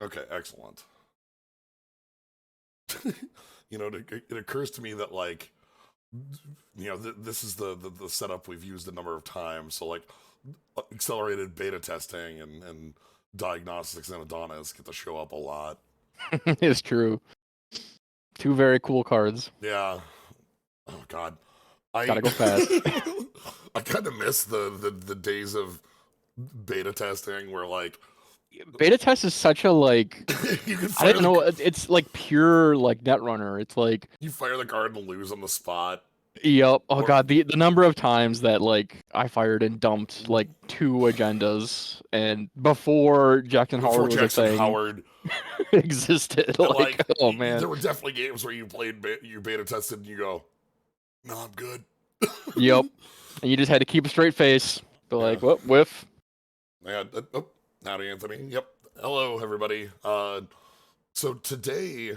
Okay, excellent. It occurs to me that like this is the setup we've used a number of times. So like accelerated beta testing and diagnostics and Adonis get to show up a lot. It's true. Two very cool cards. Yeah. Oh God. I Gotta go fast. I kind of miss the days of beta testing where like Beta test is such a like you can I fire don't know. the It's like pure like Netrunner. It's like you fire the card and lose on the spot. yep. Oh Or god, the number of times that like I fired and dumped like 2 agendas and before Jackson before Howard was a Jackson thing Howard, existed. and Like like oh man. there were definitely games where you played you beta tested and you go, no, I'm good. Yep. And you just had to keep a straight face. Be Yeah. like, what whiff? Yeah. Oh, howdy, Anthony. Yep. Hello, everybody. So today,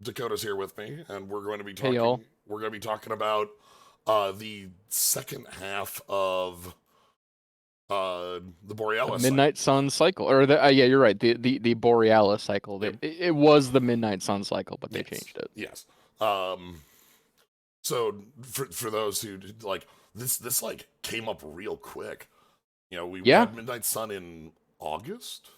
Dakota's here with me, and we're going to be Hey talking. y'all. We're going to be talking about the second half of the The Borealis cycle. Midnight Sun cycle. Or the yeah, you're right. The Borealis cycle. Yep. It was the Midnight Sun cycle, but they Yes. changed it. Yes. Um, so for those who like this like came up real quick. We Yeah. had Midnight Sun in August.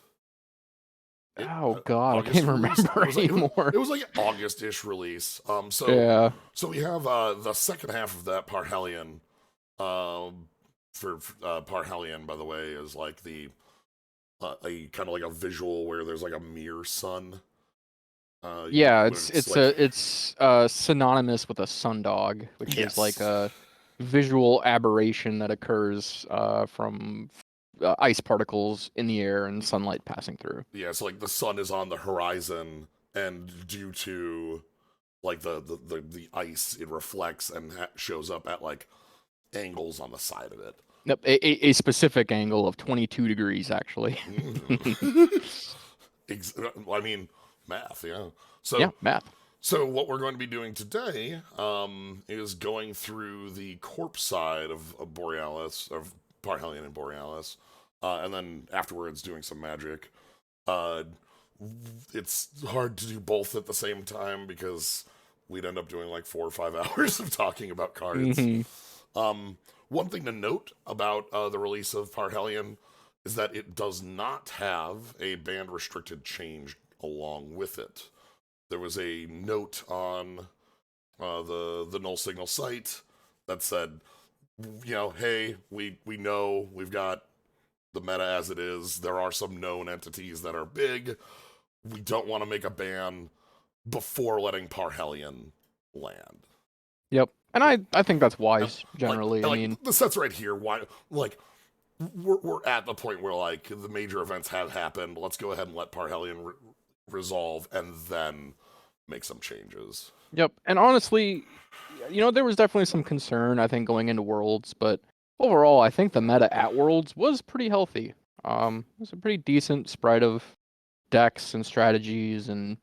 Oh god, I August can't release. remember anymore. It was like August-ish release. Yeah. So we have the second half of that Parhelion. For Parhelion, by the way, is like the a kind of like a visual where there's like a mirror sun. Yeah, When it's like it's synonymous with a sundog, which is like yes, a visual aberration that occurs from ice particles in the air and sunlight passing through. yeah. So like the sun is on the horizon, and due to like the ice, it reflects and shows up at like angles on the side of it. Yep, a specific angle of 22 degrees actually. I mean, math, yeah. Yeah, So, math. so what we're going to be doing today is going through the Corp side of Borealis, of Parhelion and Borealis, and then afterwards doing some magic. Uh, it's hard to do both at the same time because we'd end up doing like 4 or 5 hours of talking about cards. Hmm. One thing to note about the release of Parhelion is that it does not have a band restricted change along with it. There was a note on the Null Signal site that said, hey, we know we've got the meta as it is. There are some known entities that are big. We don't want to make a ban before letting Parhelion land. Yep. And I think that's And, wise like, generally. and I like mean, the set's right here. Why, like, we're at the point where like the major events have happened. Let's go ahead and let Parhelion resolve, and then make some changes. yep. And honestly, there was definitely some concern I think going into Worlds, but overall, I think the meta at Worlds was pretty healthy. It was a pretty decent spread of decks and strategies, and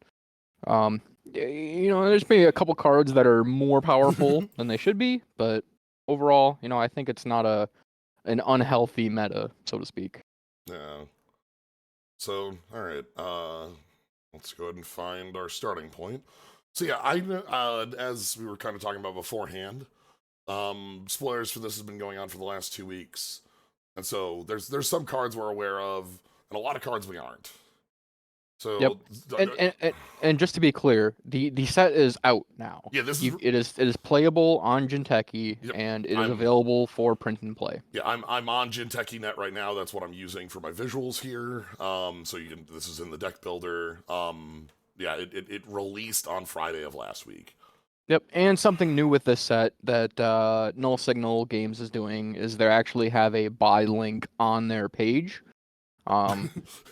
there's maybe a couple cards that are more powerful than they should be, but overall, I think it's not an unhealthy meta, so to speak. Yeah. So, all right. Let's go ahead and find our starting point. So yeah, as we were kind of talking about beforehand, spoilers for this has been going on for the last 2 weeks, and so there's some cards we're aware of, and a lot of cards we aren't. Yep. So, And just to be clear, the set is out now. yeah, this is It is playable on Jinteki, yep. and it is I'm available for print and play. Yeah, I'm on Jinteki Net right now. That's what I'm using for my visuals here. So you can. This is in the deck builder. Yeah, it released on Friday of last week. Yep. And something new with this set that Null Signal Games is doing is they actually have a buy link on their page,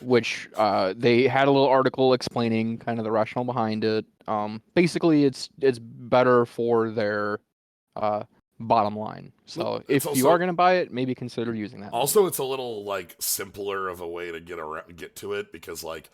which they had a little article explaining kind of the rationale behind it. Basically, it's better for their bottom line. Well, So it's if you are also going to buy it, maybe consider using that link. also it's a little like simpler of a way to get to it because like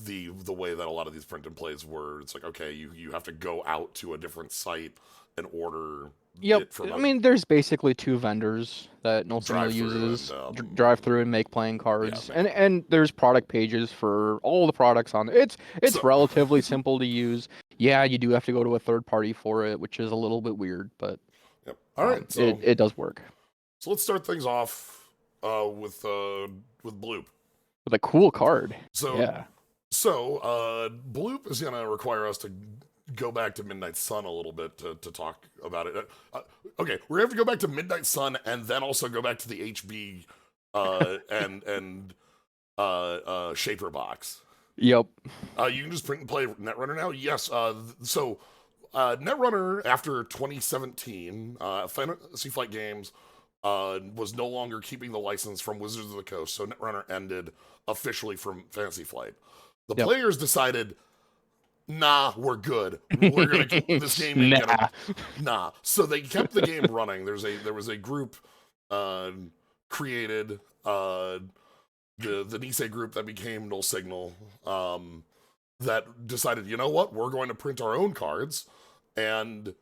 the way that a lot of these print and plays were, it's like okay, you have to go out to a different site and order Yep. it from I a mean, there's basically two vendors that Null Signal drive-through and uses: drive through and make playing yeah, cards, make play. and there's product pages for all the products on there. It's So, relatively simple to use. Yeah, you do have to go to a third party for it, which is a little bit weird, but yep. All right, it does work. so let's start things off with Bloop. With a cool card. So Yeah. Bloop is gonna require us to go back to Midnight Sun a little bit to talk about it. Okay, we're gonna have to go back to Midnight Sun and then also go back to the HB and Shaper box. Yep. You can just print and play Netrunner now. Yes. Netrunner after 2017, Fantasy Flight Games was no longer keeping the license from Wizards of the Coast, so Netrunner ended officially from Fantasy Flight. The Yep. players decided, nah, we're good. We're gonna this game ain't Nah. nah. So they kept the game running. There was a group created, the Nisei group that became Null Signal, that decided, you know what, we're going to print our own cards, and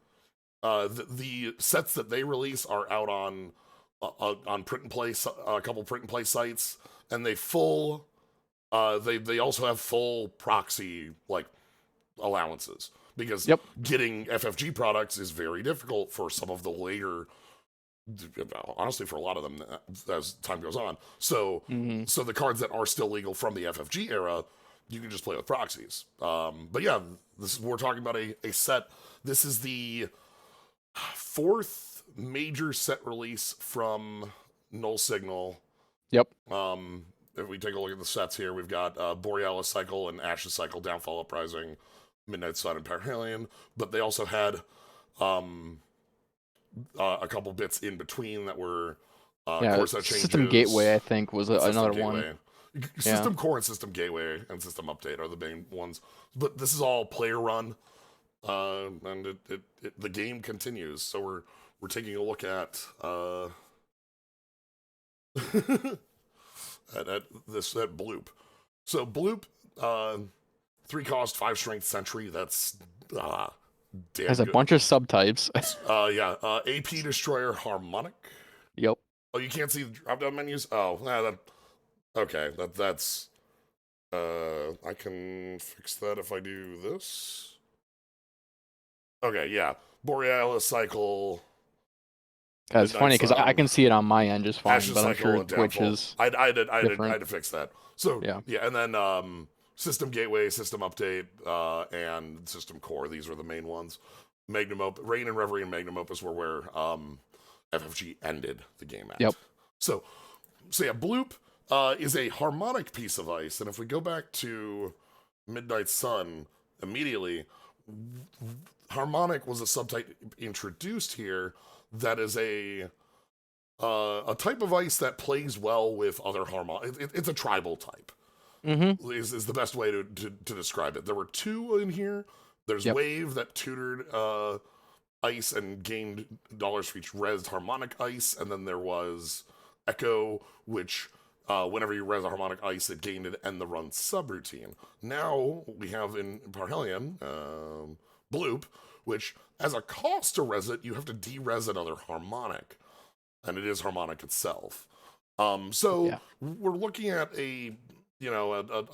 the sets that they release are out on print and play, a couple print and play sites, and they also have full proxy like allowances, because Yep. getting FFG products is very difficult for some of the later, honestly, for a lot of them as time goes on. So Hmm. so the cards that are still legal from the FFG era, you can just play with proxies. But yeah, we're talking about a set. This is the fourth major set release from Null Signal. Yep. If we take a look at the sets here, we've got Borealis Cycle and Ashes Cycle, Downfall Uprising, Midnight Sun, and Parhelion. But they also had a couple bits in between that were Yeah. core set System Gateway, changes, I think, was System another one. Gateway. Yeah. System Core and System Gateway and System Update are the main ones. But this is all player run, and the game continues. So we're taking a look at at Bloop. So Bloop, 3 cost, 5 strength Sentry. That's damn Has a good. bunch of subtypes. Yeah. AP Destroyer Harmonic. Yep. Oh, you can't see the drop down menus. Oh, okay. That's. I can fix that if I do this. Okay, yeah. Borealis Cycle, It's Midnight funny because I Sun, can see it on my end just fine, Ashes but I'm Cycle, sure and Twitch Downfall. is I different. had to fix that. So Yeah. yeah, and then System Gateway, System Update, and System Core. These were the main ones. Magnum Opus, Rain and Reverie, and Magnum Opus were where FFG ended the game at. Yep. So yeah, Bloop is a harmonic piece of ice, and if we go back to Midnight Sun immediately, harmonic was a subtype introduced here that is a type of ice that plays well with other harmonic. It's a tribal type. Mm-hmm. Is the best way to describe it. There were 2 in here. There's Yep. Wave that tutored ice and gained dollars for each rezzed harmonic ice, and then there was Echo, which whenever you res a harmonic ice, it gained an end the run subroutine. Now we have in Parhelion Bloop, which as a cost to res it, you have to de-res another harmonic, and it is harmonic itself. So Yeah. we're looking at a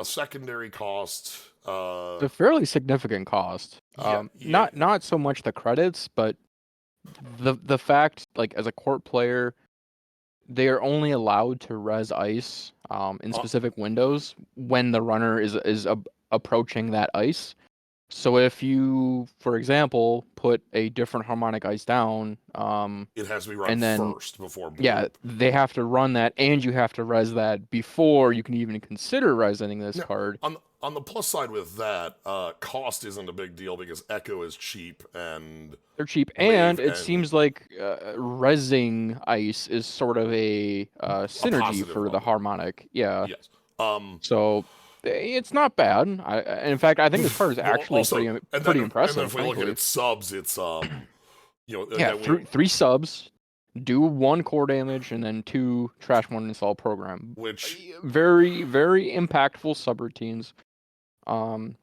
secondary cost. It's a fairly significant cost. Yeah. Not so much the credits, but the fact, like, as a Corp player, they are only allowed to res ice in Uh, specific windows when the runner is approaching that ice. So if you, for example, put a different harmonic ice down, it has to be run and then first before yeah, Bloop. they have to run that, and you have to res that before you can even consider resing this Now, card. on the plus side with that, cost isn't a big deal because Echo is cheap and They're cheap, Wave and it and seems like resing ice is sort of a a synergy positive for the bump. harmonic. Yeah, Yes. Um, so it's not bad. In fact, I think this card is well, actually also, pretty and then impressive, if we look at frankly. its subs, it's Yeah, again three subs, do 1 core damage, and then 2 trash 1 install program. which Very, very impactful subroutines. Um,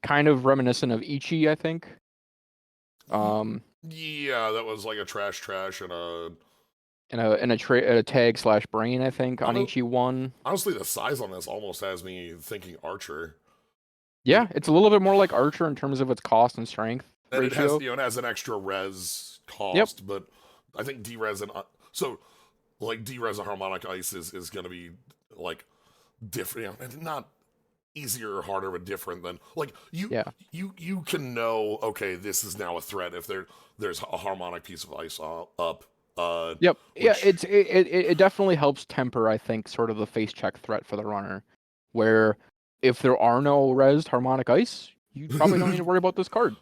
kind of reminiscent of Ichi, I think. Um, Yeah, that was like a trash and and a tag slash brain, I think, on hon- each E1. honestly, the size on this almost has me thinking Archer. Yeah, It, it's a little bit more like Archer in terms of its cost and strength and it has ratio. it has an extra res Yep. cost, but I think D-res and so like D-res and harmonic ice is going to be like different, and not easier or harder, but different than like Yeah. you can know, okay, this is now a threat if there's a harmonic piece of ice up, Yep. Yeah, which it definitely helps temper, I think, sort of the face check threat for the runner, where if there are no resed harmonic ice, you probably don't need to worry about this card.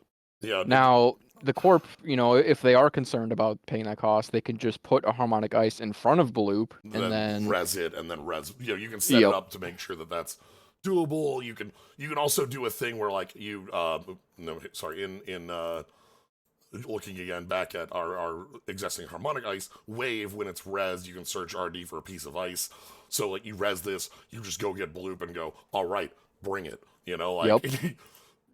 yeah, Now, the Corp, if they are concerned about paying that cost, they can just put a harmonic ice in front of Bloop, and then then, res it and then res. You can set it yep, up to make sure that that's doable. You can also do a thing where like you no sorry in looking again back at our existing harmonic ice wave, when it's res, you can search RD for a piece of ice. So like you res this, you just go get Bloop and go, all right, bring it. yep, You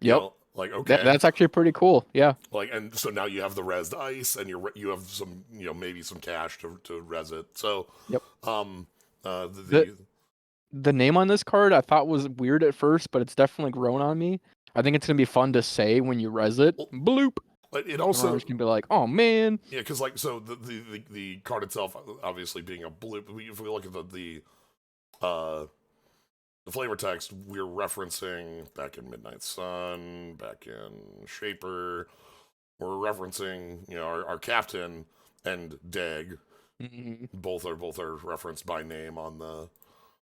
yep. know, like okay, That's actually pretty cool. Yeah. like, and so now you have the resed ice, and you have some, maybe some cash to res it. So, Yep. um, The the the name on this card I thought was weird at first, but it's definitely grown on me. I think it's gonna be fun to say when you res it. well, Bloop. it The runners also, can be like, "Oh man." yeah, because like so the card itself, obviously being a blue. If we look at uh the flavor text, we're referencing back in Midnight Sun, back in Shaper. We're referencing, our captain and Dag. Mhm. Both are referenced by name on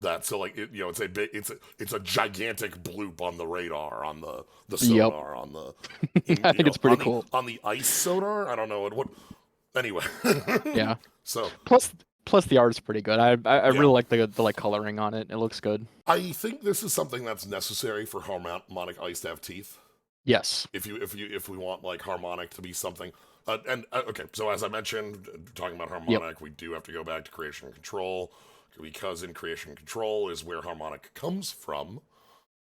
that. So like it's a gigantic bloop on the radar, on the Yep. sonar, on the I think it's pretty cool. on the ice sonar. I don't know what anyway. Yeah. So Plus, plus the art's pretty good. I yeah, really like the like coloring on it. It looks good. I think this is something that's necessary for harmonic ice to have teeth. Yes. If we want like harmonic to be something. Okay, so as I mentioned, talking about Yep. harmonic, we do have to go back to creation and control, because in creation and control is where harmonic comes from.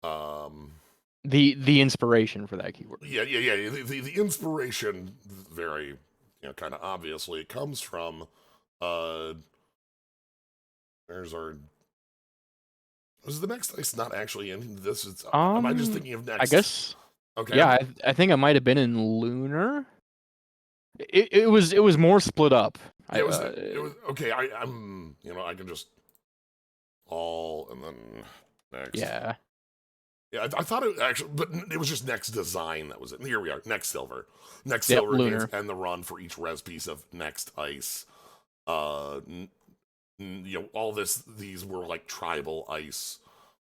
Um, The inspiration for that keyword. yeah. The inspiration, very, kind of obviously, comes from. Uh, there's our. Was the next ice not actually in this? Am I just thinking of I next? guess. Okay, Yeah, I think it might have been in Lunar. It was more split up. yeah, it was okay. I can just all and then next. Yeah. Yeah, I thought it actually, but it was just Next Design that was it. Here we are, Next Silver. Next Yep. Silver gains Lunar. and the run for each res piece of Next Ice. Uh, all these were like tribal ice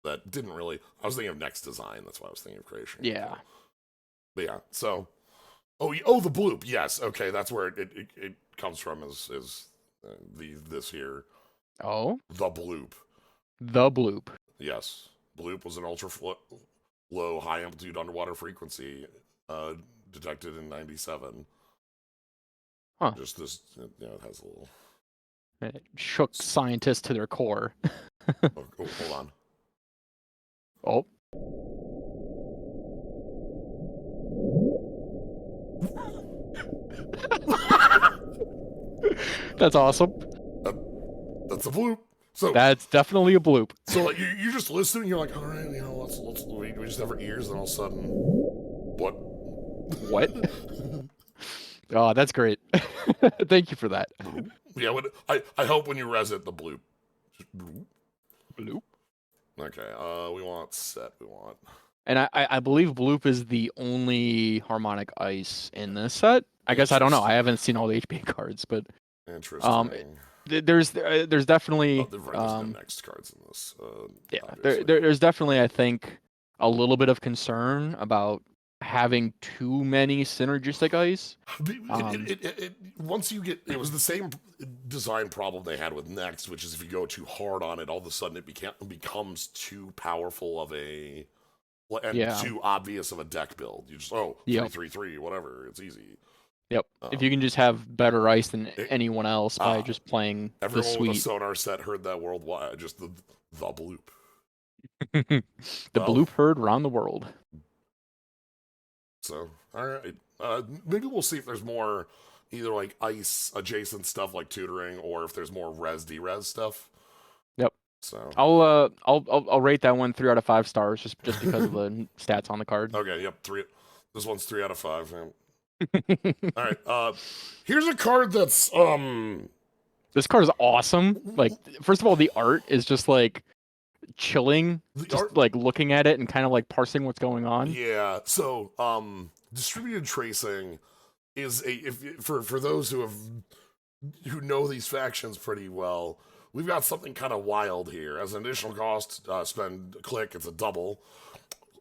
that didn't really. I was thinking of Next Design. That's why I was thinking of Creation. Yeah. But yeah, so the bloop. Yes, okay, that's where it comes from. Is this here Oh, the bloop? the bloop. Yes, bloop was an low, high amplitude underwater frequency detected in '97. Huh. Just this, it has a little. It shook scientists to their core. Hold on. Oh. That's awesome. That's a bloop. So That's definitely a bloop. so like you just listen and you're like, all right, let's we just have our ears, and all of a sudden, what? What? Oh, that's great. Thank you for that. Yeah, I hope when you res it, the bloop. Just bloop. Bloop. Okay, we want set. We want. And I believe bloop is the only harmonic ice in this set. I guess I don't know. I haven't seen all the HPA cards, but Interesting. there's Oh, definitely there's no next cards in this. yeah, Obviously. there's definitely, I think, a little bit of concern about having too many synergistic ice. Once you get, it was the same design problem they had with Next, which is if you go too hard on it, all of a sudden it becomes too powerful of a and Yeah. too obvious of a deck build. You just Yep. 3/3/3, whatever. It's easy. Yep. If you can just have better ice than It, anyone else by just playing the everyone with a suite. sonar set heard that worldwide. Just the bloop. The Well, bloop heard round the world. so all right. Maybe we'll see if there's more either like ice adjacent stuff like tutoring, or if there's more res derez stuff. Yep. So I'll rate that one 3 out of 5 stars just because of the stats on the card. okay, yep, three. This one's 3 out of 5. Yeah. All right. Here's a card that's This card is awesome. Like, first of all, the art is just like chilling, the just art. like looking at it and kind of like parsing what's going on. Yeah. So distributed tracing is a if for those who know these factions pretty well. We've got something kind of wild here. As an additional cost, spend a click. It's a double.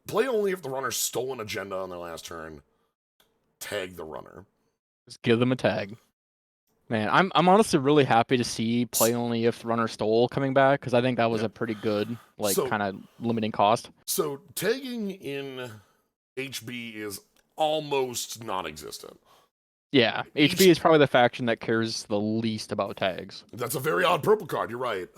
Play only if the runner stole an agenda on their last turn. Tag the runner. Just give them a tag. Man, I'm honestly really happy to see play only if runner stole coming back because I think that was Yeah. a pretty good like So kind of limiting cost. so tagging in HB is almost non-existent. Yeah, HB is probably the faction that cares the least about tags. That's a very odd purple card. You're right.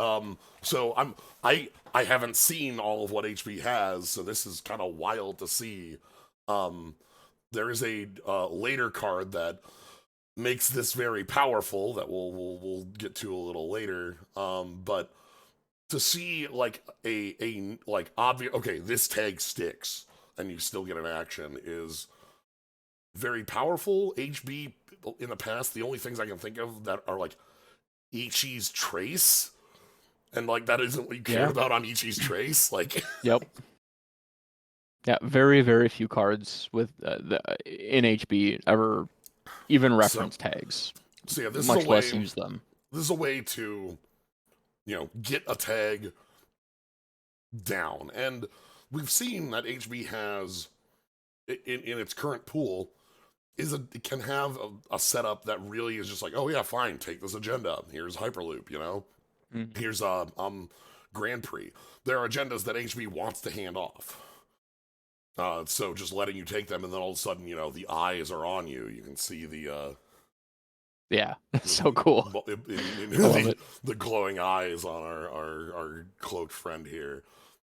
So I haven't seen all of what HB has, so this is kind of wild to see. There is a later card that makes this very powerful that we'll get to a little later. But to see like a like obvious, okay, this tag sticks and you still get an action is very powerful. HB in the past, the only things I can think of that are like Ichi's Trace, and like that isn't what you cared about on Ichi's Trace. Like, Yep. Yeah, very very few cards with in HB ever even reference tags. so yeah, this Much is a way. less use them. This is a way to, get a tag down, and we've seen that HB has in its current pool it can have a setup that really is just like, oh yeah, fine, take this agenda. Here's Hyperloop, Here's Grand Prix. There are agendas that HB wants to hand off. So just letting you take them, and then all of a sudden, the eyes are on you. You can see the Yeah, that's so cool. the glowing eyes on our cloaked friend here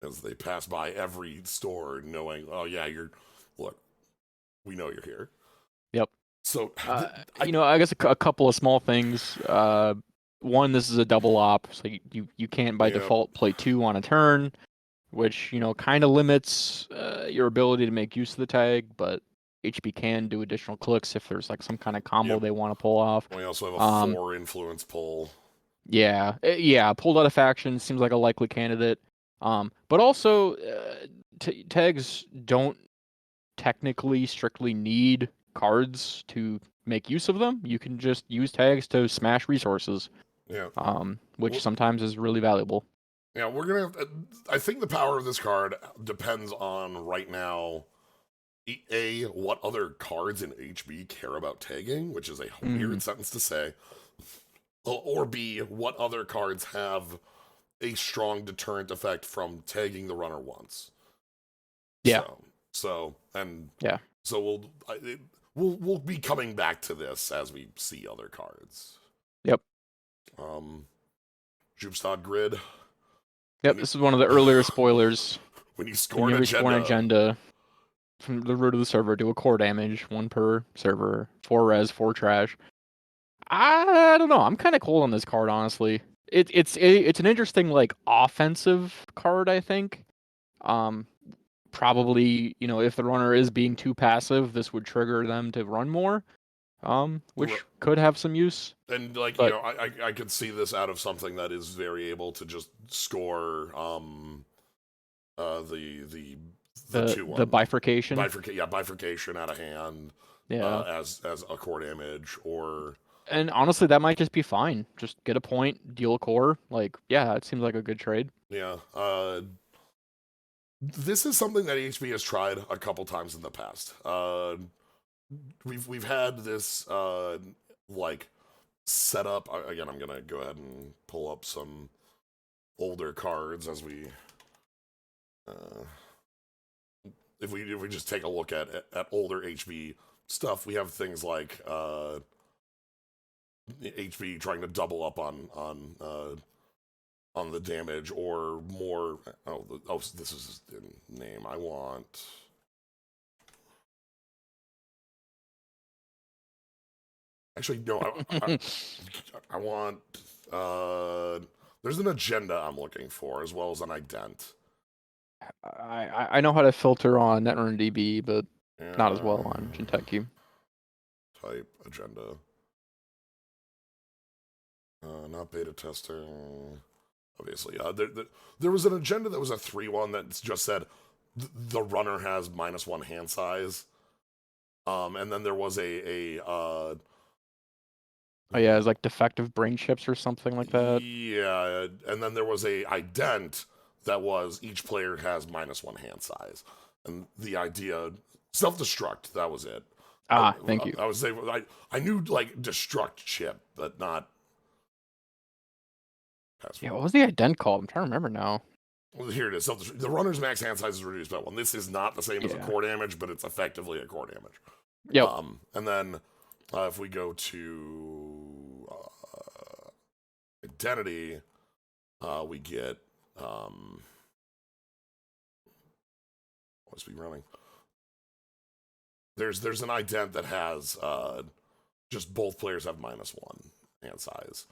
as they pass by every store, knowing, oh yeah, look, we know you're here. Yep. So I guess a couple of small things. One, this is a double op, so you can't by default play 2 on a turn, which kind of limits your ability to make use of the tag. But HB can do additional clicks if there's like some kind of combo they want to pull off. We also have a 4 influence pull. Yeah, pulled out of faction seems like a likely candidate. But also tags don't technically strictly need cards to make use of them. You can just use tags to smash resources. Yeah. Which sometimes is really valuable. Yeah, I think the power of this card depends on right now. A, what other cards in HB care about tagging, which is a weird sentence to say. Or B, what other cards have a strong deterrent effect from tagging the runner once. Yeah. So we'll be coming back to this as we see other cards. Yep. Jubstad Grid. Yep, this is one of the earlier spoilers. When you score an agenda from the root of the server, do a core damage, 1 per server, 4 res, 4 trash. I don't know. I'm kind of cold on this card, honestly. It's an interesting like offensive card, I think. Probably, if the runner is being too passive, this would trigger them to run more, which could have some use. And I could see this out of something that is very able to just score the 2-1. The bifurcation. Bifurcation out of hand. Yeah. As a core damage or. And honestly, that might just be fine. Just get a point, deal a core. Like, yeah, it seems like a good trade. Yeah. This is something that HB has tried a couple times in the past. We've had this set up. Again, I'm gonna go ahead and pull up some older cards as we. If we just take a look at older HB stuff, we have things like HB trying to double up on the damage or more. This is the name I want. Actually, no. I want. Uh, there's an agenda I'm looking for as well as an ident. I know how to filter on Netrunner DB, but not as well Yeah. on Kentucky. Type agenda. Not beta testing. Obviously, there was an agenda that was a 3-1 that just said the runner has -1 hand size. And then there was Oh yeah, it's like defective brain chips or something like that. yeah, and then there was a ident that was each player has -1 hand size, and the idea self destruct, that was it. I, Ah, thank you. I was saying I knew like destruct chip, but not Yeah, password. what was the ident called? I'm trying to remember now. Well, here it is. The runner's max hand size is reduced by 1. This is not the same as a Yeah. core damage, but it's effectively a core damage. Yep. And then if we go to identity, we get what's be running. There's an ident that has just both players have -1 hand size.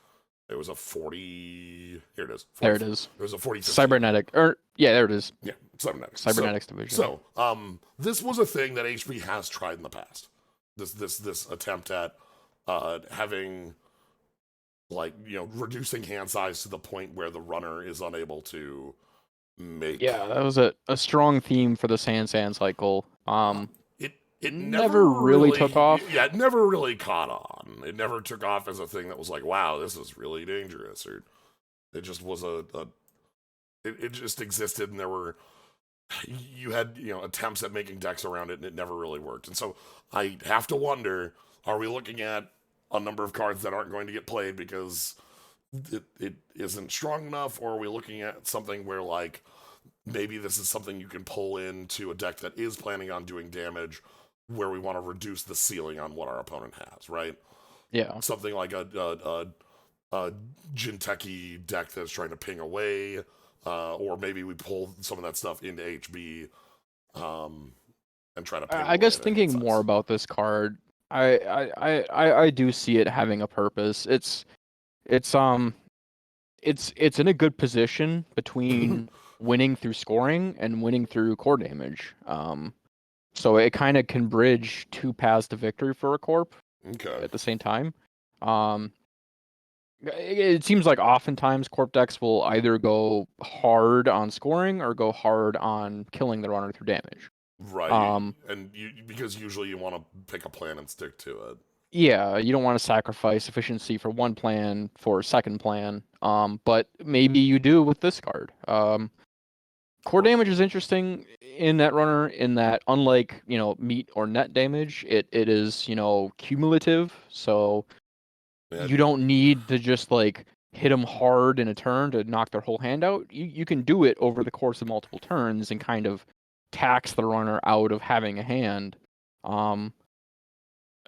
It was a 40. Here it is. 40, There it is. There was a 40. Cybernetic. Yeah, there it is. Yeah, cybernetics. Cybernetics division. So, this was a thing that HP has tried in the past. This attempt at having like reducing hand size to the point where the runner is unable to make. Yeah, that was a strong theme for the Sand cycle. It Never really took off. Yeah, it never really caught on. It never took off as a thing that was like, wow, this is really dangerous, or it just was it just existed, and there were you had attempts at making decks around it, and it never really worked. And so I have to wonder: are we looking at a number of cards that aren't going to get played because it isn't strong enough, or are we looking at something where like maybe this is something you can pull into a deck that is planning on doing damage, where we want to reduce the ceiling on what our opponent has, right? Yeah. Something like a Jinteki deck that's trying to ping away, or maybe we pull some of that stuff into HB and try to ping I away guess at thinking more about this card, I do see it having a purpose. It's in a good position between winning through scoring and winning through core damage. So it kind of can bridge two paths to victory for a corp Okay. at the same time. It seems like oftentimes corp decks will either go hard on scoring or go hard on killing the runner through damage. Right. And because usually you want to pick a plan and stick to it. Yeah, you don't want to sacrifice efficiency for one plan for a second plan. But maybe you do with this card. Core damage is interesting in Netrunner in that unlike, meat or net damage, it is, cumulative. So Yeah, you don't need to just like hit them hard in a turn to knock their whole hand out. You can do it over the course of multiple turns and kind of tax the runner out of having a hand. And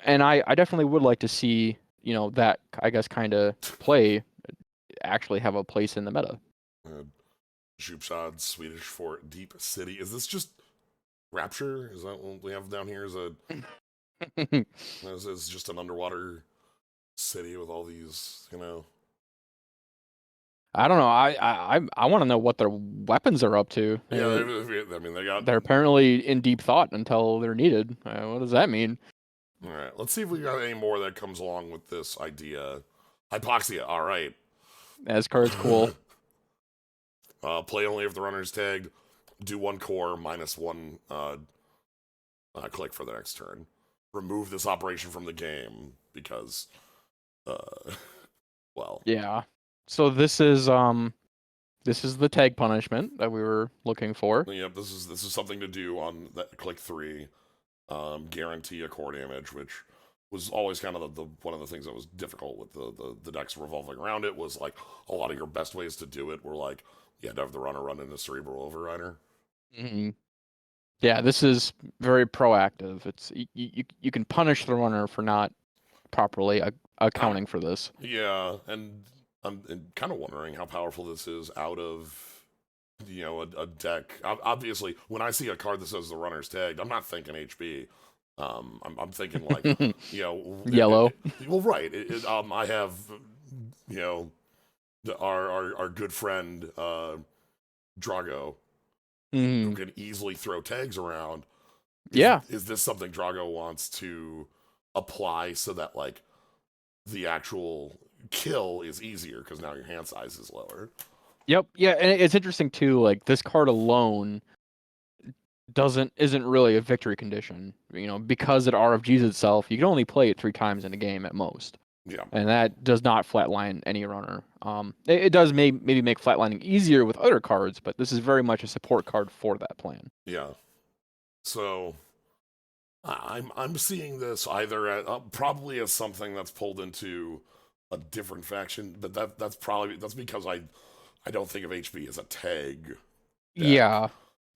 I definitely would like to see, that I guess kind of play actually have a place in the meta. Shupshad, Swedish for Deep City. Is this just Rapture? Is that what we have down here? Is just an underwater city with all these, I don't know. I want to know what their weapons are up to. Yeah, I mean, they got. They're apparently in deep thought until they're needed. What does that mean? All right, let's see if we got any more that comes along with this idea. Hypoxia, all right. As card's cool. Play only if the runner's tagged. Do 1 core, -1 click for the next turn. Remove this operation from the game because, well. Yeah. So this is the tag punishment that we were looking for. Yep, this is something to do on that click 3. Guarantee a core damage, which was always kind of the one of the things that was difficult with the decks revolving around it. Was like a lot of your best ways to do it were like you had to have the runner run into Cerebral Overrider. Mm-hmm. Yeah, this is very proactive. It's you can punish the runner for not properly accounting for this. Yeah, and I'm kind of wondering how powerful this is out of a deck. Obviously, when I see a card that says the runner's tagged, I'm not thinking HB. I'm thinking like, you know, Yellow. well, right. I have, you know, our good friend Drago, who Mm, can easily throw tags around. yeah. Is this something Drago wants to apply so that like the actual kill is easier because now your hand size is lower? Yep. Yeah, and it's interesting too. Like this card alone isn't really a victory condition. You know, because it RFGs itself, you can only play it 3 times in a game at most, Yeah, and that does not flatline any runner. It does maybe make flatlining easier with other cards, but this is very much a support card for that plan. yeah. So I'm seeing this either at, probably as something that's pulled into a different faction, but that's because I don't think of HB as a tag deck. Yeah.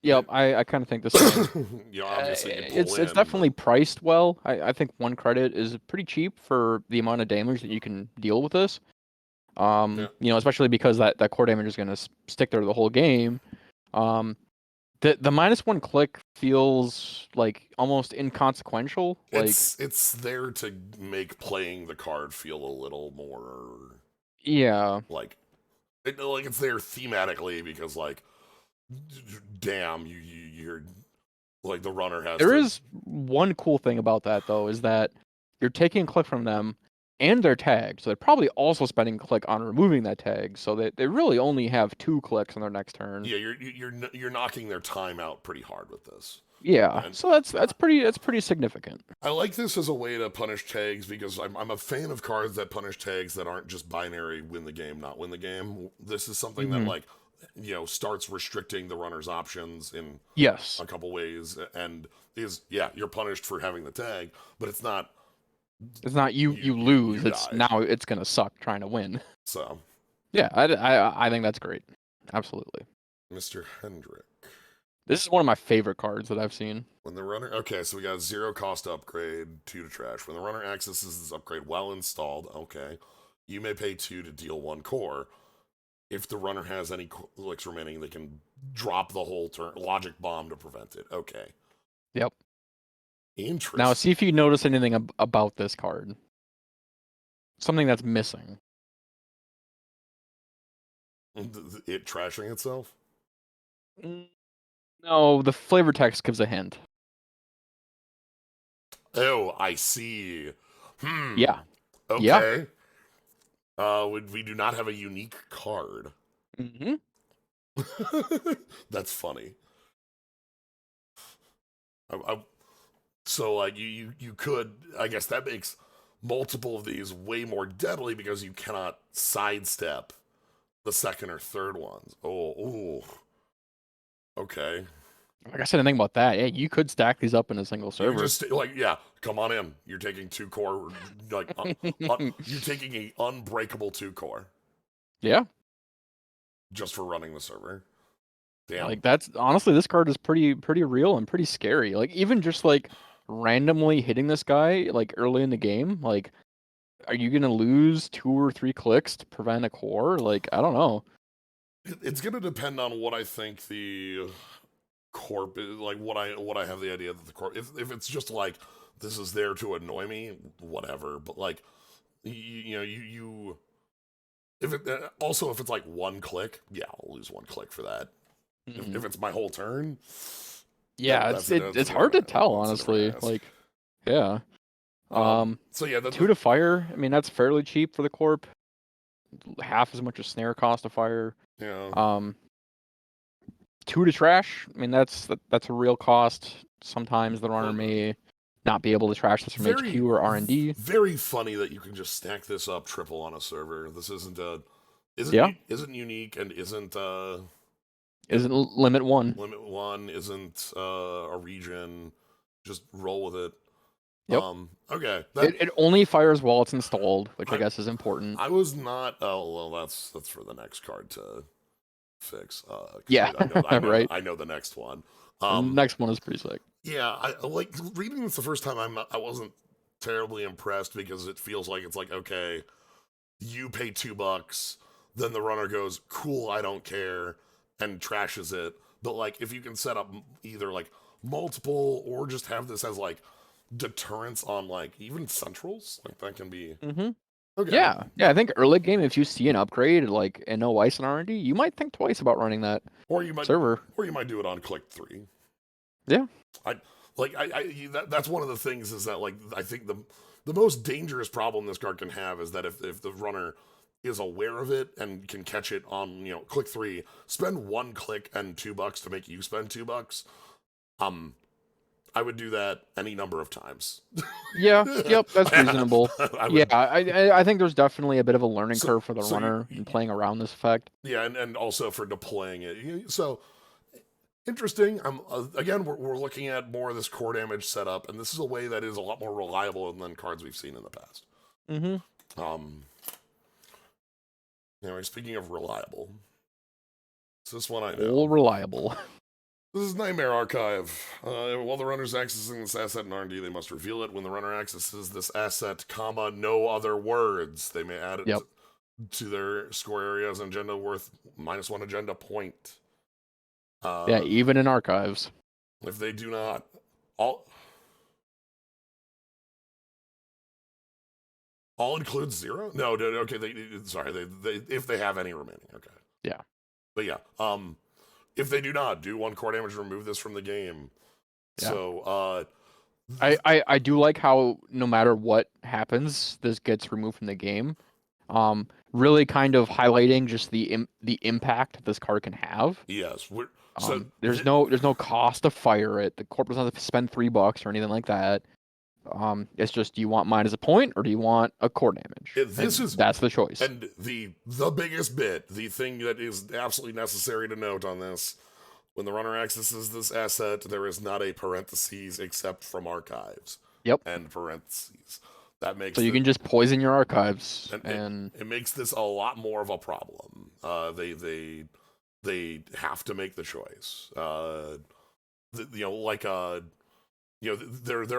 Yep. I kind of think the same. You know, obviously you can pull It's in, but definitely priced well. I think 1 credit is pretty cheap for the amount of damage that you can deal with this. yeah, You know, especially because that core damage is going to stick there the whole game. Um, the -1 click feels like almost inconsequential. Like, it's there to make playing the card feel a little more yeah, like like it's there thematically because like damn you're like the runner has there to. is one cool thing about that though, is that you're taking a click from them and their tag, so they're probably also spending a click on removing that tag, so they really only have 2 clicks on their next turn. Yeah, you're knocking their time out pretty hard with this. Yeah, And so that's pretty significant. I like this as a way to punish tags because I'm a fan of cards that punish tags that aren't just binary win the game, not win the game. This is something that Hmm. like starts restricting the runner's options in Yes, a couple ways and is yeah, you're punished for having the tag, but it's not it's not you you lose. It's die. now it's gonna suck trying to win. So, Yeah, I think that's great. Absolutely. Mr. Hendrick. This is one of my favorite cards that I've seen. When the runner, okay, so we got 0 cost upgrade, 2 to trash. When the runner accesses this upgrade while installed, okay, you may pay 2 to deal 1 core. If the runner has any clicks remaining, they can drop the whole turn, logic bomb to prevent it. Okay, Yep. Now interesting. see if you notice anything about this card. Something that's missing. It trashing itself? Mm, No, the flavor text gives a hint. Oh, I see. Yeah. Yeah. Okay. We do not have a unique card. Hmm. That's funny. I, so like you could, I guess that makes multiple of these way more deadly because you cannot sidestep the second or third ones. Oh, okay. Like I said, anything about that. Yeah, you could stack these up in a single You can server. just like yeah, come on in. You're taking 2 core, like you're taking a unbreakable 2 core Yeah. just for running the server. Damn. Like that's honestly, this card is pretty real and pretty scary. Like even just like randomly hitting this guy like early in the game, like are you gonna lose 2 or 3 clicks to prevent a core? Like I don't know. It's gonna depend on what I think the Corp is like. What I have the idea that the Corp. If it's just like this is there to annoy me, whatever. But like you if it also if it's like 1 click, yeah, I'll lose 1 click for that. Mhm. If it's my whole turn, Yeah, that's it's hard to tell that's a different honestly. ask. Like yeah. Um, So yeah, 2 to fire. I mean that's fairly cheap for the corp. Half as much as snare cost to fire. you know, Um, 2 to trash. I mean that's a real cost. Sometimes the runner well, may not be able to trash this from very HQ or R&D. very funny that you can just stack this up triple on a server. This Yeah, isn't unique and isn't it, isn't limit 1. limit one isn't a region. Just roll with it. Yep. Okay, that It only fires while it's installed, which I I guess is important. I was not. Oh well, that's for the next card to fix. Because Yeah, right. I know the next one. The Um, next one is pretty sick. yeah, I like reading this the first time. I wasn't terribly impressed because it feels like it's like okay, you pay $2, then the runner goes cool, I don't care, and trashes it. But like if you can set up either like multiple or just have this as like deterrence on like even centrals. Like that can be Mm-hmm. okay. Yeah, yeah. I think early game, if you see an upgrade like and no ice and R&D, you might think twice about running that Or you might server. do it on click 3. Yeah. I that's one of the things is that like I think the most dangerous problem this card can have is that if the runner is aware of it and can catch it on click 3, spend 1 click and $2 to make you spend $2. Um, I would do that any number of times. Yeah. Yep. That's I, reasonable. I Yeah. would I think there's definitely a bit of a learning so curve for the so you, runner in playing around this effect. yeah, and also for deploying it. So interesting. Again, we're looking at more of this core damage setup, and this is a way that is a lot more reliable than cards we've seen in the past. Mm-hmm. Um, anyway, speaking of reliable, it's this one I know. All reliable. This is Nightmare Archive. While the runner's accessing this asset in R&D, they must reveal it. When the runner accesses this asset, comma, no other words, they may add it Yep. to their score area as an agenda worth -1 agenda point. Yeah. Even in archives. If they do not, all includes 0. No, okay. They if they have any remaining. Okay. Yeah. But yeah, if they do not do 1 core damage, remove this from the game. Yeah. So, I do like how no matter what happens, this gets removed from the game. Really kind of highlighting just the impact this card can have. yes, There's no cost to fire it. The corp doesn't have to spend $3 or anything like that. It's just, do you want mine as a point or do you want a core damage? That's the choice. and the biggest bit, the thing that is absolutely necessary to note on this. When the runner accesses this asset, there is not a parentheses except from archives. Yep. And parentheses. That makes So you can just poison your archives, and it makes this a lot more of a problem. They have to make the choice. There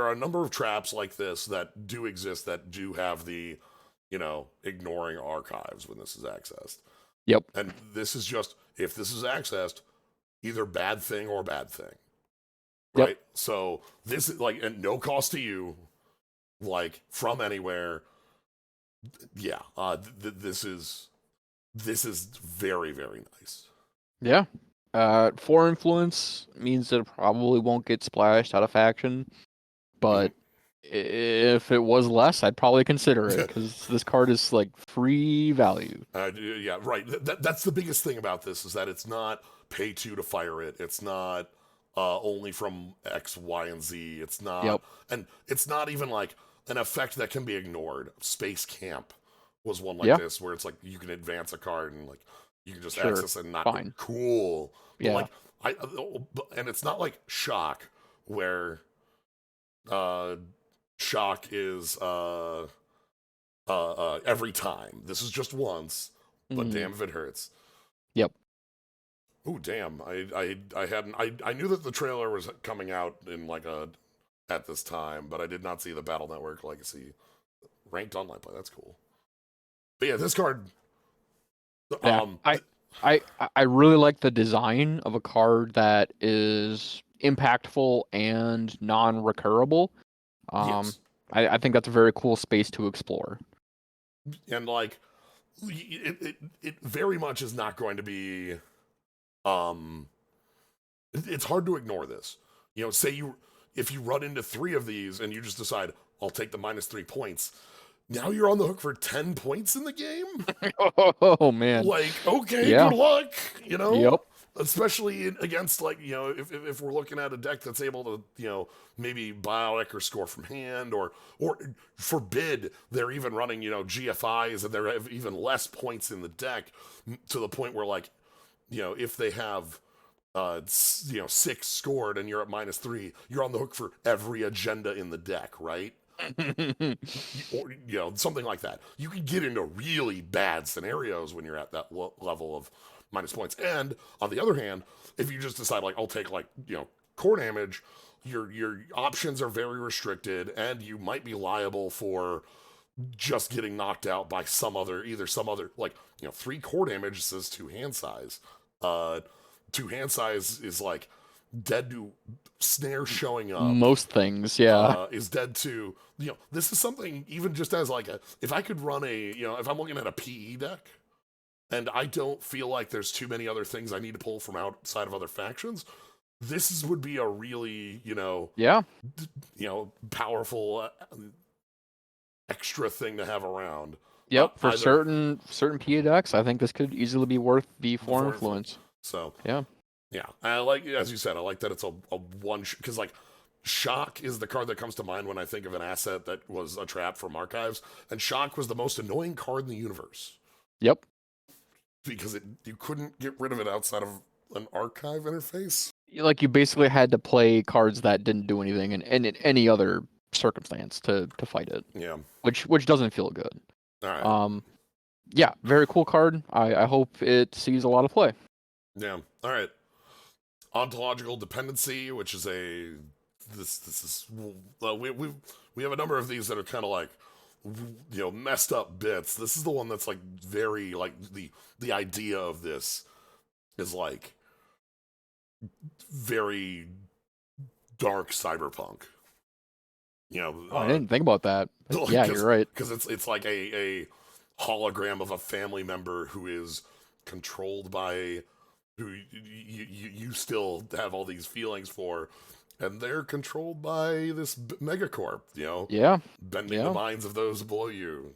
are a number of traps like this that do exist that do have the ignoring archives when this is accessed. Yep. And this is just, if this is accessed, either bad thing or bad thing. Right? Yep. So this is like, and no cost to you, like from anywhere. Yeah. This is very, very nice. Yeah. 4 influence means that it probably won't get splashed out of faction, but if it was less, I'd probably consider it because this card is like free value. Yeah, right. That's the biggest thing about this is that it's not pay 2 to fire it. It's not only from X, Y, and Z. It's not, Yep. and it's not even like an effect that can be ignored. Space Camp was one like this where it's like you can advance a card and like you can just access it and not fine. Cool. But Yeah. like and it's not like Shock where Shock is every time. This is just once, but damn if it hurts. Yep. Oh damn! I hadn't. I knew that the trailer was coming out in like at this time, but I did not see the Battle Network Legacy ranked online play. That's cool. But yeah, this card. Yeah, I really like the design of a card that is impactful and non-recurable. Yes. I think that's a very cool space to explore. And like, it very much is not going to be. It's hard to ignore this. Say if you run into 3 of these and you just decide I'll take the -3 points. Now you're on the hook for 10 points in the game? Oh, man. Like, okay, Yeah. good luck, Yep. Especially against, like, if we're looking at a deck that's able to, maybe biotic or score from hand, or forbid they're even running, GFIs and they have even less points in the deck to the point where, like, if they have, 6 scored and you're at -3, you're on the hook for every agenda in the deck, right? Or something like that. You can get into really bad scenarios when you're at that level of minus points. And on the other hand, if you just decide like I'll take like core damage, your options are very restricted, and you might be liable for just getting knocked out by some other like 3 core damage says 2 hand size. 2 hand size is like dead to snare showing up, Most things, yeah. is dead to, this is something even just as like if I could run if I'm looking at a PE deck and I don't feel like there's too many other things I need to pull from outside of other factions, would be a really, Yeah. powerful extra thing to have around. Yep. For Either certain PA decks, I think this could easily be worth the the 4 four influence. So Yeah. yeah, I like, as you said, I like that it's a one, because like Shock is the card that comes to mind when I think of an asset that was a trap from archives, and Shock was the most annoying card in the universe Yep. because you couldn't get rid of it outside of an archive interface. Like you basically had to play cards that didn't do anything in any other circumstance to fight it, Yeah. which doesn't feel good. All right. Yeah, very cool card. I hope it sees a lot of play. Yeah. All right. Ontological dependency, which is this is we have a number of these that are kind of like messed up bits. This is the one that's like very like the idea of this is like very dark cyberpunk. I didn't think about that. But yeah, you're right. Because it's like a hologram of a family member who is controlled by who you still have all these feelings for, and they're controlled by this megacorp, Yeah. bending the minds of those below you.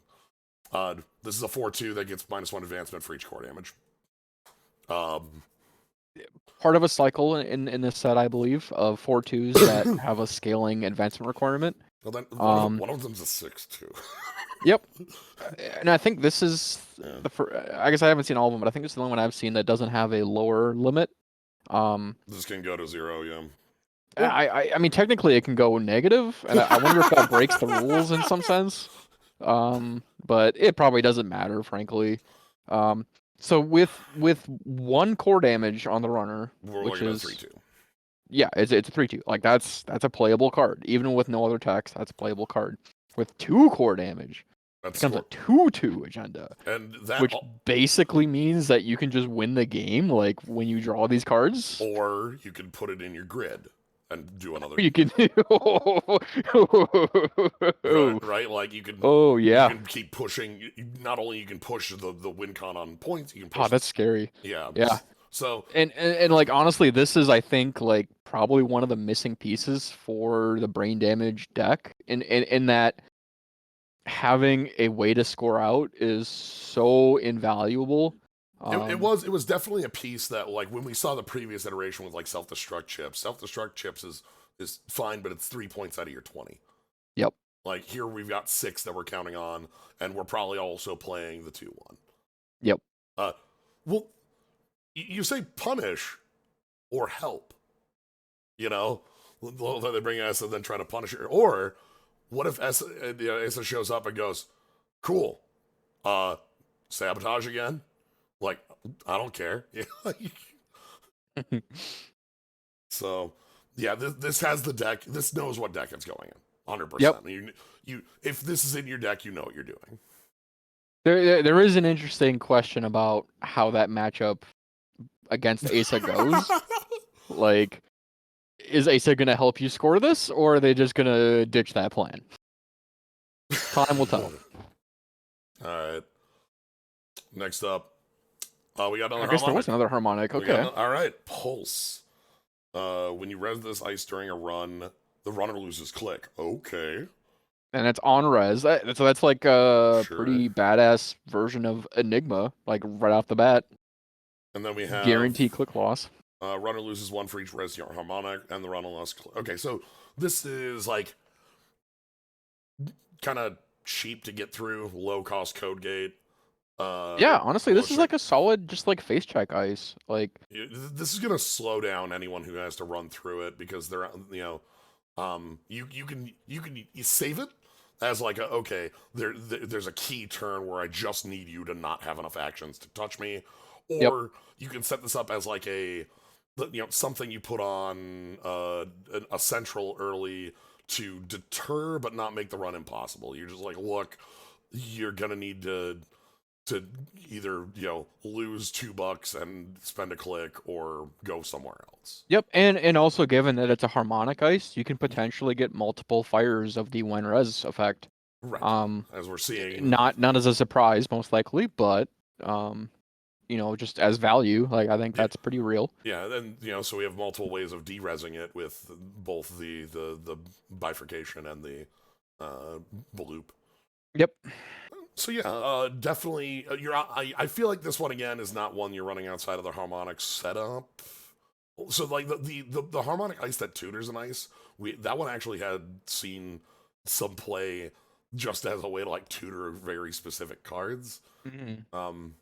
This is a 4/2 that gets -1 advancement for each core damage. Part of a cycle in this set, I believe, of 4/2s that have a scaling advancement requirement. Well, then one of them's a 6/2. Yep. And I think this is Yeah. I guess I haven't seen all of them, but I think this is the only one I've seen that doesn't have a lower limit. This can go to 0, yeah. I mean, technically it can go negative, and I wonder if that breaks the rules in some sense. But it probably doesn't matter, frankly. So with 1 core damage on the runner, We're which looking at is 3/2. yeah, it's a 3/2. Like that's a playable card, even with no other text. That's a playable card. With 2 core damage, it becomes a 2/2 agenda, and that which basically means that you can just win the game, like when you draw these cards. Or you can put it in your grid and do another. You can. right? Like you can. Oh yeah. You can keep pushing. Not only you can push the win con on points, you can push. Oh, that's scary. Yeah. Yeah. So and like honestly, this is I think like probably one of the missing pieces for the brain damage deck. In that having a way to score out is so invaluable. it was definitely a piece that, like, when we saw the previous iteration with like self-destruct chips is fine, but it's 3 points out of your 20. Yep. Like here we've got 6 that we're counting on, and we're probably also playing the 2/1. Yep. Well, you say punish or help, they bring Essa and then try to punish her. Or what if Essa shows up and goes, cool, sabotage again? Like, I don't care. So, yeah, this has the deck. This knows what deck it's going in, 100%. Yep. You, if this is in your deck, you know what you're doing. There is an interesting question about how that matchup against Asa goes. Like, is Asa gonna help you score this, or are they just gonna ditch that plan? Time will tell. All right. Next up, we got another I guess harmonic. there was another harmonic. Okay. All right, Pulse. When you res this ice during a run, the runner loses click. Okay. And it's on res. So that's like a Sure. pretty badass version of Enigma, like right off the bat. And then we have guarantee click loss. Runner loses 1 for each res harmonic, and the runner lost click. Okay, so this is like kind of cheap to get through, low cost code gate. Yeah, honestly, this is like a solid, just like face check ice. Like this is gonna slow down anyone who has to run through it, because they're you can save it as like there's a key turn where I just need you to not have enough actions to touch me, or you can set this up as like something you put on a central early to deter but not make the run impossible. You're just like, look, you're gonna need to to either lose $2 and spend a click or go somewhere else. Yep, and also given that it's a harmonic ice, you can potentially get multiple fires of the when res effect. Right, Um, as we're seeing. not as a surprise, most likely, but just as value, like I think Yeah, that's pretty real. yeah. Then so we have multiple ways of derezzing it with both the bifurcation and the bloop. Yep. So yeah, definitely. I feel like this one again is not one you're running outside of the harmonic setup. So like the harmonic ice that tutors an ice, that one actually had seen some play just as a way to like tutor very specific cards. Mhm. Um,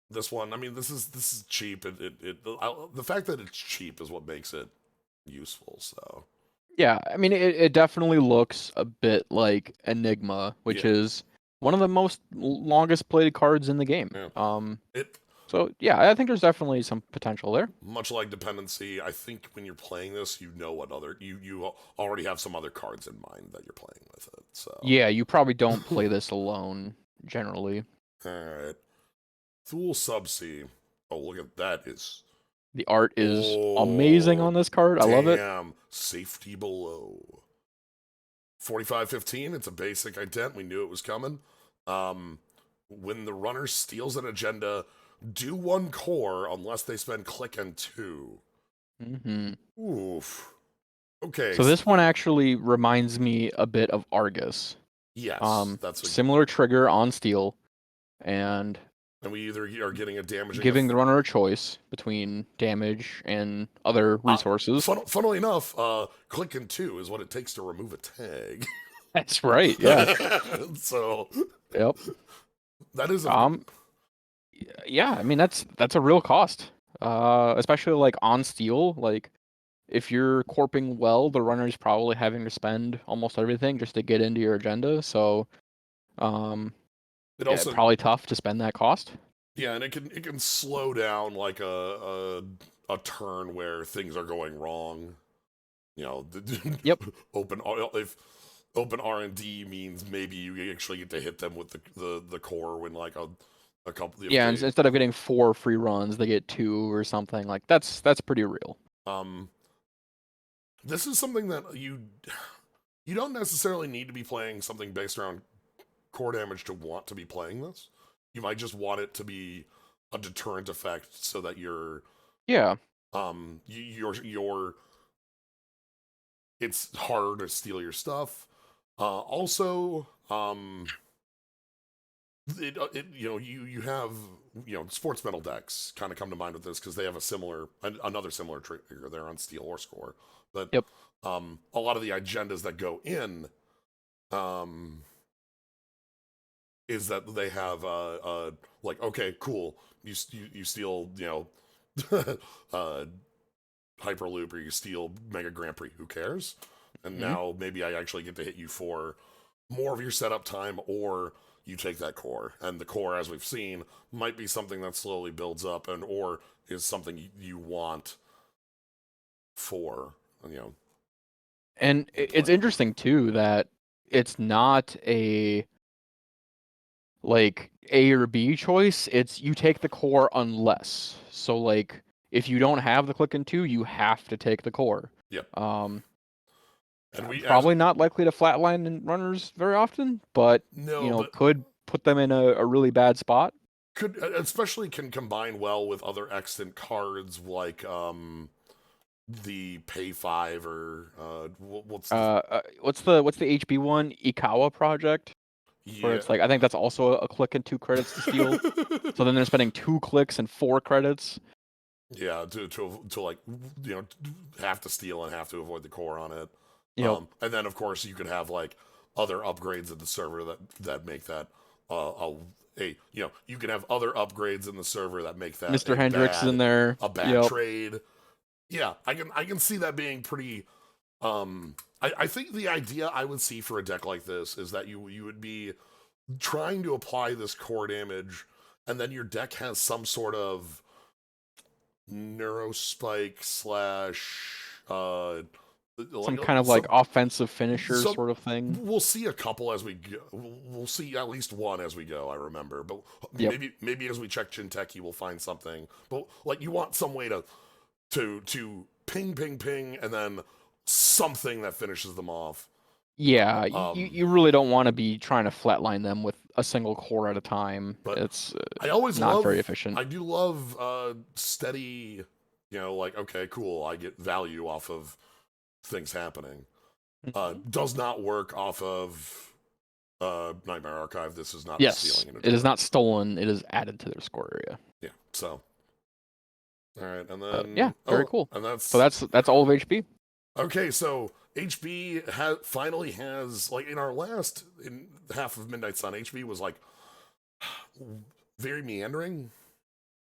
this one, I mean, this is cheap. The fact that it's cheap is what makes it useful. So Yeah, I mean it definitely looks a bit like Enigma, which yeah, is one of the most longest played cards in the game. yeah. It So yeah, I think there's definitely some potential there. much like dependency. I think when you're playing this, you know what other you already have some other cards in mind that you're playing with it. So Yeah, you probably don't play this alone generally. all right, Thule Subsea. Oh, look at that! Is The art is amazing oh on this card. I love it. damn safety below 4515. It's a basic ident. We knew it was coming. Um, when the runner steals an agenda, do one core unless they spend click and two. Hmm. Oof. Okay. So this one actually reminds me a bit of Argus. Yes, that's a. Similar trigger on steel, and And we either are getting a damaging. giving the runner a choice between damage and other resources. Funnily enough, click and two is what it takes to remove a tag. That's right. Yeah. So Yep. that is a. Um. Yeah. I mean, that's a real cost. Especially like on steel. Like if you're corping well, the runner's probably having to spend almost everything just to get into your agenda. So, um, It yeah, also, probably tough to spend that cost. yeah, and it can slow down like a turn where things are going wrong. Yep. Open if open R&D means maybe you actually get to hit them with the core when like a couple if Yeah, and they instead of getting 4 free runs, they get 2 or something. Like that's pretty real. um this is something that you don't necessarily need to be playing something based around core damage to want to be playing this. You might just want it to be a deterrent effect so that Yeah. your it's harder to steal your stuff. Also, you have sports metal decks kind of come to mind with this because they have another similar trigger there on steal or score. But Yep. a lot of the agendas that go in um is that they have like okay cool you steal uh Hyperloop or you steal Mega Grand Prix, who cares? And Mhm. now maybe I actually get to hit you for more of your setup time, or you take that core. And the core, as we've seen, might be something that slowly builds up, or is something you want for And in it's play. interesting too that it's not a like A or B choice. It's you take the core unless. So like if you don't have the click and 2, you have to take the core. Yep. Um And we as Probably not likely to flatline in runners very often, but no, but could put them in a really bad spot. could especially can combine well with other extant cards like the pay five or what's the What's the HB one? Ikawa project, where yeah. it's like I think that's also a click and 2 credits to steal. So then they're spending 2 clicks and 4 credits. Yeah, to like have to steal and have to avoid the core on it. Yep. And then of course you could have like other upgrades in the server that make that you can have other upgrades in the server that make that Mr. Hendricks is in there. a bad Yep. trade. Yeah, I can see that being pretty. I think the idea I would see for a deck like this is that you would be trying to apply this core damage, and then your deck has some sort of neurospike slash Some like kind of like some offensive finisher some. sort of thing. We'll see a couple as we go. We'll see at least one as we go. I remember, but Yep. maybe as we check Jinteki, we'll find something. But like you want some way to ping ping ping and then something that finishes them off. Yeah, Um, you really don't want to be trying to flatline them with a single core at a time. but It's I always not very love. efficient. I do love steady. Like okay, cool. I get value off of things happening. Mhm. Does not work off of Nightmare Archive. This is not Yes, stealing it is energy. not stolen. It is added to their score area. Yeah. So all right, and Yeah, then very cool. and So that's that's all of HP. okay. So HB finally has like in our last in half of Midnight Sun, HB was like very meandering.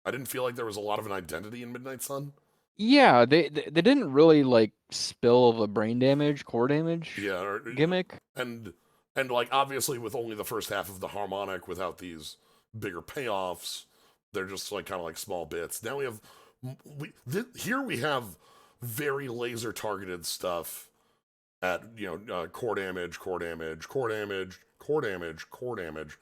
I didn't feel like there was a lot of an identity in Midnight Sun. Yeah, they didn't really like spill the brain damage, core damage Yeah, gimmick. and and like obviously with only the first half of the harmonic without these bigger payoffs, they're just like kind of like small bits. Now we have here we have very laser targeted stuff at core damage, core damage, core damage, core damage, core damage,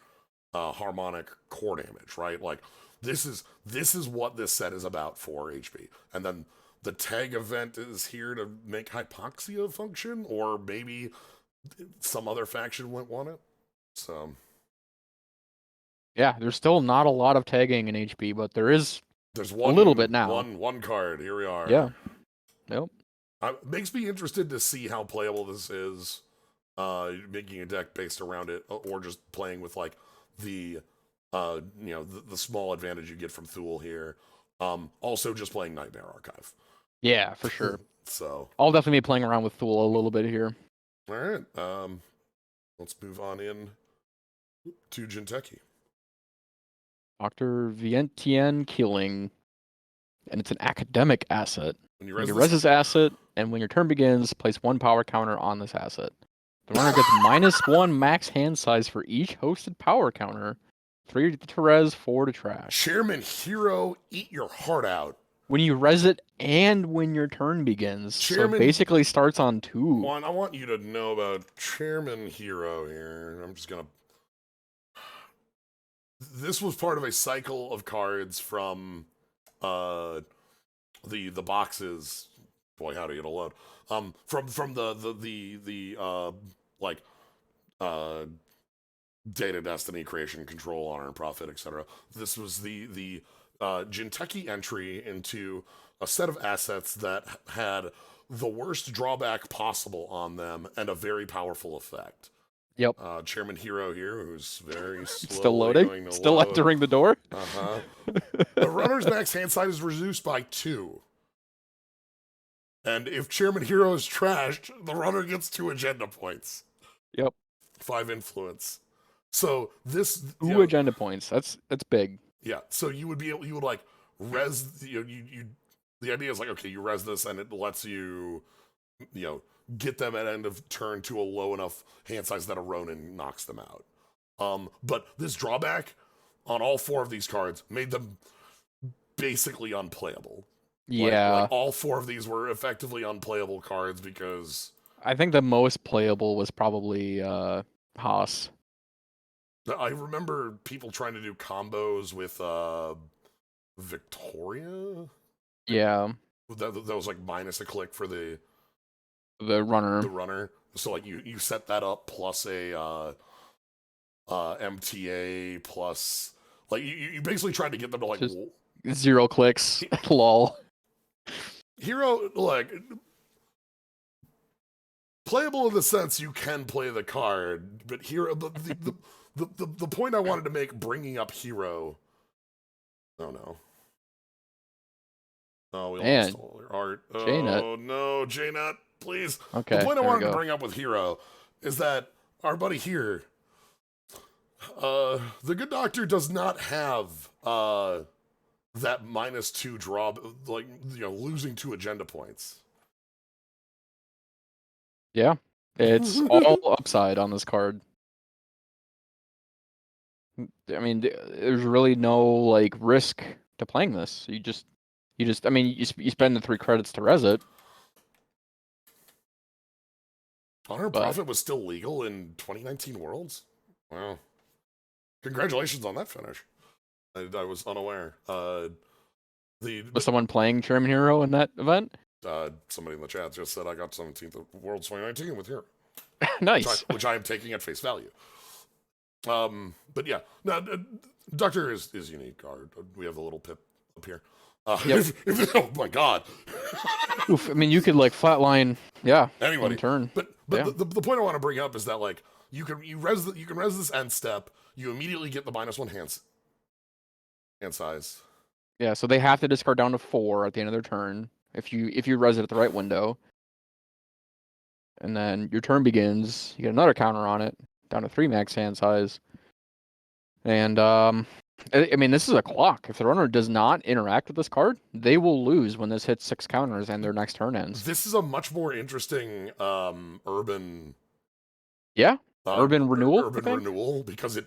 harmonic core damage, right? Like this is what this set is about for HP, and then the tag event is here to make hypoxia function, or maybe some other faction wouldn't want it. So Yeah, there's still not a lot of tagging in HP, but there is there's a little one bit now. one one card. Here we Yeah. are. Yep. Makes me interested to see how playable this is. Making a deck based around it, or just playing with like the the small advantage you get from Thule here. Also just playing Nightmare Archive. Yeah, for sure. So I'll definitely be playing around with Thule a little bit here. all right, let's move on in to Jinteki. Dr. Vientiane Killing, and it's an academic asset. When you When res you res this, this asset, and when your turn begins, place one power counter on this asset. The runner gets -1 max hand size for each hosted power counter. 3 to res, 4 to trash. Chairman Hero, eat your heart out. When you res it and when your turn begins, so it Chairman basically starts on 2. Juan, I want you to know about Chairman Hero here. I'm just gonna. This was part of a cycle of cards from uh the boxes. Boy, how to get a load. From the like uh data destiny creation control honor and profit etc. This was the Jinteki entry into a set of assets that had the worst drawback possible on them and a very powerful effect. Yep. Chairman Hero here, who's very Still slowly loading? going to Still load. entering the door? Uh-huh. The runner's max hand size is reduced by 2. And if Chairman Hero is trashed, the runner gets 2 agenda points. Yep. 5 influence. So this 2 agenda points. That's big. yeah. So you would like res the idea is like okay, you res this and it lets you get them at end of turn to a low enough hand size that a Ronin knocks them out. But this drawback on all 4 of these cards made them basically unplayable. Yeah. Like all 4 of these were effectively unplayable cards because I think the most playable was probably Haas. I remember people trying to do combos with Victoria. Yeah. That was like minus a click for The the runner. runner. So like you set that up plus a MTA plus like you basically tried to get them to like Just 0 clicks. Lol. Hero like playable in the sense you can play the card, but Hero the point I wanted to make bringing up Hero. Oh no. Oh, we Man, lost all your art. J-Nut. Oh no, J-Nut, please. Okay. The point I there we wanted to go. bring up with Hero is that our buddy here, the good doctor does not have that -2 draw, like losing 2 agenda points. Yeah. It's all upside on this card. I mean, there's really no like risk to playing this. You just I mean, you spend the 3 credits to res it. Honor and But Profit was still legal in 2019 Worlds? Wow. Congratulations on that finish. I was unaware. was someone playing German Hero in that event? Somebody in the chat just said I got 17th of Worlds 2019 with Hero, Nice. which I am taking at face value. But yeah, no, Doctor is unique. We have the little pip up here. Yep. Oh my god. Oof, I mean, you could like flatline, yeah, Anybody. in turn. But Yeah. the point I want to bring up is that like you can res this end step. You immediately get the -1 hand size. Yeah, so they have to discard down to 4 at the end of their turn if you res it at the right window. And then your turn begins, you get another counter on it, down to 3 max hand size. And I mean, this is a clock. If the runner does not interact with this card, they will lose when this hits 6 counters and their next turn ends. This is a much more interesting urban urban renewal. Urban renewal because it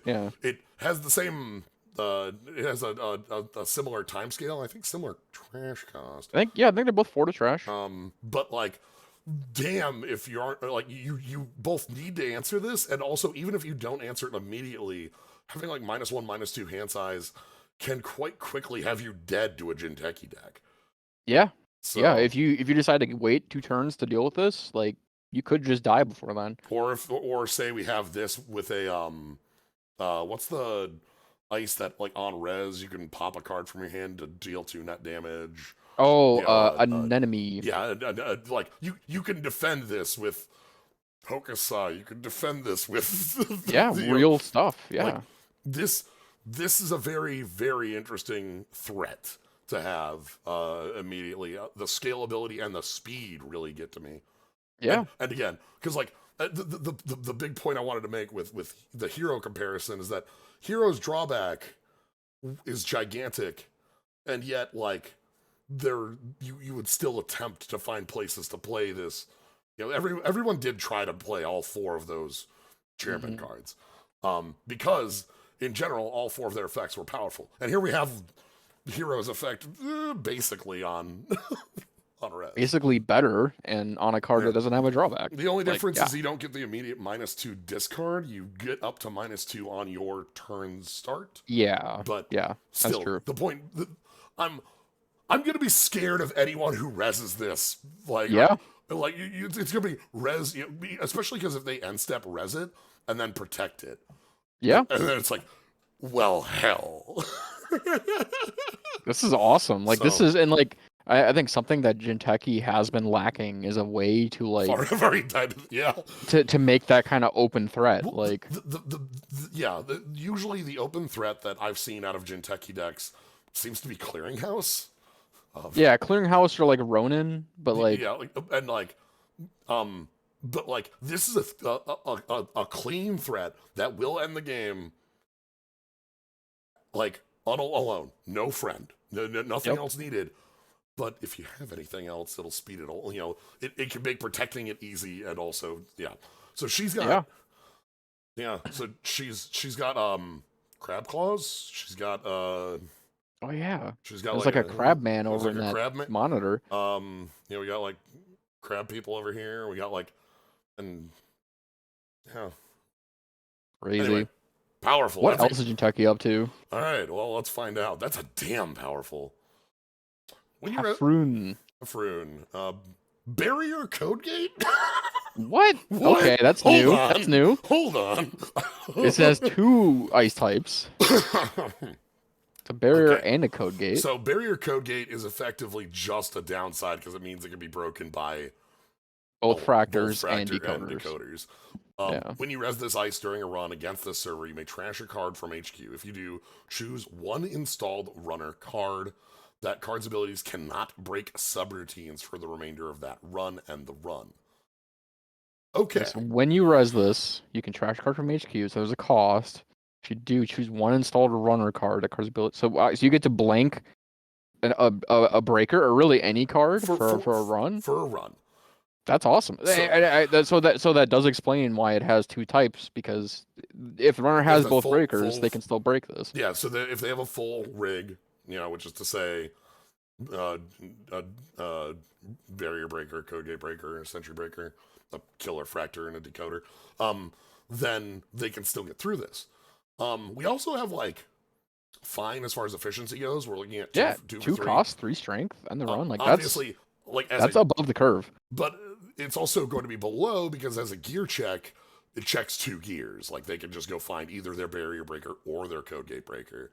has the same it has a similar time scale. I think similar trash cost. I think they're both 4 to trash. But like, damn, if you aren't like you both need to answer this, and also even if you don't answer it immediately, having like -1, -2 hand size can quite quickly have you dead to a Jinteki deck. Yeah. So, yeah, if you decide to wait 2 turns to deal with this, like you could just die before then. Or say we have this with a what's the ice that like on res you can pop a card from your hand to deal 2 net damage. Oh, anemone. Yeah, like you can defend this with Hokusai. You can defend this with real stuff. Yeah. Like, this is a very, very interesting threat to have immediately. The scalability and the speed really get to me. Yeah. And again, because like the big point I wanted to make with the Hero comparison is that Hero's drawback is gigantic, and yet like you would still attempt to find places to play this. You know, everyone did try to play all 4 of those chairman cards, because in general all 4 of their effects were powerful. And here we have Hero's effect basically on on res. Basically better and on a card that doesn't have a drawback. The only difference is you don't get the immediate -2 discard. You get up to -2 on your turn start. Yeah. But yeah, still, that's true. The point I'm gonna be scared of anyone who reses this. Like like it's gonna be res, especially because if they end step res it and then protect it. Yeah. And then it's like, well, hell. This is awesome. Like this is, and like I think something that Jinteki has been lacking is a way to like to make that kind of open threat. Well, like usually the open threat that I've seen out of Jinteki decks seems to be Clearinghouse. Clearinghouse or like Ronin, but like but like this is a clean threat that will end the game like alone, no friend, nothing else needed. But if you have anything else, it'll speed it all. You know, it can make protecting it easy, and also So she's got So she's got crab claws. She's got she's got there's like a crab man over in that monitor. We got like crab people over here. We got like crazy. Anyway, powerful. What else is Jinteki up to? All right, well, let's find out. That's a damn powerful. When you Hafrun. Barrier code gate? What? Okay, that's new. That's new. Hold on. It says 2 ice types. It's a barrier and a code gate. So barrier code gate is effectively just a downside because it means it can be broken by both fractors and decoders. When you res this ice during a run against this server, you may trash a card from HQ. If you do, choose 1 installed runner card. That card's abilities cannot break subroutines for the remainder of that run and the run. Okay. So when you res this, you can trash a card from HQ, so there's a cost. If you do, choose 1 installed runner card. That card's ability. So you get to blank a breaker, or really any card for a run. For a run. That's awesome. So that does explain why it has 2 types, because if the runner has both breakers, they can still break this. Yeah, so if they have a full rig, which is to say, barrier breaker, code gate breaker, sentry breaker, a killer fractor and a decoder, then they can still get through this. We also have like fine as far as efficiency goes. We're looking at Yeah, two for two three. cost, three strength, and the run. Like Obviously, like as that's a, above the curve. but it's also going to be below because as a gear check, it checks 2 gears. Like they can just go find either their barrier breaker or their code gate breaker.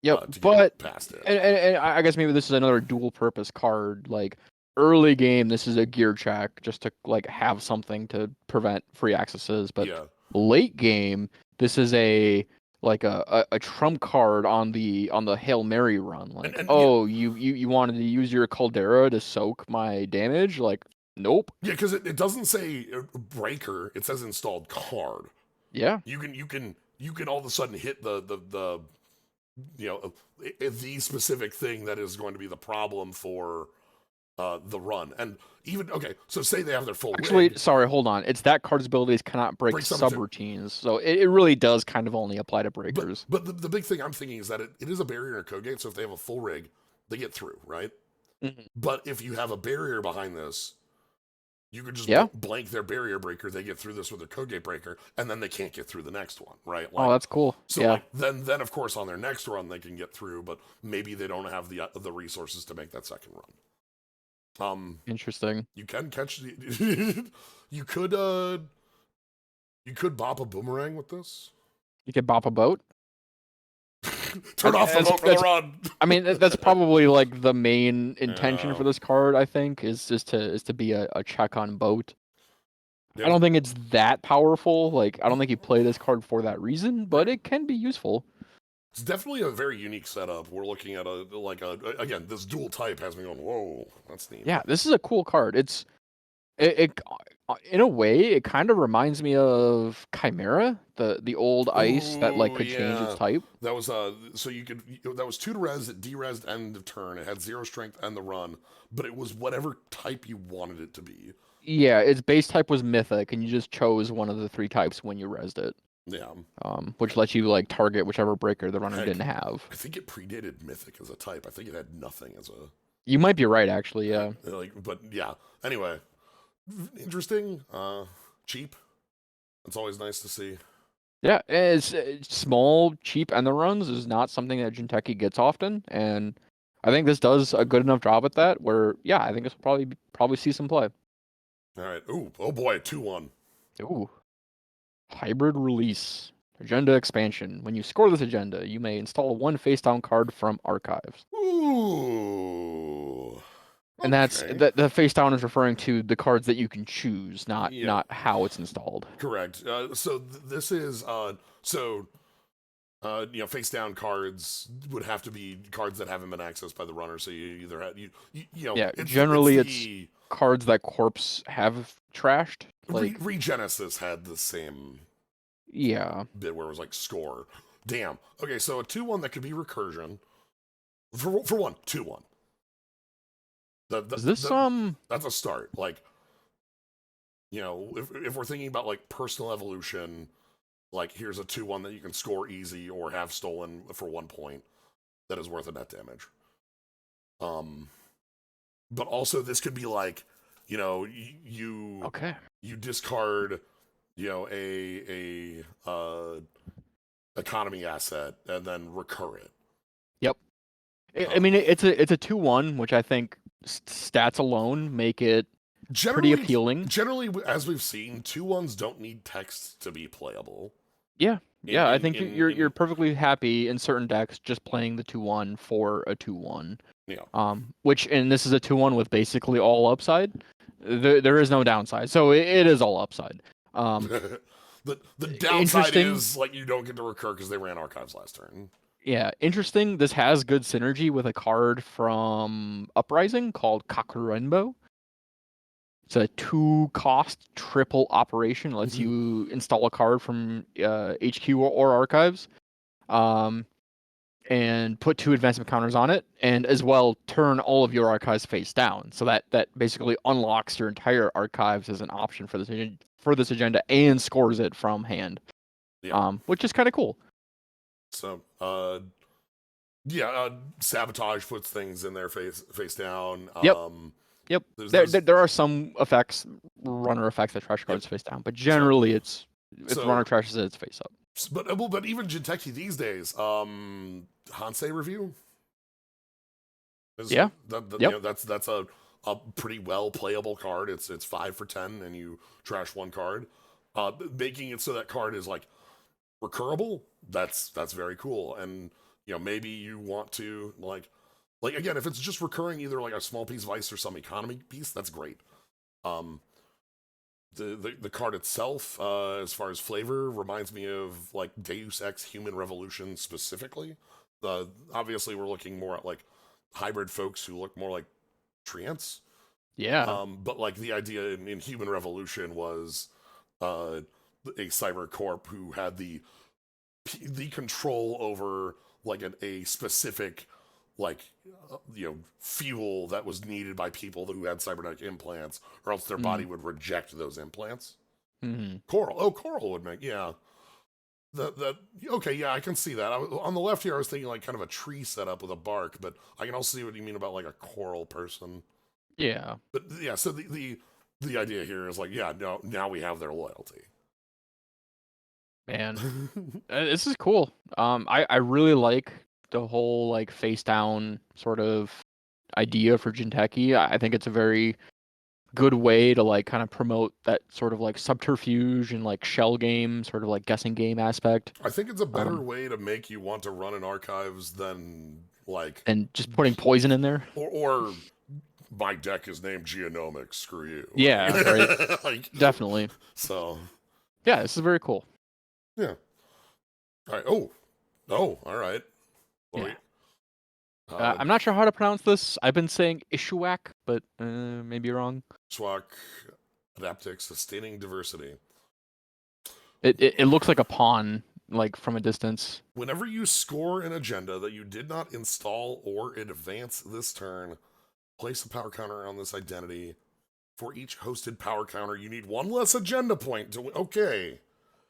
Yep, To but get past it. and I guess maybe this is another dual purpose card. Like early game, this is a gear check just to like have something to prevent free accesses. But Yeah. late game, this is a like a trump card on the Hail Mary run. Like, And oh, you wanted to use your Caldera to soak my damage? Like, nope. yeah, because it doesn't say breaker; it says installed card. Yeah. You can all of a sudden hit the you know the specific thing that is going to be the problem for the run. And even okay, so say they have their full Actually, rig, sorry, hold on. It's that card's abilities cannot break break something. subroutines, so it really does kind of only apply to breakers. But the big thing I'm thinking is that it is a barrier and a code gate. So if they have a full rig, they get through, right? Mhm. But if you have a barrier behind this, you could just Yeah. blank their barrier breaker. They get through this with their code gate breaker, and then they can't get through the next one, right? Oh, Like, that's cool. so Yeah. like then of course on their next run they can get through, but maybe they don't have the resources to make that second run. Interesting. You can catch the you could bop a boomerang with this. You could bop a boat. Turn off the boat for the run. I mean, that's probably like the main intention Yeah. for this card. I think is to be a check on boat. Yeah, I don't think it's that powerful. Like, I don't think you play this card for that reason, but it can be useful. it's definitely a very unique setup. We're looking at again, this dual type has me going, whoa, that's neat. Yeah, this is a cool card. It in a way, it kind of reminds me of Chimera, the old ice that like Ooh, could change its yeah. type. That was so you could that was 2 to res, it derezzed end of turn. It had 0 strength and the run, but it was whatever type you wanted it to be. Yeah, its base type was Mythic, and you just chose one of the 3 types when you rezzed it. Yeah. Which lets you like target whichever breaker the runner Heck, didn't have. I think it predated Mythic as a type. I think it had nothing as a You might be right, actually. Yeah. but yeah. Anyway, interesting. Cheap. It's always nice to see. Yeah, it's small, cheap end runs is not something that Jinteki gets often, and I think this does a good enough job at that. Where yeah, I think this will probably see some play. All right. Ooh, oh boy, 2-1. Ooh, hybrid release agenda expansion. When you score this agenda, you may install 1 face down card from archives. Ooh. And that's Okay. the face down is referring to the cards that you can choose, not Yeah. how it's installed. Correct. So this is face down cards would have to be cards that haven't been accessed by the runner. So you either have Yeah, it's, generally it's cards that Corps have trashed. Like Regenesis had the same yeah, bit where it was like score. Damn. Okay, so a 2-1 that could be recursion. For one, 2-1. is this That's a start. Like, if we're thinking about like personal evolution, like here's a 2-1 that you can score easy or have stolen for 1 point that is worth a net damage. But also this could be like, you discard, a economy asset and then recur it. Yep. I mean, it's a 2-1, which I think stats alone make it pretty appealing. Generally, as we've seen, 2-1s don't need text to be playable. Yeah, I think you're perfectly happy in certain decks just playing the 2-1 for a 2-1. Yeah. And this is a 2-1 with basically all upside. There is no downside, so it is all upside. The downside is like you don't get to recur because they ran archives last turn. Yeah, interesting. This has good synergy with a card from Uprising called Kakurenbo. It's a 2-cost triple operation. Lets you install a card from HQ or archives, and put 2 advancement counters on it, and as well turn all of your archives face down. So that basically unlocks your entire archives as an option for this agenda and scores it from hand. Yeah. Which is kind of cool. So, sabotage puts things in their face down. Yep. Yep. There's There are some effects, runner effects that trash yep. cards face down, but So generally it's if the runner so trashes it, it's face up. but even Jinteki these days, Hansei review is Yeah. Yep. that's a pretty well playable card. It's 5 for 10, and you trash one card, making it so that card is like recurable. That's very cool. And maybe you want to like again, if it's just recurring, either like a small piece of ice or some economy piece, that's great. Um, the card itself, as far as flavor, reminds me of like Deus Ex Human Revolution specifically. Obviously, we're looking more at like hybrid folks who look more like treants. Yeah. But like the idea in Human Revolution was a cyber corp who had the control over like a specific like fuel that was needed by people who had cybernetic implants, or else their body Mm. would reject those implants. Hmm. Coral would make, yeah. That okay, yeah, I can see that. On the left here, I was thinking like kind of a tree setup with a bark, but I can also see what you mean about like a coral person. Yeah. But yeah, so the idea here is like, yeah, no, now we have their loyalty. Man, this is cool. I really like the whole like face down sort of idea for Jinteki. I think it's a very good way to like kind of promote that sort of like subterfuge and like shell game, sort of like guessing game aspect. I think it's a better Um, way to make you want to run in archives than like and just putting poison in there. or my deck is named Geonomics. Screw you. Yeah, right. Like Definitely. so. Yeah, this is very cool. Yeah. All right. Oh. All right. Well, Yeah. uh, I'm not sure how to pronounce this. I've been saying Ishuak, but maybe wrong. Swak Adaptic Sustaining Diversity. It looks like a pawn, like from a distance. Whenever you score an agenda that you did not install or advance this turn, place a power counter on this identity. For each hosted power counter, you need one less agenda point to. Okay.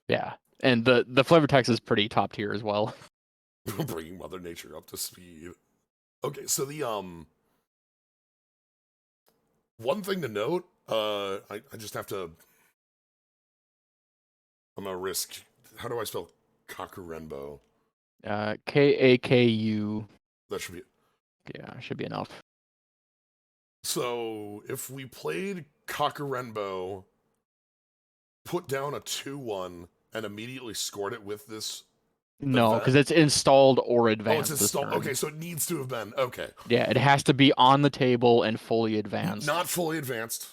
Yeah, and the flavor text is pretty top tier as well. Bringing Mother Nature up to speed. Okay, so the one thing to note, I just have to. I'm gonna risk. How do I spell Kakurenbo? Kaku. That should be. Yeah, should be enough. So if we played Kakurenbo, put down a 2/1, and immediately scored it with this No, event. because it's installed or Oh, advanced. it's This installed. turn. Okay, so it needs to have been okay. Yeah, it has to be on the table and fully advanced. Not fully advanced.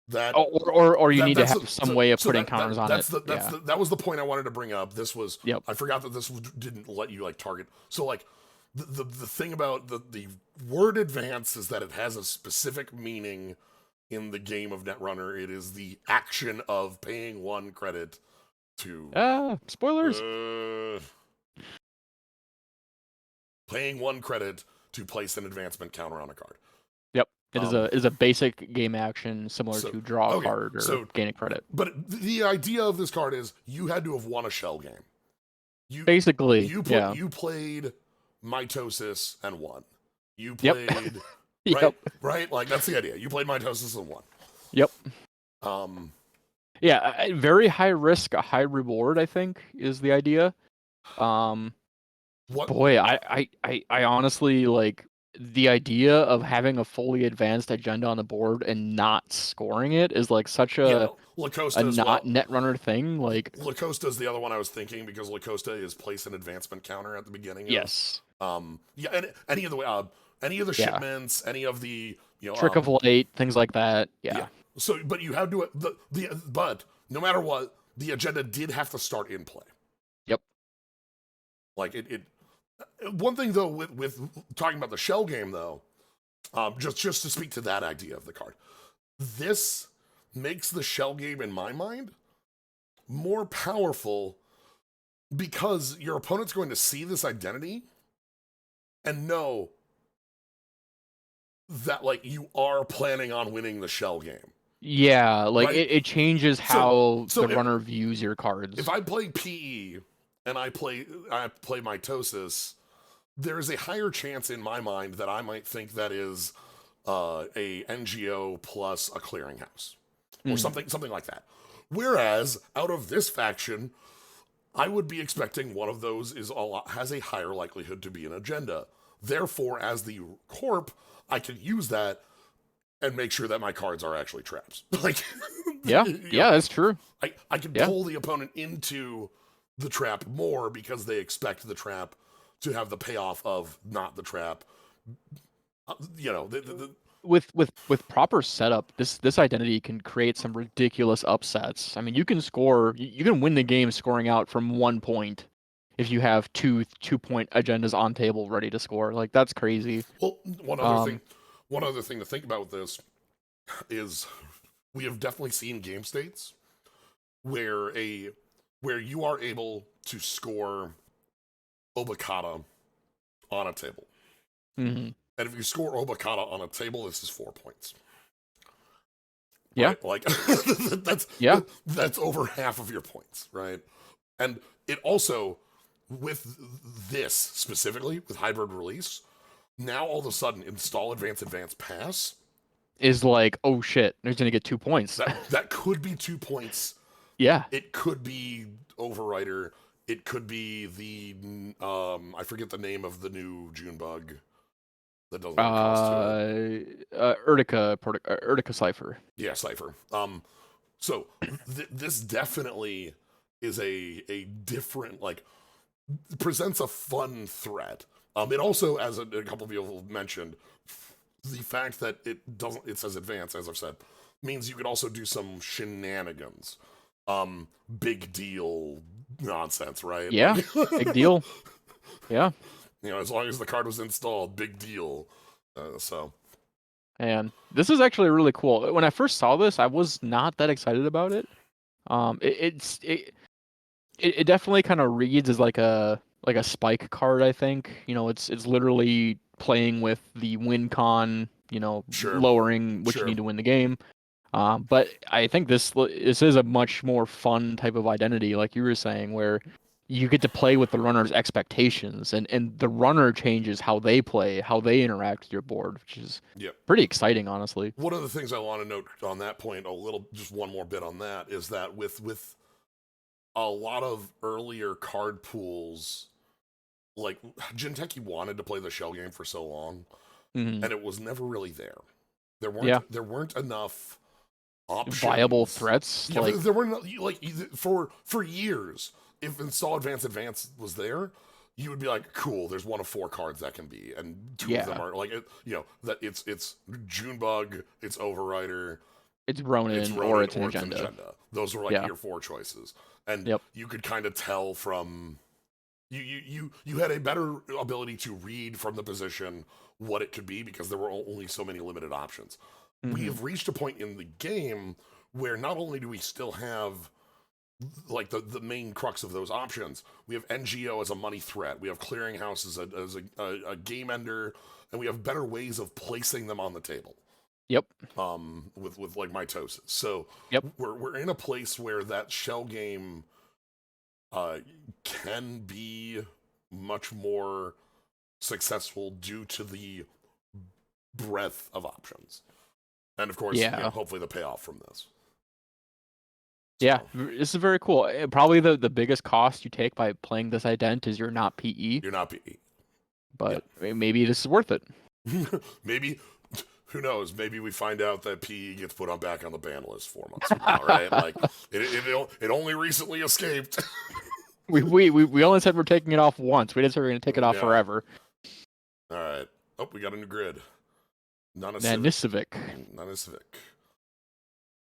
That Oh, or you need to that's have some way of putting that, counters on it. Yeah. that was the point I wanted to bring up. This was Yep. I forgot that didn't let you like target. So like the thing about the word advance is that it has a specific meaning in the game of Netrunner. It is the action of paying 1 credit to Spoilers. paying 1 credit to place an advancement counter on a card. Yep. It is a basic game action similar to draw a card or gain a credit. But the idea of this card is you had to have won a shell game. Basically, you played mitosis and won. You Yep. played Yep. right? Like that's the idea. You played mitosis and won. Yep. Yeah, very high risk, a high reward, I think, is the idea. What? Boy, I honestly like the idea of having a fully advanced agenda on the board and not scoring it is like such a Lacosta as not well. Netrunner thing. Like Lacosta is the other one I was thinking because Lacosta is place an advancement counter at the beginning. Yes. Yeah, and any of the shipments, any of the Trick of Light, things like that. Yeah. So, but you have to but no matter what, the agenda did have to start in play. Yep. Like it one thing though with talking about the shell game though, just to speak to that idea of the card, this makes the shell game in my mind more powerful because your opponent's going to see this identity and know that like you are planning on winning the shell game. Yeah, like right? it changes how so the runner views your cards. If I play PE and I play mitosis, there is a higher chance in my mind that I might think that is a NGO plus a clearinghouse, or Mm. something like that. Whereas out of this faction, I would be expecting one of those has a higher likelihood to be an agenda. Therefore, as the Corp, I can use that and make sure that my cards are actually traps. Like, Yeah, you know, yeah, that's true. I can Yeah. pull the opponent into the trap more because they expect the trap to have the payoff of not the trap. You know, With proper setup, this identity can create some ridiculous upsets. I mean, you can score, you can win the game scoring out from 1 point if you have two-point agendas on table ready to score. Like that's crazy. well, Um, one other thing to think about with this is we have definitely seen game states where you are able to score Obokata on a table. mhm. And if you score Obokata on a table, this is 4 points. Yeah, Right? Like that's yeah, that's over half of your points, right? And it also, with this specifically, with hybrid release, now all of a sudden install advance pass, is like, oh shit, they're gonna get 2 points. that could be 2 points. Yeah. It could be overwriter. It could be the I forget the name of the new June bug that doesn't have a cost to it. Urtica Cipher. Yeah, Cipher. So this definitely is a different, like, presents a fun threat. It also, as a couple of people mentioned, the fact that it says advance, as I've said, means you could also do some shenanigans. Big deal nonsense, right? Yeah, Like, big deal. Yeah. as long as the card was installed, big deal. So And this is actually really cool. When I first saw this, I was not that excited about it. It definitely kind of reads as like a spike card, I think. It's literally playing with the win con, sure, lowering what you sure. need to win the game. But I think this is a much more fun type of identity, like you were saying, where you get to play with the runner's expectations, and the runner changes how they play, how they interact with your board, which is Yep. pretty exciting, honestly. One of the things I want to note on that point, just one more bit on that, is that with a lot of earlier card pools, like Jinteki wanted to play the shell game for so long, Hmm. and it was never really there. Yeah, There weren't enough viable options. threats, Yeah, like there weren't, like, for years. If install advance was there, you would be like, cool. There's one of 4 cards that can be, and two of them yeah, are like, that it's Junebug, it's Overrider, it's it's Ronin or Ronin, it's an or it's an agenda. agenda. Those were like Yeah, your 4 choices, and yep. you could kind of tell from you had a better ability to read from the position what it could be because there were only so many limited options. We Hmm. have reached a point in the game where not only do we still have, like, the main crux of those options, we have NGO as a money threat, we have clearinghouse as a game ender, and we have better ways of placing them on the table. Yep, With like mitosis. So yep. we're in a place where that shell game uh can be much more successful due to the breadth of options. And of course, Yeah. hopefully the payoff from this. Yeah, So this is very cool. Probably the biggest cost you take by playing this ident is you're not PE, you're not be yeah. but maybe this is worth it. Maybe, who knows? Maybe we find out that PE gets put back on the ban list 4 months from now, right? Like it only recently escaped. We only said we're taking it off once. We didn't say we're gonna take it off Yeah. forever. All right. Oh, we got a new grid. Not a civic. Nanisivik. Not a civic.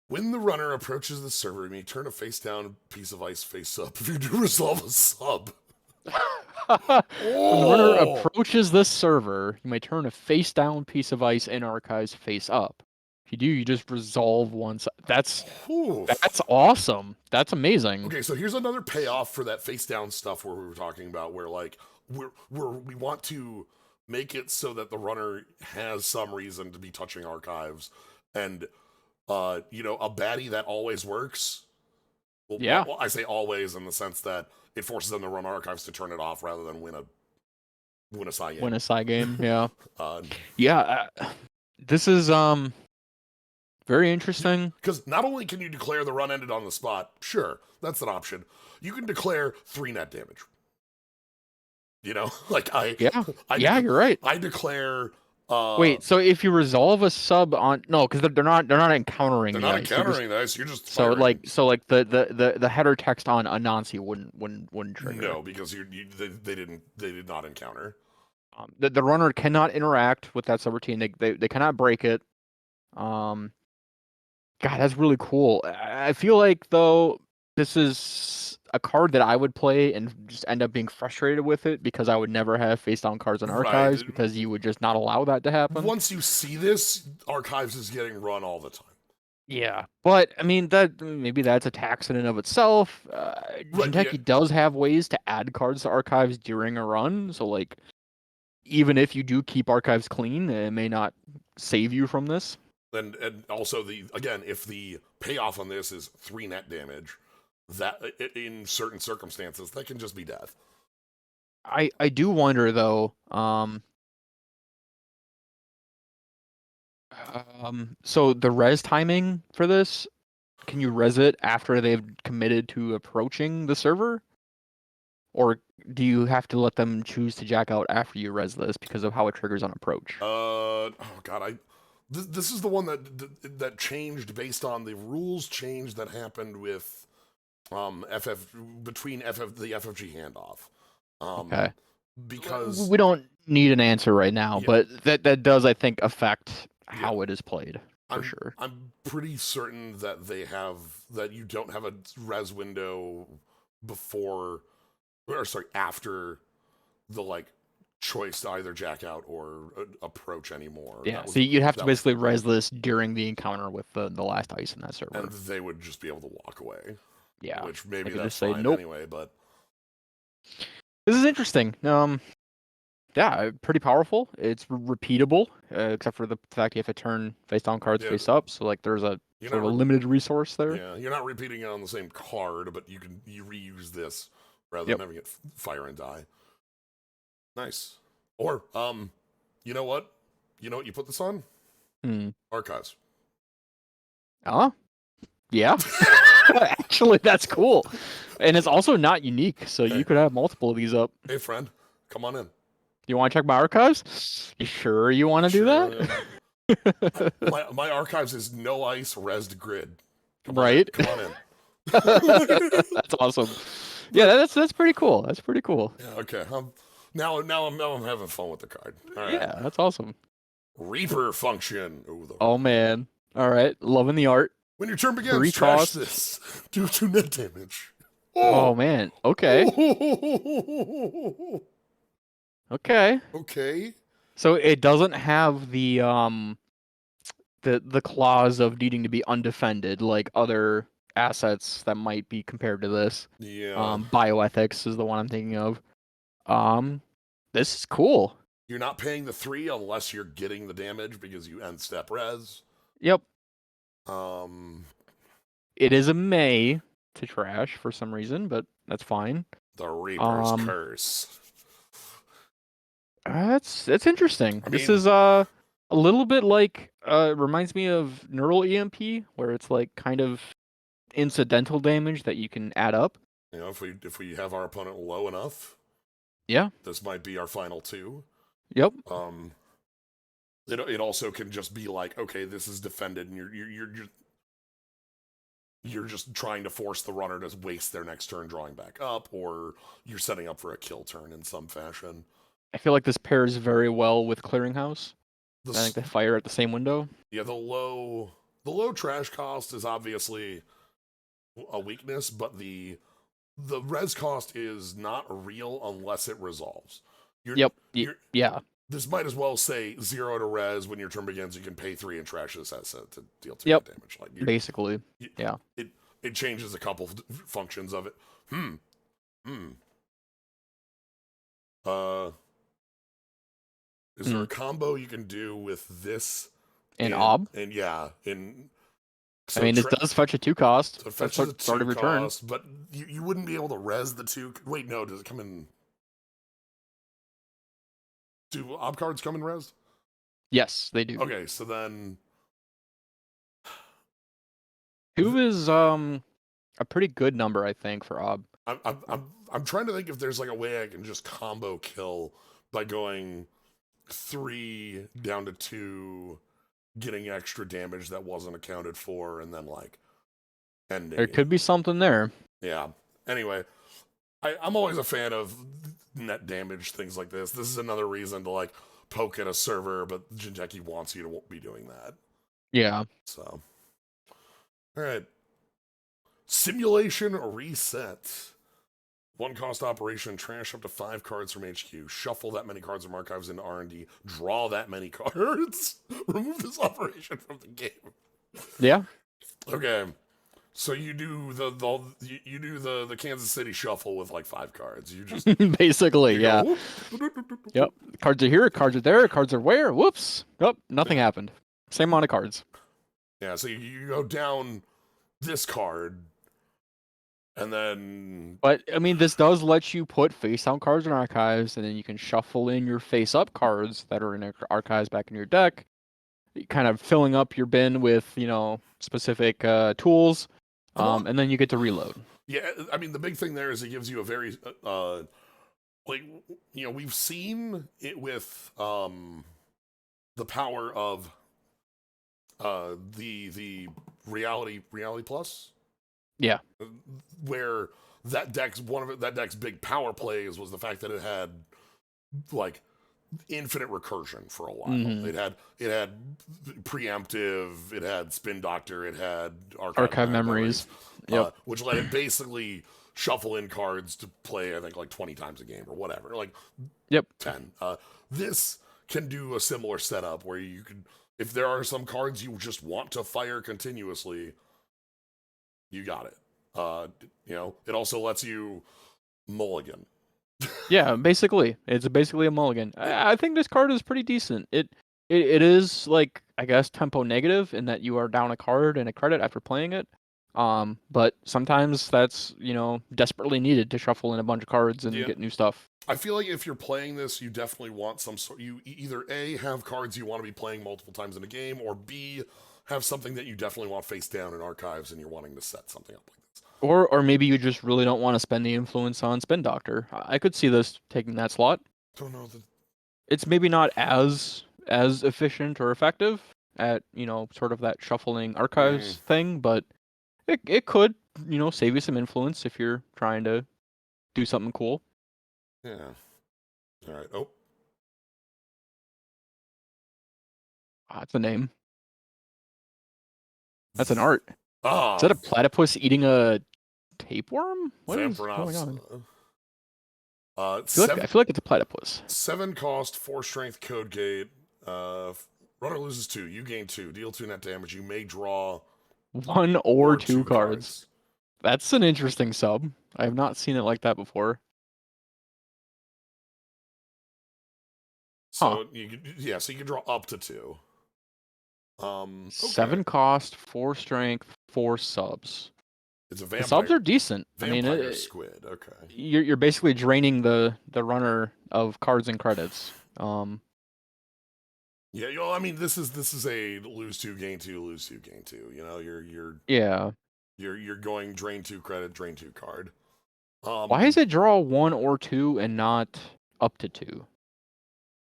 When the runner approaches the server, you may turn a face down piece of ice face up. If you do resolve a sub. When the runner Oh! approaches this server, you may turn a face down piece of ice in archives face up. If you do, you just resolve once. That's Oof. awesome. That's amazing. Okay, so here's another payoff for that face down stuff where we were talking about, where, like, we want to make it so that the runner has some reason to be touching archives, and a baddie that always works. Yeah, I say always in the sense that it forces them to run archives to turn it off rather than win a side win game. a side game. Yeah, Uh, yeah. This is very interesting. Because not only can you declare the run ended on the spot, sure, that's an option. You can declare 3 net damage. You know, like Yeah, I, yeah, you're right. I declare. Wait, so if you resolve a sub on no, because they're not encountering They're the not ice. They're just encountering this. You're just so firing. like the header text on Anansi wouldn't trigger. No, because they did not encounter. The runner cannot interact with that subroutine. They cannot break it. Um, God, that's really cool. I feel like though this is a card that I would play and just end up being frustrated with it because I would never have face down cards in Right. archives because you would just not allow that to happen. Once you see this, archives is getting run all the time. Yeah, but I mean that maybe that's a tax in and of itself. Right. Yeah. Jinteki does have ways to add cards to archives during a run, so like even if you do keep archives clean, it may not save you from this. And also if the payoff on this is 3 net damage, that in certain circumstances that can just be death. I do wonder though. So the res timing for this, can you res it after they've committed to approaching the server? Or do you have to let them choose to jack out after you res this because of how it triggers on approach? Oh god, this is the one that changed based on the rules change that happened with FF between the FFG handoff. Okay. Because We don't need an answer right now, yeah, but that does, I think, affect yeah. how it is played for I'm sure. I'm pretty certain that you don't have a res window before or sorry after the like choice to either jack out or approach anymore. Yeah, so you'd have to was basically res this during the encounter with the last ice in that server. and they would just be able to walk away. Yeah, Which maybe they could that's just say fine nope. anyway, but This is interesting. Yeah, pretty powerful. It's repeatable, except for the fact you have to turn face down cards yeah, face up. So like, there's a you're sort not of a limited resource there. yeah, you're not repeating it on the same card, but you reuse this rather Yep. than having it fire and die. Nice. Or you know what? You know what you put this on? Archives. Oh, yeah. Actually, that's cool, and it's also not unique. So Hey. you could have multiple of these up. Hey friend, come on in. You want to check my archives? You sure you want to do that? My archives is no ice resed grid. Right. Come on in. That's awesome. Yeah, that's pretty cool. That's pretty cool. Yeah, okay. Now I'm having fun with the card. All right. Yeah, that's awesome. Reaper function. Ooh, Oh man. All right, loving the art. when your turn begins, 3 trash costs. this. Do 2 net damage. Oh man. Okay. Okay. Okay. So it doesn't have the clause of needing to be undefended like other assets that might be compared to this. Yeah. Bioethics is the one I'm thinking of. This is cool. You're not paying the 3 unless you're getting the damage because you end step res. Yep. Um, It is a May to trash for some reason, but that's fine. the Reaper's Curse. That's interesting. This mean- is a little bit like reminds me of Neural EMP, where it's like kind of incidental damage that you can add up. You know, if we have our opponent low enough, Yeah. this might be our final 2. Yep. It also can just be like, okay, this is defended, and you're just trying to force the runner to waste their next turn drawing back up, or you're setting up for a kill turn in some fashion. I feel like this pairs very well with Clearinghouse. I think they fire at the same window. Yeah, the low trash cost is obviously a weakness, but the res cost is not real unless it resolves. Yeah. This might as well say 0 to res. When your turn begins, you can pay 3 and trash this asset to deal 2 damage. Like Basically. Yeah. It changes a couple functions of it. Is there a combo you can do with this and Ob? And yeah, I mean, it does fetch a 2 cost. So it fetches a 2 cost, but you wouldn't be able to res the 2. Wait, no, does it come in? Do Ob cards come in res? Yes, they do. Okay, so then 2 is a pretty good number, I think, for Ob. I'm trying to think if there's like a way I can just combo kill by going 3 down to 2, getting extra damage that wasn't accounted for, and then like ending There it. could be something there. Yeah. Anyway, I'm always a fan of net damage, things like this. This is another reason to like poke at a server, but Jinteki wants you to be doing that. Yeah. So, all right. Simulation reset. 1 cost operation, trash up to 5 cards from HQ, shuffle that many cards from archives into R&D, draw that many cards, remove this operation from the game. Yeah. Okay, so you do the Kansas City shuffle with like 5 cards. You just Basically, you yeah. go, Yep. Cards are here, cards are there, cards are where? Whoops. Oh, nothing happened. Same amount of cards. Yeah, so you go down this card, and then But I mean, this does let you put face down cards in archives, and then you can shuffle in your face up cards that are in archives back in your deck, kind of filling up your bin with specific tools, and then you get to reload. yeah, I mean the big thing there is it gives you a very like we've seen it with the power of the reality plus, Yeah. where that deck's big power plays was the fact that it had like infinite recursion for a while. Mhm. It had preemptive, it had spin doctor, it had Archive memories. Yep. which let it basically shuffle in cards to play I think like 20 times a game or whatever, like Yep. 10. This can do a similar setup where you can, if there are some cards you just want to fire continuously, you got it. It also lets you mulligan. Yeah, basically, it's basically a mulligan. I think this card is pretty decent. It is like, I guess, tempo negative in that you are down a card and a credit after playing it. But sometimes that's desperately needed to shuffle in a bunch of cards and Yeah. get new stuff. I feel like if you're playing this, you definitely want some sort. You either A, have cards you want to be playing multiple times in a game, or B, have something that you definitely want face down in archives and you're wanting to set something up like this. Or maybe you just really don't want to spend the influence on Spin Doctor. I could see this taking that slot. Don't know that. It's maybe not as efficient or effective at sort of that shuffling archives thing, but it could save you some influence if you're trying to do something cool. Yeah. All right. Oh. That's a name. That's an art. Ah. Is that a platypus eating a tapeworm? What is going on? I feel like it's a platypus. 7 cost, 4 strength, code gate. Runner loses 2. You gain 2. Deal 2 net damage. You may draw 1 or 2 cards. That's an interesting sub. I have not seen it like that before. So so you can draw up to 2. 7 cost, 4 strength, 4 subs. It's a vampire. The subs are decent. Vampire squid. Okay. You're basically draining the runner of cards and credits. Yeah, I mean, this is a lose 2, gain 2, lose 2, gain 2. You're going drain 2 credit, drain 2 card. Why is it draw 1 or 2 and not up to 2?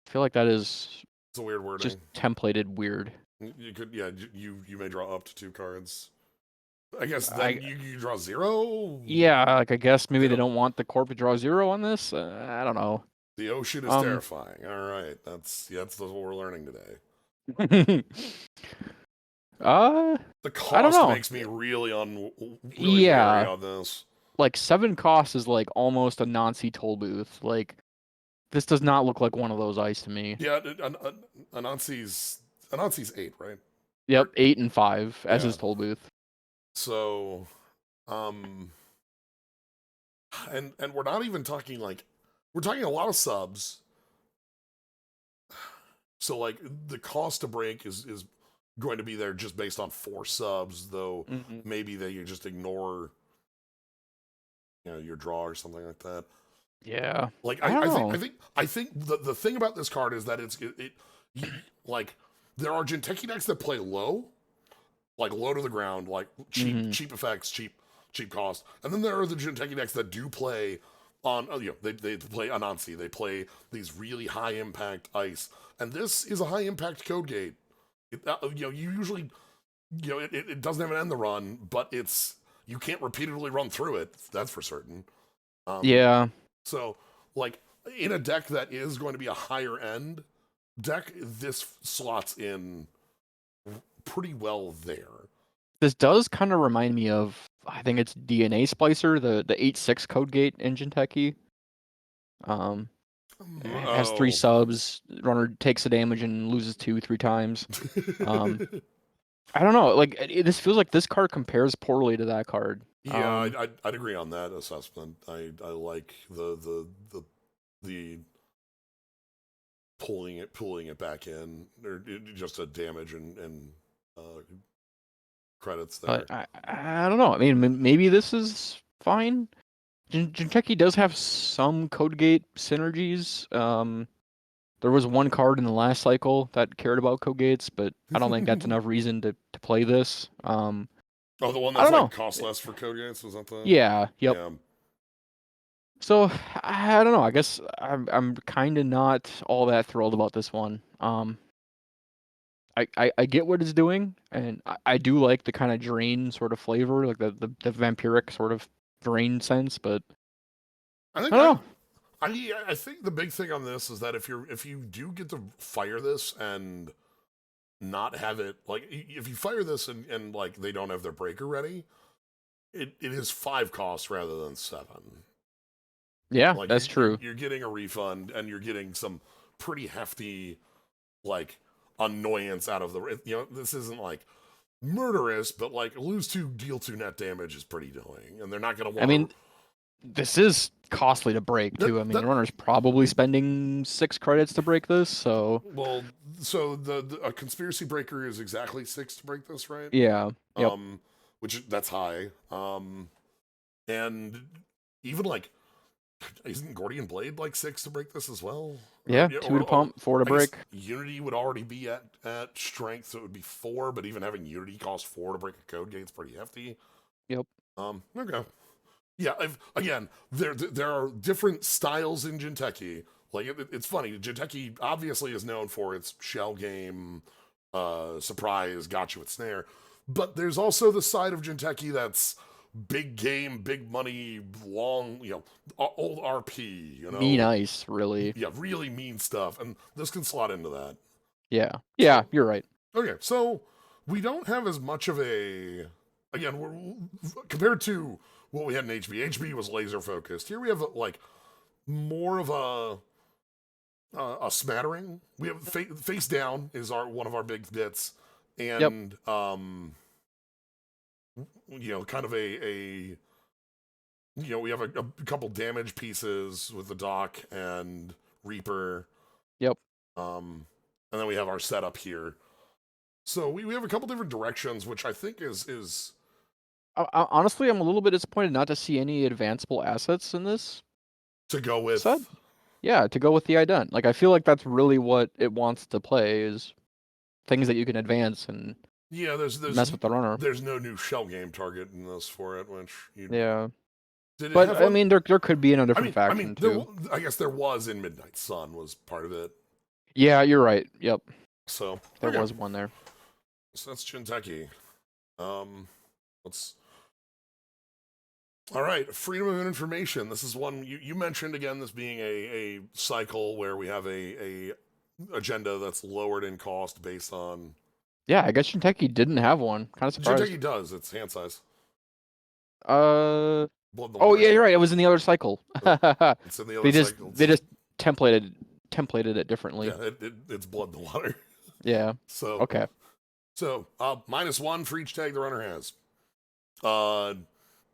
I feel like that is it's a weird wording. Just templated weird. You could you may draw up to 2 cards. I guess then you draw 0. Yeah, like I guess maybe they don't want the Corp to draw 0 on this. I don't know. The ocean is terrifying. All right, that's what we're learning today. The cost makes me really wary on this. Like 7 cost is like almost a Nancy toll booth. Like this does not look like one of those ice to me. Yeah, Anansi's 8, right? Yep, 8 and 5 as his toll booth. So, and we're not even talking like, we're talking a lot of subs. So like the cost to break is going to be there just based on 4 subs, though maybe that you just ignore your draw or something like that. Yeah. Like I think the thing about this card is that like there are Jinteki decks that play low, like low to the ground, like Hmm. cheap effects, cheap cost, and then there are the Jinteki decks that do play on they play Anansi, they play these really high impact ice, and this is a high impact code gate. You usually it doesn't have an end the run, but you can't repeatedly run through it. That's for certain. Um, Yeah, so like in a deck that is going to be a higher end deck, this slots in pretty well there. this does kind of remind me of, I think it's DNA Splicer, the 8/6 code gate engine techie. Has 3 Oh. subs. Runner takes the damage and loses 2, 3 times. I don't know. Like this feels like this card compares poorly to that card. Yeah, I'd agree on that assessment. I like the pulling it back in, or just a damage and uh, credits there. But I don't know. I mean, maybe this is fine. Jincheki does have some code gate synergies. There was one card in the last cycle that cared about code gates, but I don't think that's enough reason to play this. Oh, the one I that's don't like know. cost less for code gates, was that the? Yeah. Yep. Yeah. So I don't know. I guess I'm kind of not all that thrilled about this one. I get what it's doing, and I do like the kind of drain sort of flavor, like the vampiric sort of drain sense, but I I think don't know. I think the big thing on this is that if you do get to fire this and not have it, like if you fire this and like they don't have their breaker ready, it is 5 costs rather than 7. Yeah, Like that's true. you're getting a refund and you're getting some pretty hefty like annoyance out of this isn't like murderous, but like lose 2, deal 2 net damage is pretty annoying, and they're not gonna I want mean, this is costly to break too. I mean, that. the runner's probably spending 6 credits to break this, so Well, so a conspiracy breaker is exactly 6 to break this, right? yeah. Yep. Which that's high. And even like, isn't Gordian Blade like 6 to break this as well? Yeah, 2 to Or pump, 4 to I guess break. Unity would already be at strength, so it would be 4. But even having Unity cost 4 to break a code gate's pretty hefty. Yep. Okay. Yeah, again, there are different styles in Jinteki. Like it's funny, Jinteki obviously is known for its shell game, surprise, got you with snare, but there's also the side of Jinteki that's big game, big money, long, old RP, Mean ice, really. yeah, really mean stuff, and this can slot into that. Yeah. Yeah, So you're right. okay, so we don't have as much of a again compared to what we had in HB. HB was laser focused. Here we have like more of a smattering. We have face down is one of our big bits, Yep. and kind of a we have a couple damage pieces with the Doc and Reaper. Yep. And then we have our setup here. So we have a couple different directions, which I think is Honestly, I'm a little bit disappointed not to see any advanceable assets in this to go set. with. Yeah, to go with the ident. Like I feel like that's really what it wants to play is things that you can advance and Yeah, mess with the runner. there's no new shell game target in this for it, which you Yeah. did it But have I one? mean there could be in a I different mean, faction too. I guess there was in Midnight Sun was part of it. Yeah, you're right. Yep. So There okay, was one there. so that's Jinteki. Let's. All right, freedom of information. This is one you mentioned again. This being a cycle where we have a agenda that's lowered in cost based on. Yeah, I guess Shinteki didn't have one. Kind of surprised. Jinteki does. It's hand size. Uh Blood in the oh water. yeah, you're right. It was in the other cycle. It's in the they other just cycles. they just templated it differently. Yeah, it's blood in the water. Yeah. So Okay. -1 for each tag the runner has.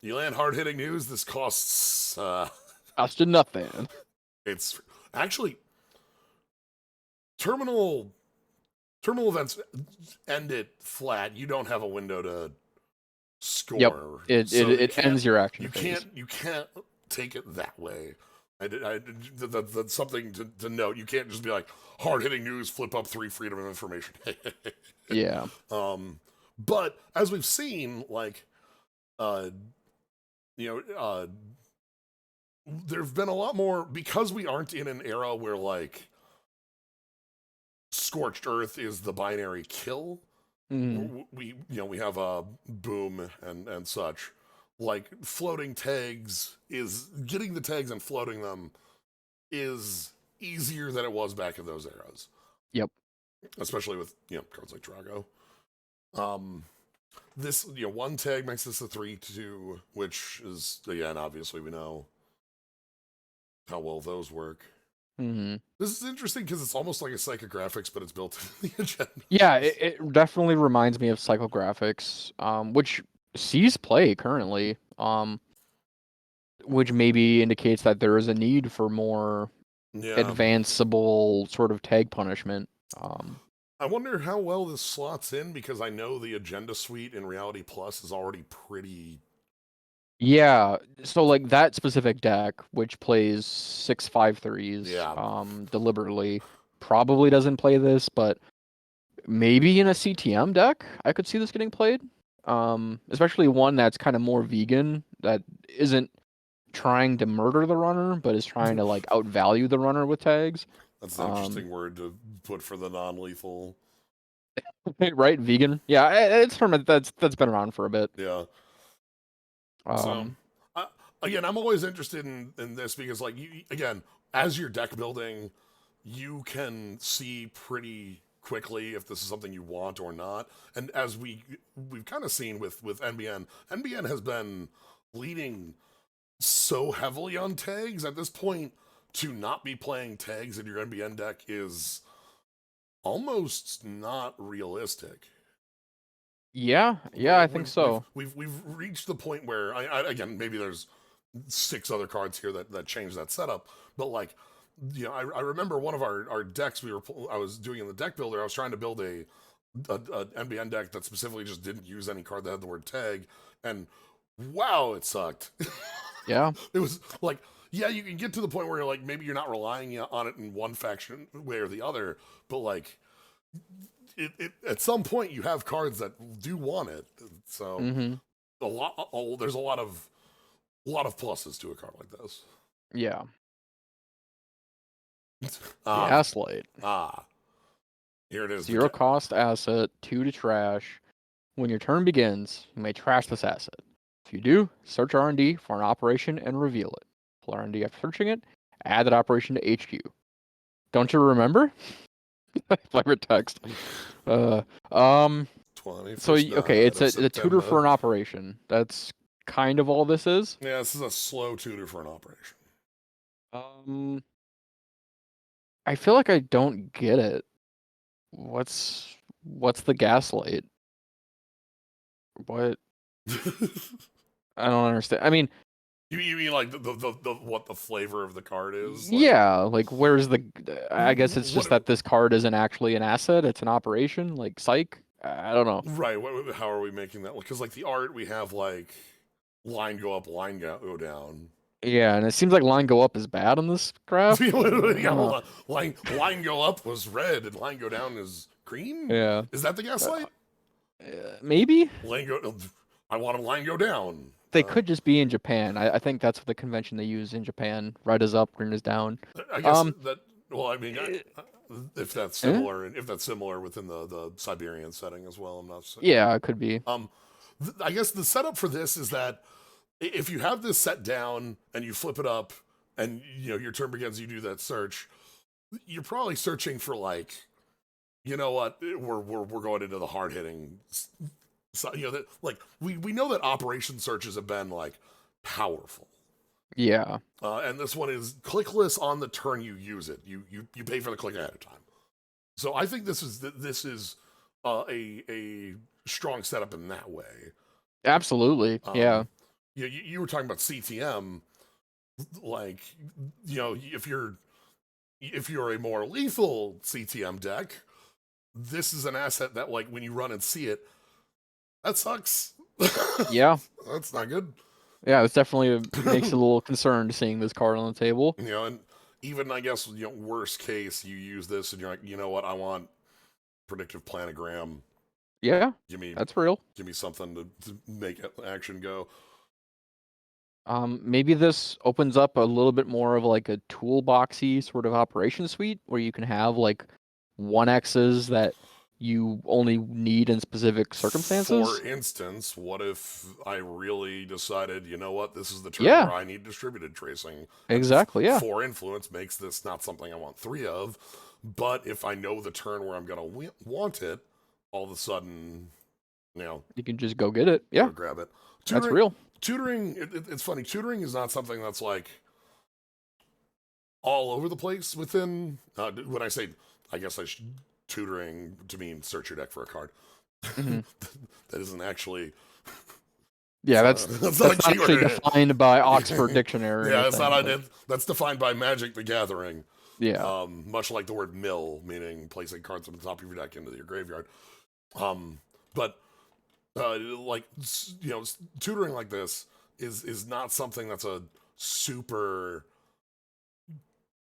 You land hard hitting news. This costs. Cost you nothing. It's actually terminal events end it flat. You don't have a window to score. Yep. It ends your action You phase. can't take it that way. That's something to note. You can't just be like hard hitting news, flip up 3 freedom of information. Yeah. But as we've seen, like, uh, you know, there've been a lot more because we aren't in an era where like scorched earth is the binary kill. Mm. We have a boom and such. Like floating tags is getting the tags and floating them is easier than it was back in those eras, Yep. especially with cards like Drago. Um, this one tag makes this a 3/2, which is again obviously we know how well those work. Hmm. This is interesting because it's almost like a psychographics, but it's built into the agenda. Yeah, it definitely reminds me of psychographics, which sees play currently, which maybe indicates that there is a need for more Yeah, advanceable sort of tag punishment. Um, I wonder how well this slots in because I know the agenda suite in Reality Plus is already pretty. yeah, so like that specific deck, which plays 6/5/3s, Yeah, deliberately, probably doesn't play this, but maybe in a CTM deck, I could see this getting played. Especially one that's kind of more vegan, that isn't trying to murder the runner, but is trying to like outvalue the runner with tags. that's an Um, interesting word to put for the non-lethal. right, vegan. Yeah, it's from that's been around for a bit. Yeah. So, Um, I, again, I'm always interested in this because, like, again, as you're deck building, you can see pretty quickly if this is something you want or not. And as we've kind of seen with NBN has been leading so heavily on tags at this point. To not be playing tags in your NBN deck is almost not realistic. yeah, I think so. We've reached the point where again maybe there's 6 other cards here that change that setup, but like I remember one of our decks I was doing in the deck builder. I was trying to build a NBN deck that specifically just didn't use any card that had the word tag, and wow, it sucked. Yeah. It was like, yeah, you can get to the point where you're like maybe you're not relying on it in one faction way or the other, but like at some point you have cards that do want it. So Mm-hmm. there's a lot of pluses to a card like this. Yeah. Ah, Gaslight. ah, here it is. Zero cost asset, 2 to trash. When your turn begins, you may trash this asset. If you do, search R&D for an operation and reveal it. Pull R&D after searching it, add that operation to HQ. Don't you remember? Favorite text. Uh, um. So 21st okay, night it's of a tutor for September. an operation. That's kind of all this is. Yeah, this is a slow tutor for an operation. Um. I feel like I don't get it. What's the gaslight? What? I don't understand. I mean, You mean like the what the flavor of the card is? Like yeah, like where's the I guess it's just what? that this card isn't actually an asset, it's an operation, like psych. I don't know. Right. How are we making that? Because like the art, we have like line go up, line go down. Yeah, and it seems like line go up is bad on this graph. Yeah, hold on. Line go up was red and line go down is green. Yeah. Is that the Uh, gaslight? Maybe Line go. I want a line go down. they could just be in Japan. I think that's what the convention they use in Japan. Red is up, green is down. I guess Um, that. Well, I mean, eh, if that's eh? similar, if that's similar within the Siberian setting as well, I'm not. Yeah, it could be. Um, I guess the setup for this is that if you have this set down and you flip it up, and your turn begins, you do that search. You're probably searching for like, you know what? We're going into the hard hitting. So, that like we know that operation searches have been like powerful. Yeah. And this one is clickless on the turn you use it. You pay for the click ahead of time. So I think this is a strong setup in that way. Absolutely. Yeah. You were talking about CTM, like if you're a more lethal CTM deck, this is an asset that like when you run and see it, that sucks. Yeah. That's not good. Yeah, it's definitely makes it a little concerned seeing this card on the table. You know, and even I guess worst case, you use this and you're like, you know what, I want predictive planogram. Yeah, Give me that's real. give me something to make action go. Maybe this opens up a little bit more of like a toolboxy sort of operation suite where you can have like 1X's that you only need in specific For circumstances. instance, what if I really decided, you know what, this is the turn where Yeah, I need distributed tracing, and exactly. Yeah, 4 influence makes this not something I want 3 of, but if I know the turn where I'm gonna want it, all of a sudden, you know, you can just go get it. go Yeah, grab it. that's Tutoring, real. it's funny. Tutoring is not something that's like all over the place within. When I say, I guess I should tutoring to mean search your deck for a card. Hmm. That isn't actually. Yeah, That's not a that's not actually keyword. defined by Oxford Dictionary or Yeah, it's anything. not. Like, That's defined by Magic the Gathering. yeah, Much like the word mill, meaning placing cards on the top of your deck into your graveyard. But like tutoring like this is not something that's a super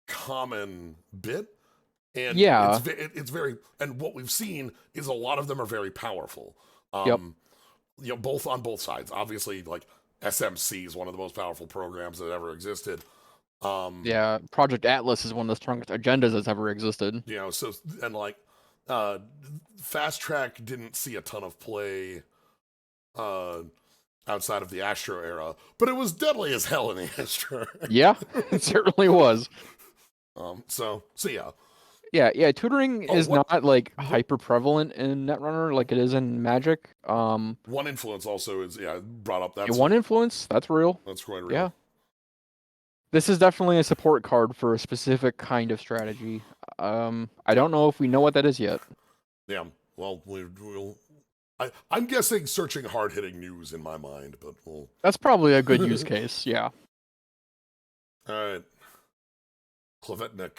common bit, and yeah, it's very, and what we've seen is a lot of them are very powerful. yep, Both on both sides. Obviously, like SMC is one of the most powerful programs that ever existed. Um, yeah. Project Atlas is one of the strongest agendas that's ever existed. so and like uh, Fast Track didn't see a ton of play uh, outside of the Astro era, but it was deadly as hell in the Astro. Yeah, it certainly was. So yeah. Yeah, yeah, tutoring Oh, is not like hyper prevalent in Netrunner like it is in Magic. 1 influence also is, yeah, brought up. Yeah, 1 influence, that's real. That's quite real. Yeah. This is definitely a support card for a specific kind of strategy. I don't know if we know what that is yet. Yeah. Well, we'll. I'm guessing searching hard hitting news in my mind, but we'll. That's probably a good use case, yeah. All right. Klavetnik.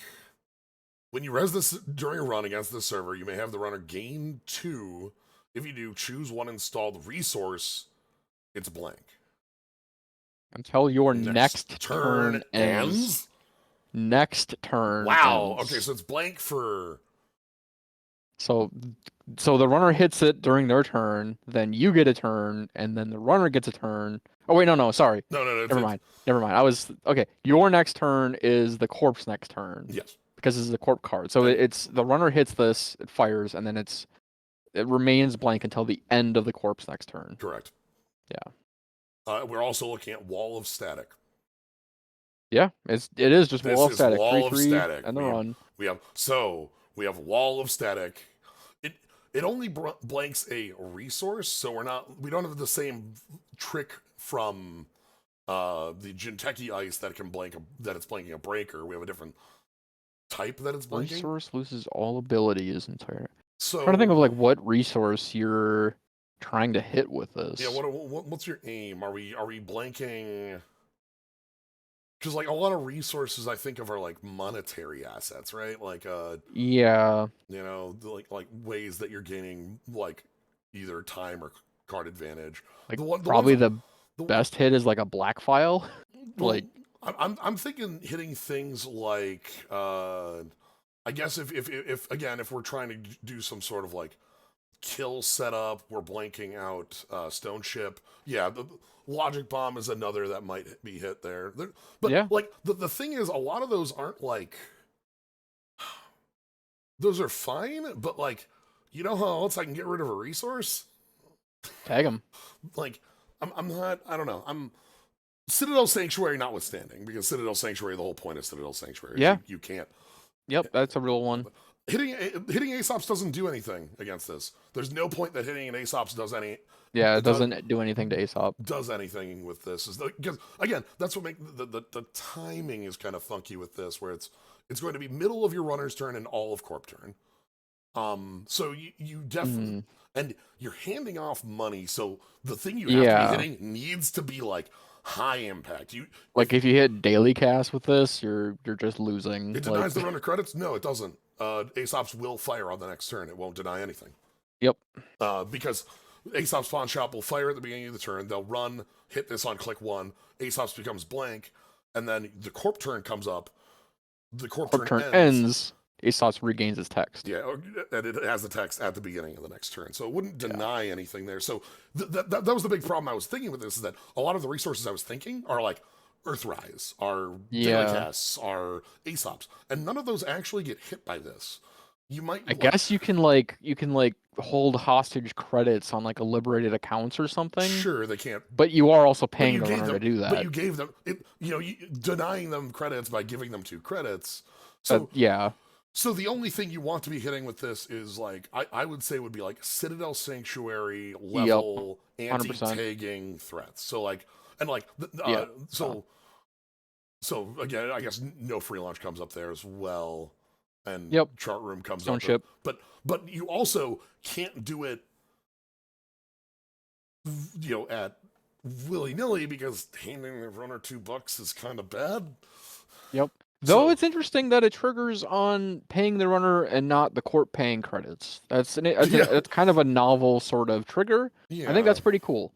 When you res this during a run against the server, you may have the runner gain 2. If you do, choose 1 installed resource. It's blank. Until your next turn ends. Next turn Wow. ends. Okay, so it's blank for. So the runner hits it during their turn, then you get a turn, and then the runner gets a turn. Oh wait, no, sorry. No. Never mind. Never mind. I was okay. Your next turn is the Corp's next turn. Yes. Because this is a Corp card. So it's the runner hits this, it fires, and then it remains blank until the end of the Corp's next turn. Correct. Yeah. We're also looking at Wall of Static. Yeah, it is just This Wall of is Static. Wall of 3/3 Static. and the run. We have Wall of Static. It only blanks a resource, so we don't have the same trick from the Jinteki Ice that it's blanking a breaker. We have a different type that it's blanking. Resource loses all abilities entire. So I'm trying to think of like what resource you're trying to hit with this. yeah, what's your aim? Are we blanking? Because like a lot of resources I think of are like monetary assets, right? Like yeah, like ways that you're gaining like either time or card advantage. like The probably ones the best hit is like a black file. well, Like I'm thinking hitting things like I guess if again if we're trying to do some sort of like kill setup, we're blanking out Stone Ship. Yeah, the Logic Bomb is another that might be hit there. But yeah, like the thing is, a lot of those aren't like those are fine, but like you know how else I can get rid of a resource? tag him. Like I'm not. I don't know. I'm Citadel Sanctuary notwithstanding, because Citadel Sanctuary, the whole point of Citadel Sanctuary is Yeah. you can't. Yep, that's a real one. Hitting Aesops doesn't do anything against this. There's no point that hitting an Aesops does Yeah, it doesn't do anything to Aesop. does anything with this. Because again, that's what makes the timing is kind of funky with this, where it's going to be middle of your runner's turn and all of Corp turn. So you definitely and you're handing off money, so the thing you have to be hitting needs to be like high impact. If you hit daily cast with this, you're just losing. It denies the runner credits? No, it doesn't. Aesops will fire on the next turn. It won't deny anything. Yep. Because Aesop's Pawn Shop will fire at the beginning of the turn. They'll run, hit this on click 1. Aesop's becomes blank, and then the Corp turn comes up. The Corp turn ends. Aesop's regains its text. Yeah, and it has the text at the beginning of the next turn, so it wouldn't deny anything there. So that was the big problem I was thinking with this, is that a lot of the resources I was thinking are like Earthrise, are Daily Casts, are Aesop's, and none of those actually get hit by this. You might. I guess you can hold hostage credits on like a liberated accounts or something. Sure, they can't. But you are also paying the runner to do that. But you gave them, denying them credits by giving them 2 credits. So yeah. So the only thing you want to be hitting with this is like I would say would be like Citadel Sanctuary level anti-tagging threats. So like so again, I guess no free launch comes up there as well, and chart room comes Stone up. Ship. But you also can't do it, at willy-nilly, because handing the runner $2 is kind of bad. Yep. Though it's interesting that it triggers on paying the runner and not the Corp paying credits. That's kind of a novel sort of trigger. Yeah. I think that's pretty cool.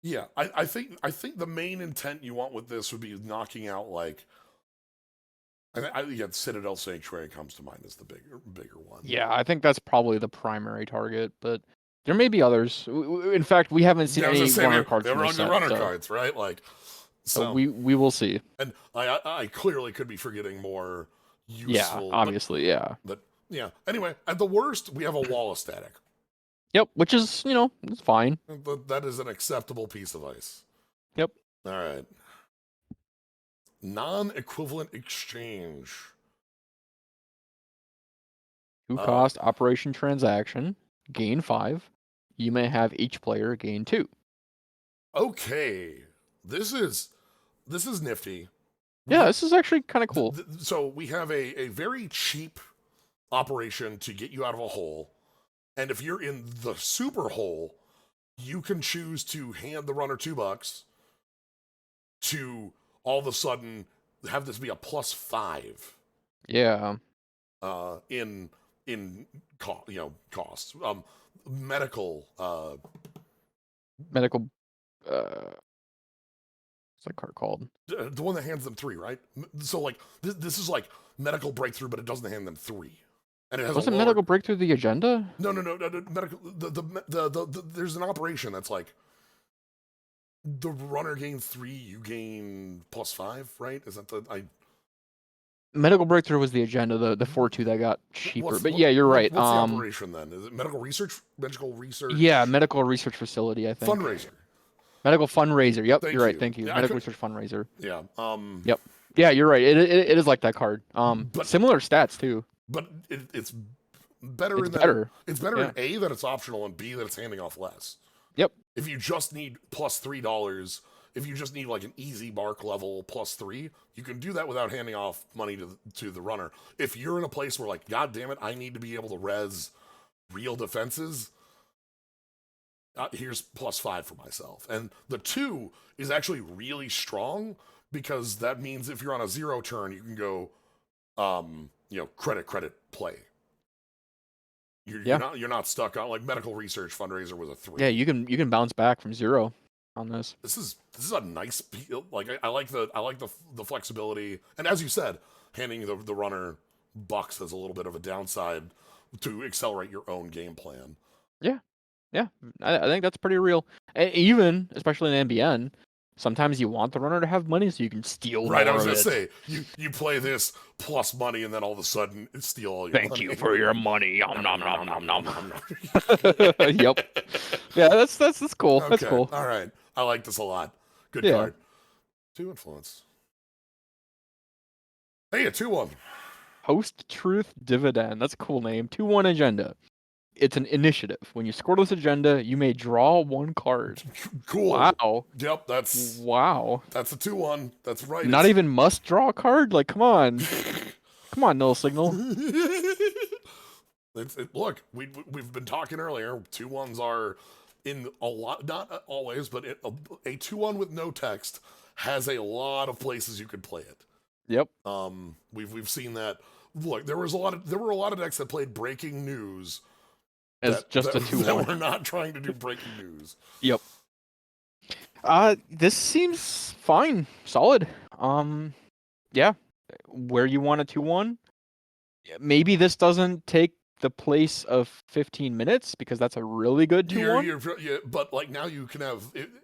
Yeah, I think the main intent you want with this would be knocking out like. Citadel Sanctuary comes to mind as the bigger one. Yeah, I think that's probably the primary target, but there may be others. In fact, we haven't seen any runner cards. They're on the runner cards, right? Like, so we will see. And I clearly could be forgetting more useful. Yeah, obviously, But yeah. Anyway, at the worst, we have a wall of static. Yep, which is it's fine. That is an acceptable piece of ice. Yep. All right. Non-equivalent exchange. 2-cost operation transaction, gain 5. You may have each player gain 2. Okay, this is nifty. Yeah, this is actually kind of cool. So we have a very cheap operation to get you out of a hole, and if you're in the super hole, you can choose to hand the runner $2 to all of a sudden have this be a +5. Yeah. In costs. Medical. Medical. What's that card called? The one that hands them 3, right? So like this is like medical breakthrough, but it doesn't hand them 3. And it has Wasn't medical breakthrough the agenda? No. Medical. There's an operation that's like. The runner gains 3, you gain +5, right? Is that Medical breakthrough was the agenda, the 4/2 that got cheaper. But yeah, you're right. What's the operation then? Is it medical research? Yeah, medical research facility, I think. Fundraiser. Medical fundraiser. Yep, you're right. Thank you. Yeah, medical research fundraiser. Yeah. Yep. Yeah, you're right. It is like that card. But similar stats too. But it's better. It's better in A, that it's optional, and B, that it's handing off less. Yep. If you just need +$3, if you just need like an easy mark level +3, you can do that without handing off money to the runner. If you're in a place where like, God damn it, I need to be able to res real defenses, here's +5 for myself. And the 2 is actually really strong, because that means if you're on a 0 turn, you can go, credit, play. You're not stuck on like medical research fundraiser was a 3. Yeah, you can bounce back from 0 on this. This is a nice, like I like the flexibility, and as you said, handing the runner bucks has a little bit of a downside to accelerate your own game plan. Yeah, I think that's pretty real. Even especially in NBN, sometimes you want the runner to have money so you can steal. Right, I was gonna say you play this plus money, and then all of a sudden steal all your money. Thank you for your money. Nom nom nom nom nom. Yep. Yeah, that's cool. Okay. That's cool. All right, I like this a lot. Good card. 2 influence. Hey, a 2/1. Post-truth dividend. That's a cool name. 2/1 agenda. It's an initiative. When you score this agenda, you may draw 1 card. Cool. Wow. Yep, that's... Wow. That's a 2/1. That's right. Not even must draw a card? Like, come on. Come on, Null Signal. Look, we've been talking earlier. 2/1s are in a lot, not always, but a 2/1 with no text has a lot of places you could play it. Yep. We've seen that. Look, there were a lot of decks that played breaking news, as just a that 2-1. we're not trying to do breaking news. Yep. This seems fine, solid. Yeah, where you want a 2-1. Maybe this doesn't take the place of 15 minutes because that's a really good 2-1. Yeah, but like now you can have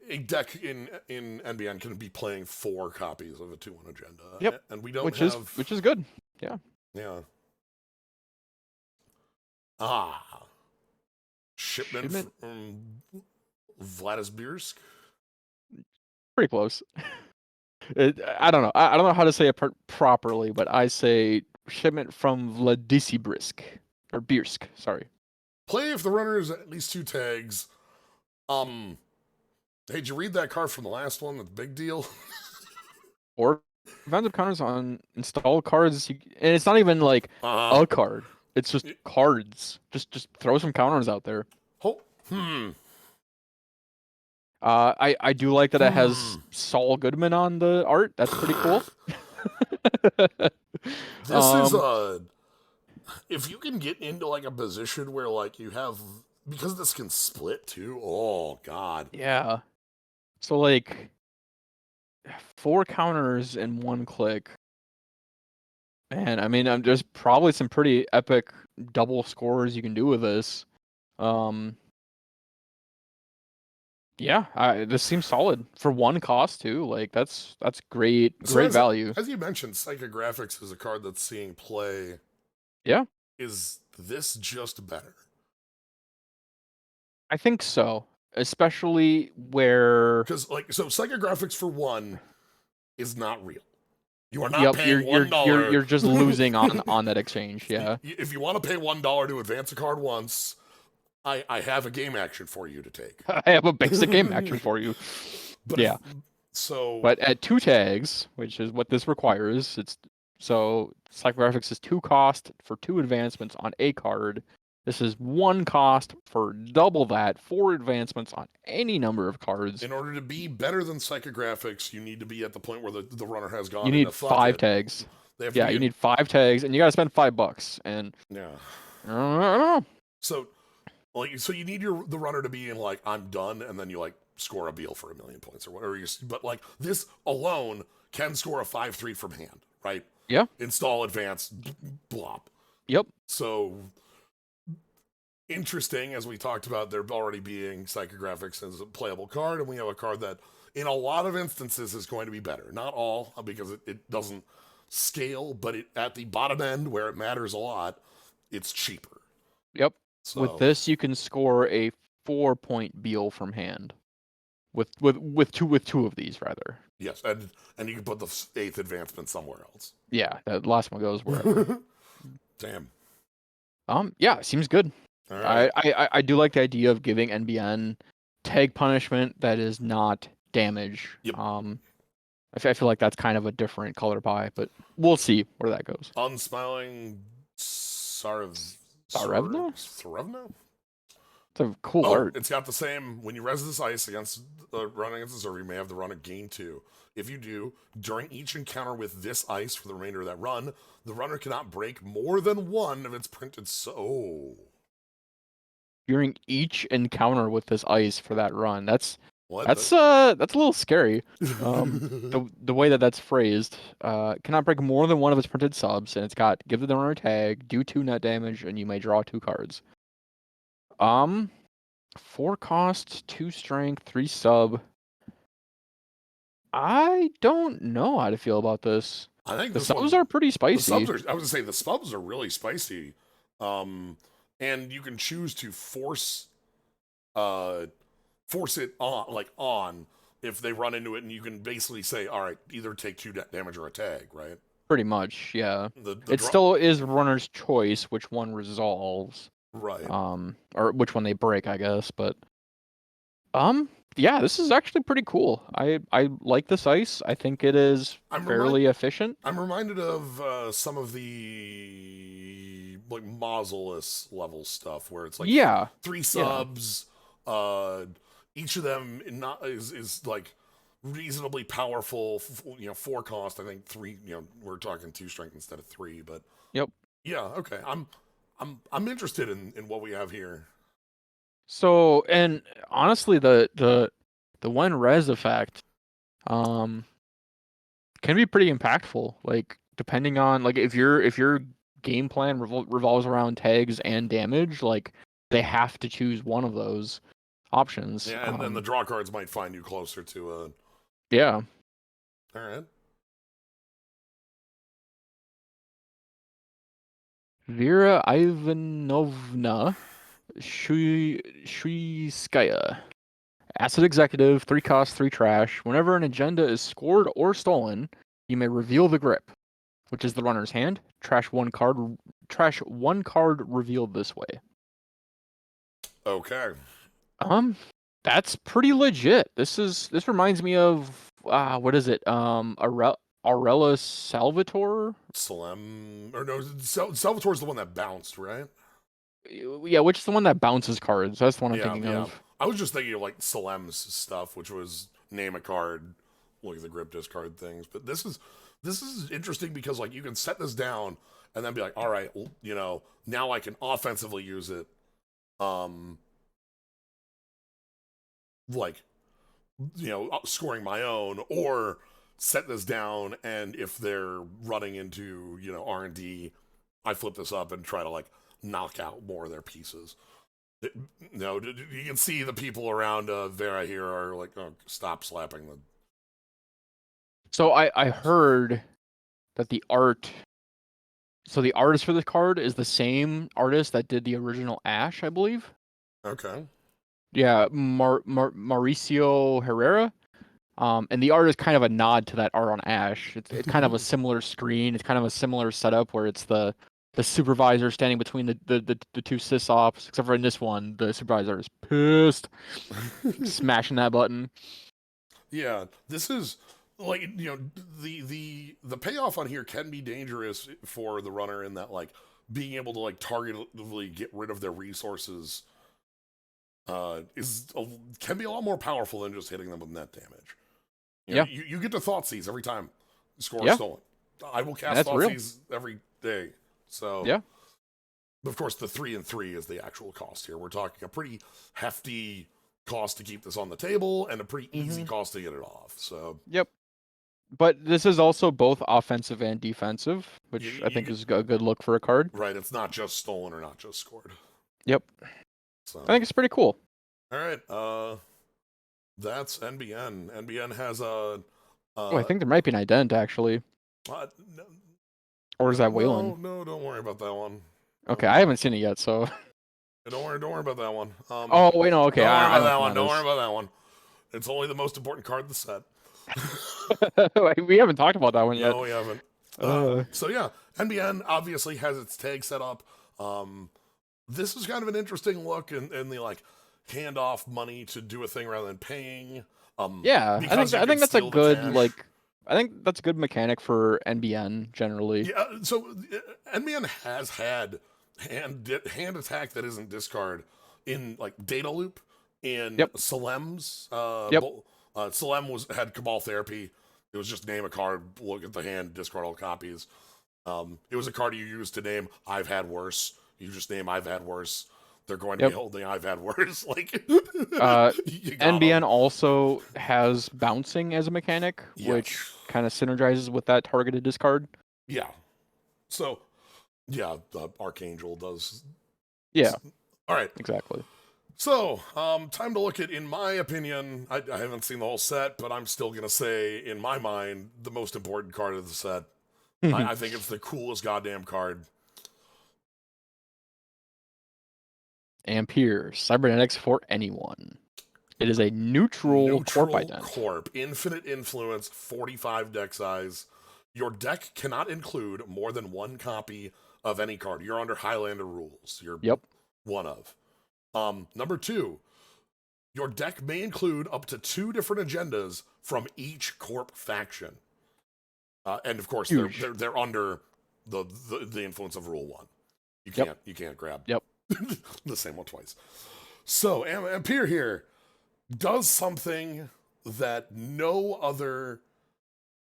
a deck in NBN can be playing 4 copies of a 2-1 agenda. Yep. And we don't Which have is good. Yeah. Yeah. Shipment from Vladisbirsk. Pretty close. I don't know. I don't know how to say it properly, but I say shipment from Vladisibirsk or Birsk. Sorry. Play if the runner is at least 2 tags. Hey, did you read that card from the last one? That's a big deal. Or defensive counters on installed cards, and it's not even like a card. It's just cards. Just throw some counters out there. I do like that it has Saul Goodman on the art. That's pretty cool. This is if you can get into like a position where like you have, because this can split too. Oh god. Yeah. So like 4 counters in 1 click. Man, I mean, there's probably some pretty epic double scores you can do with this. Yeah, this seems solid for 1 cost too. Like that's great value. As you mentioned, Psychographics is a card that's seeing play. Yeah. Is this just better? I think so, especially where because so Psychographics for 1 is not real. You are not paying $1. You're just losing on that exchange. Yeah. If you want to pay $1 to advance a card once, I have a game action for you to take. I have a basic game action for you. But yeah. But at 2 tags, which is what this requires, so Psychographics is 2 cost for 2 advancements on a card. This is 1 cost for double that, 4 advancements on any number of cards. In order to be better than Psychographics, you need to be at the point where the runner has gone. You need 5 tags. You need 5 tags, and you got to spend $5. And yeah, I don't know. So you need the runner to be in like I'm done, and then you like score a Beal for 1,000,000 points or whatever. But like this alone can score a 5/3 from hand, right? Yeah. Install, advance, blop. Yep. So interesting, as we talked about, there already being Psychographics as a playable card, and we have a card that, in a lot of instances, is going to be better. Not all, because it doesn't scale, but at the bottom end where it matters a lot, it's cheaper. Yep. So, with this, you can score a 4-point Beal from hand. With two of these, rather. Yes, and you can put the 8th advancement somewhere else. Yeah, that last one goes wherever. Damn. Yeah, seems good. All right. I do like the idea of giving NBN tag punishment that is not damage. Yep. I feel like that's kind of a different color pie, but we'll see where that goes. Unsmiling Sarevna? It's a cool art. It's got the same. When you res this ice against run against the server, you may have the runner gain 2. If you do, during each encounter with this ice for the remainder of that run, the runner cannot break more than 1 of its printed. During each encounter with this ice for that run, that's a little scary. The way that's phrased, cannot break more than 1 of its printed subs, and it's got give the runner a tag, do 2 net damage, and you may draw 2 cards. 4 cost, 2 strength, 3 sub. I don't know how to feel about this. I think the subs are pretty spicy. I was gonna say the subs are really spicy. And you can choose to force it on if they run into it, and you can basically say, all right, either take 2 damage or a tag, right? Pretty much, yeah. It still is runner's choice which one resolves. Right. Or which one they break, I guess, but yeah, this is actually pretty cool. I like this ice. I think it is fairly efficient. I'm reminded of some of the like Mausolus level stuff where it's like 3 subs. Each of them is like reasonably powerful. 4 cost. I think 3. We're talking 2 strength instead of 3. But yep. Yeah. Okay. I'm interested in what we have here. So, and honestly, the one res effect um can be pretty impactful. Like depending on like if your game plan revolves around tags and damage, like they have to choose one of those options. Yeah, and then the draw cards might find you closer to Yeah. all right. Vera Ivanovna Shuiskaya. Acid Executive, 3 cost, 3 trash. Whenever an agenda is scored or stolen, you may reveal the grip, which is the runner's hand. Trash one card revealed this way. Okay. Um, that's pretty legit. This reminds me of what is it? Aurela Salvatore? Salem or no, Salvatore's the one that bounced, right? Yeah, which is the one that bounces cards. That's the one I'm Yeah, thinking yeah. of. I was just thinking of like Salem's stuff, which was name a card, look at the grip discard things. But this is interesting because like you can set this down and then be like, all right, well, now I can offensively use it. Um, like scoring my own or set this down and if they're running into R&D, I flip this up and try to like knock out more of their pieces. You can see the people around Vera here are like, oh, stop slapping the. So I heard that the art. So the artist for the card is the same artist that did the original Ash, I believe. Okay. Yeah, Mauricio Herrera. And the art is kind of a nod to that art on Ash. It's kind of a similar screen. It's kind of a similar setup where it's the supervisor standing between the two sysops, except for in this one, the supervisor is pissed, smashing that button. Yeah, this is like the payoff on here can be dangerous for the runner in that like being able to like targetively get rid of their resources can be a lot more powerful than just hitting them with net damage. Yeah, You get to Thoughtseize every time you score a yeah, stolen. I will cast that's real. Thoughtseize every day. So, Yeah. of course, the 3 and 3 is the actual cost here. We're talking a pretty hefty cost to keep this on the table and a pretty easy Hmm. cost to get it off. So, Yep. But this is also both offensive and defensive, you, which I you think get, is a good look for a card. right, it's not just stolen or not just scored. Yep. I So, think it's pretty cool. all right, that's NBN. NBN has Oh, I think there might be an ident actually. no, Or is that no, Waylon? no, don't worry about that one. Okay, I haven't seen it yet, so. Don't worry about that one. Oh, wait, no, okay, Don't worry I about know that which one. one it Don't worry is. about that one. It's only the most important card in the set. We haven't talked about that one yet. No, we haven't. Uh, So yeah, NBN obviously has its tag set up. This is kind of an interesting look in the like hand off money to do a thing rather than paying. yeah, Because you I can think that's a steal the good cash. like I think that's a good mechanic for NBN generally. Yeah, so NBN has had hand attack that isn't discard in like data loop in Yep. Salem's. Yep. Salem had Cabal Therapy. It was just name a card, look at the hand, discard all copies. It was a card you used to name I've had worse. You just name I've had worse. They're going to be Yep. holding I've had worse. Like Uh you got NBN them. also has bouncing as a mechanic, which Yes. kind of synergizes with that targeted discard. Yeah. So yeah, the Archangel does. Yeah, All right. exactly. So, time to look at, in my opinion, I haven't seen the whole set, but I'm still going to say, in my mind, the most important card of the set. I think it's the coolest goddamn card. Ampere, cybernetics for anyone. It is a neutral corp Neutral ident. Corp, infinite influence, 45 deck size. Your deck cannot include more than one copy of any card. You're under Highlander rules. You're Yep. one of. Number two, your deck may include up to 2 different agendas from each Corp faction. And of course, Huge. they're under the influence of Rule 1. Yep. You can't grab Yep. the same one twice. So Ampere here does something that no other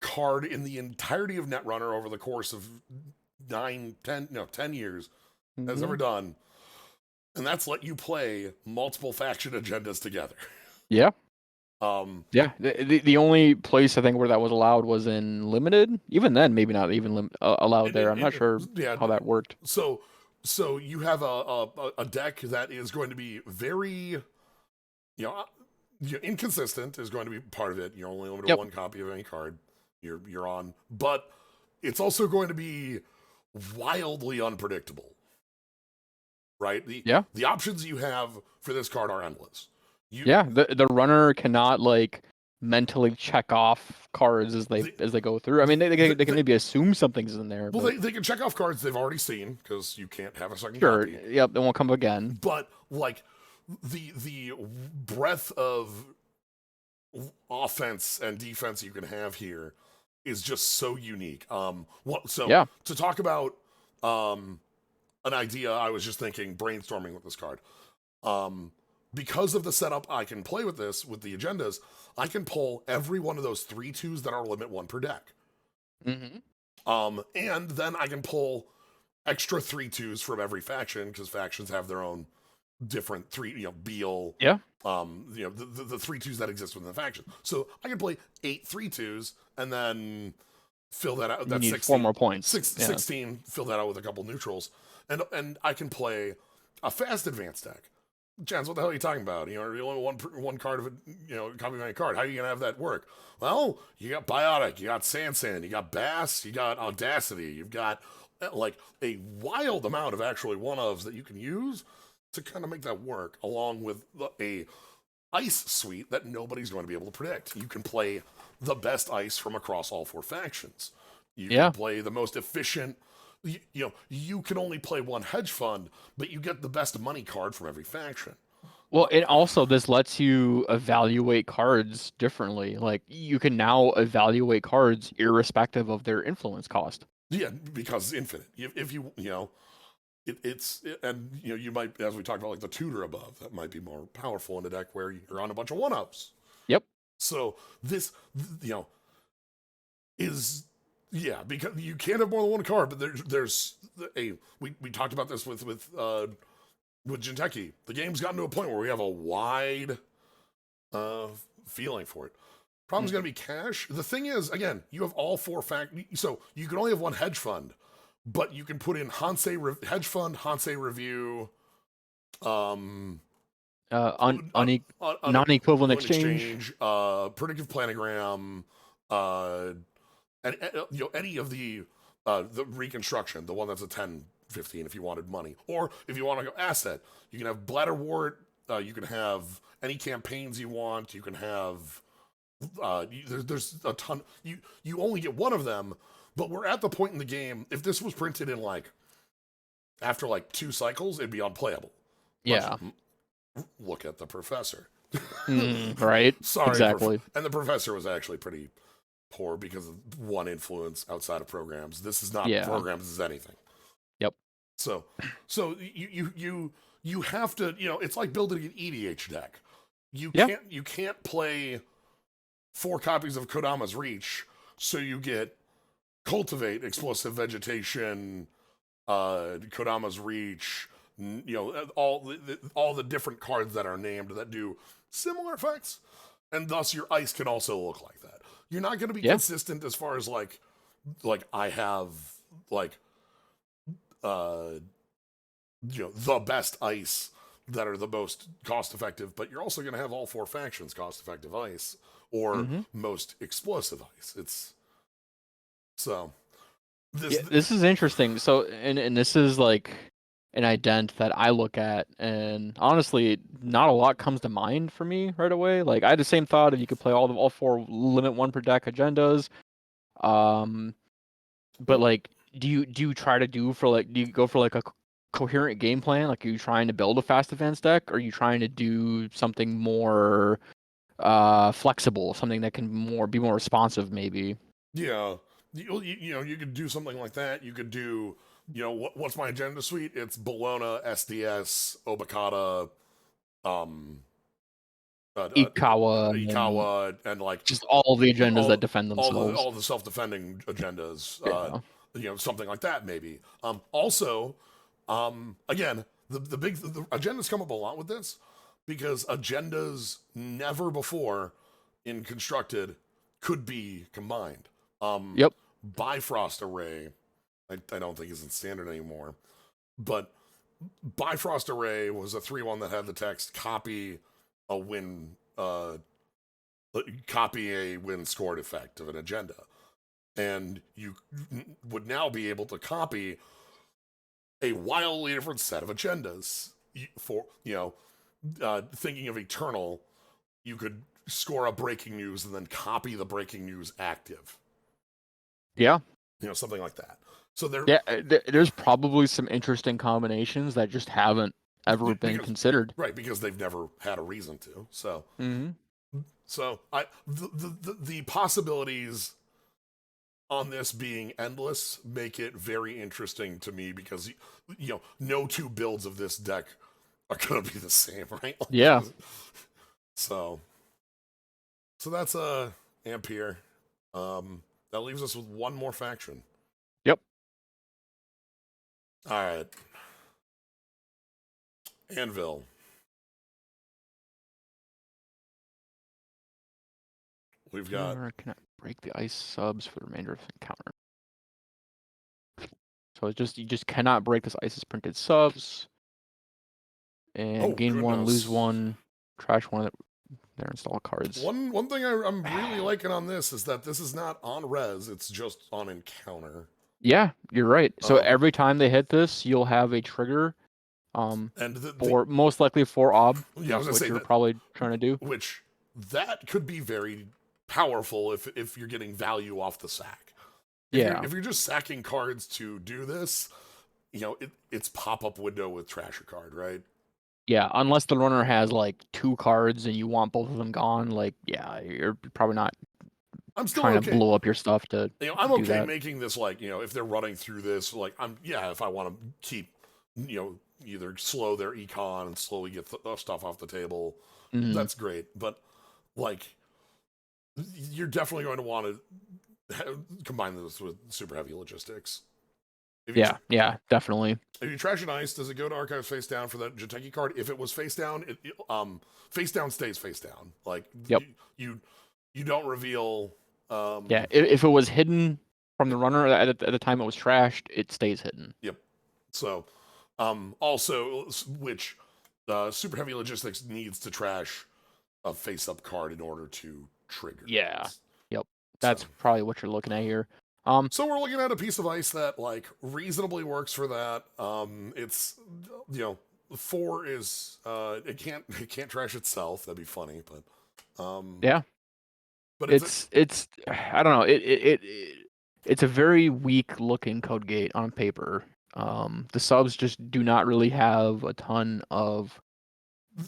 card in the entirety of Netrunner over the course of 10 years has Hmm. ever done. and that's let you play multiple faction agendas together. Yeah. Um, Yeah. The only place I think where that was allowed was in limited. Even then, maybe not even allowed there. I'm not sure yeah, how that worked. so you have a deck that is going to be very, inconsistent is going to be part of it. You're only limited to Yep. one copy of any card you're on, but it's also going to be wildly unpredictable, right? Yeah. The options you have for this card are endless. You Yeah. The runner cannot like mentally check off cards the, as they go through. I mean, they can the, maybe assume something's in there, well, but they can check off cards they've already seen because you can't have a second sure. copy. Yep. They won't come again. But like the breadth of offense and defense you can have here is just so unique. So Yeah. to talk about an idea, I was just thinking, brainstorming with this card. Because of the setup I can play with this, with the agendas, I can pull every one of those 3/2s that are limit 1 per deck. Mm-hmm. And then I can pull extra 3/2s from every faction, because factions have their own different Beal, Yeah. the 3/2s that exist within the faction. So I can play 8 3/2s and then fill that out. You That's need 16. 4 more points. 16, fill that out with a couple neutrals. And I can play a fast advance deck. Jens, what the hell are you talking about? You only one card of a, copy of any card. How are you gonna have that work? Well, you got Biotic, you got Sansan, you got Bass, you got Audacity, you've got like a wild amount of actually one-ofs that you can use to kind of make that work, along with a ice suite that nobody's going to be able to predict. You can play the best ice from across all 4 factions. You Yeah. can play the most efficient. You can only play one hedge fund, but you get the best money card from every faction. Well, and also this lets you evaluate cards differently. Like you can now evaluate cards irrespective of their influence cost. Yeah, because it's infinite. If you and you might, as we talked about, like the tutor above, that might be more powerful in a deck where you're on a bunch of one-ups. Yep. So this is, because you can't have more than one card, but there's a we talked about this with Jinteki. The game's gotten to a point where we have a wide feeling for it. Problem's going to be cash. The thing is, again, you have all 4 so you can only have one hedge fund, but you can put in hedge fund, Hansei review, Non-equivalent exchange. predictive planogram, and any of the reconstruction, the one that's a 10/15 if you wanted money, or if you want to go asset, you can have Bladderwort. You can have any campaigns you want. You can have there's a ton. You only get one of them, but we're at the point in the game. If this was printed in after 2 cycles, it'd be unplayable. Yeah. Look at the professor. Right. Sorry, Exactly. and the professor was actually pretty poor because of one influence outside of programs. This is not programs. This is anything. Yep. So you have to, it's like building an EDH deck. You can't play 4 copies of Kodama's Reach, so you get Cultivate, Explosive Vegetation, Kodama's Reach, all the different cards that are named that do similar effects, and thus your ice can also look like that. You're not going to be consistent as far as I have the best ice that are the most cost effective, but you're also going to have all 4 factions cost effective ice or most explosive ice. It's so this is interesting. So and this is like an ident that I look at, and honestly, not a lot comes to mind for me right away. Like I had the same thought if you could play all 4 limit 1 per deck agendas. But like, do you try to do you go for a coherent game plan? Like, are you trying to build a fast advance deck, or are you trying to do something more flexible, something that can be more responsive, maybe? Yeah, you could do something like that. You could do, what's my agenda suite? It's Bologna, SDS, Obakata, Ikawa, and just all the agendas that defend themselves. All the self-defending agendas. Yeah. Something like that maybe. Also, again, the agendas come up a lot with this because agendas never before in constructed could be combined. Yep. Bifrost array, I don't think isn't standard anymore, but Bifrost array was a 3-1 that had the text copy a win copy a win scored effect of an agenda, and you would now be able to copy a wildly different set of agendas. For thinking of Eternal, you could score a breaking news and then copy the breaking news active. Yeah. Something like that. So there's probably some interesting combinations that just haven't ever been considered. Right, because they've never had a reason to. So, so the possibilities on this being endless make it very interesting to me because no two builds of this deck are going to be the same, right? Yeah. So that's Ampere. That leaves us with one more faction. Yep. All right. Anvil. We've got. Cannot break the ice subs for the remainder of the encounter. So you just cannot break this ice's printed subs. And gain one, lose one, trash one of their install cards. One thing I'm really liking on this is that this is not on res; it's just on encounter. Yeah, you're right. So every time they hit this, you'll have a trigger. And most likely for ob. Yeah, I was gonna say you're probably trying to do. Which that could be very powerful if you're getting value off the sack. If you're just sacking cards to do this, it's pop-up window with trash a card, right? Yeah, unless the runner has like 2 cards and you want both of them gone, you're probably not. I'm still trying to blow up your stuff to. I'm okay making this if they're running through this, if I want to keep, either slow their econ and slowly get stuff off the table, that's great. But you're definitely going to want to combine this with super heavy logistics. Yeah, definitely. If you trash an ice, does it go to archives face down for that Jateki card? If it was face down, face down stays face down. You don't reveal. If it was hidden from the runner at the time it was trashed, it stays hidden. Yep. So, also, which super heavy logistics needs to trash a face-up card in order to trigger. Yeah. Yep. That's probably what you're looking at here. So we're looking at a piece of ice that reasonably works for that. It's 4 is it can't trash itself. That'd be funny, but yeah. But it's I don't know. It's a very weak looking code gate on paper. The subs just do not really have a ton of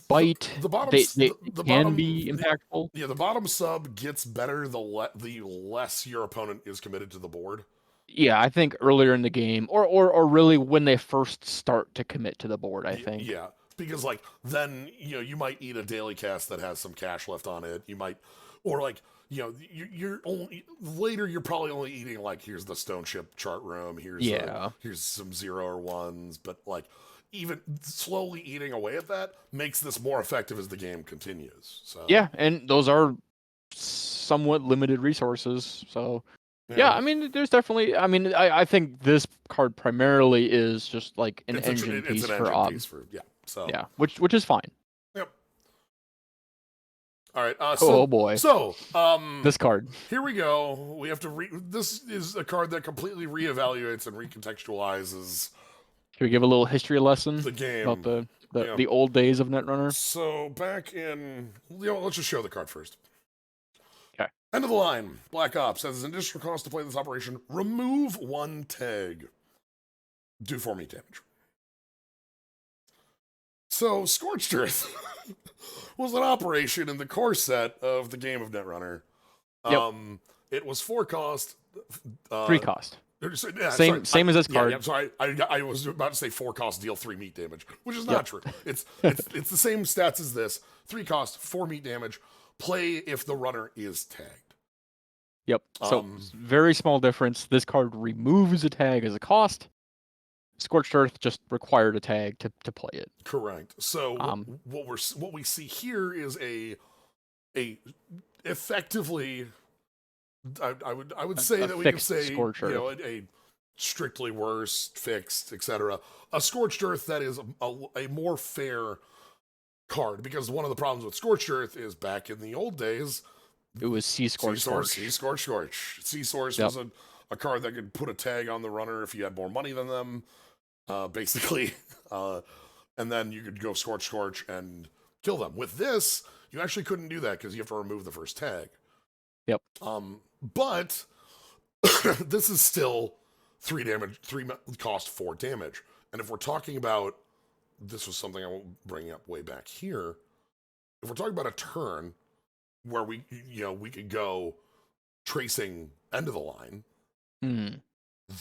bite. The bottom they can be impactful. The bottom sub gets better the less your opponent is committed to the board. Yeah, I think earlier in the game, or really when they first start to commit to the board, I think. Yeah, because then you might eat a daily cast that has some cash left on it. You might, or you're only later. You're probably only eating here's the stone ship chart room. Here's some 0 or 1s, but even slowly eating away at that makes this more effective as the game continues. So yeah, and those are somewhat limited resources. So yeah, I mean, there's definitely. I mean, I think this card primarily is just an engine piece for ob. Yeah, which is fine. Yep. All right. Oh boy. So this card. Here we go. We have to this is a card that completely reevaluates and recontextualizes. Should we give a little history lesson the game about the old days of Netrunner? So back in, let's just show the card first. Okay. End of the line. Black Ops has an additional cost to play this operation. Remove 1 tag. Do 4 meat damage. So Scorched Earth was an operation in the core set of the game of Netrunner. Yep. It was 4 cost. 3 cost. Yeah, same as this card. Yeah, sorry, I was about to say 4 cost, deal 3 meat damage, which is not true. It's the same stats as this. 3 cost, 4 meat damage. Play if the runner is tagged. Yep. So very small difference. This card removes a tag as a cost. Scorched Earth just required a tag to play it. Correct. So Um, what we see here is a effectively, I would say a that we could fixed say, Scorched you know, Earth. a strictly worse, fixed, etc. A Scorched Earth that is a more fair card, because one of the problems with Scorched Earth is back in the old days, It was Sea Sea Scorch Source, Sea Scorch. Scorch, Scorch. Sea Source Yep. was a card that could put a tag on the runner if you had more money than them, basically. Uh, and then you could go Scorch, Scorch, and kill them. With this, you actually couldn't do that because you have to remove the first tag. Yep. But this is still 3 damage, 3 cost 4 damage. And if we're talking about, this was something I won't bring up way back here. If we're talking about a turn where we could go tracing end of the line, Mm.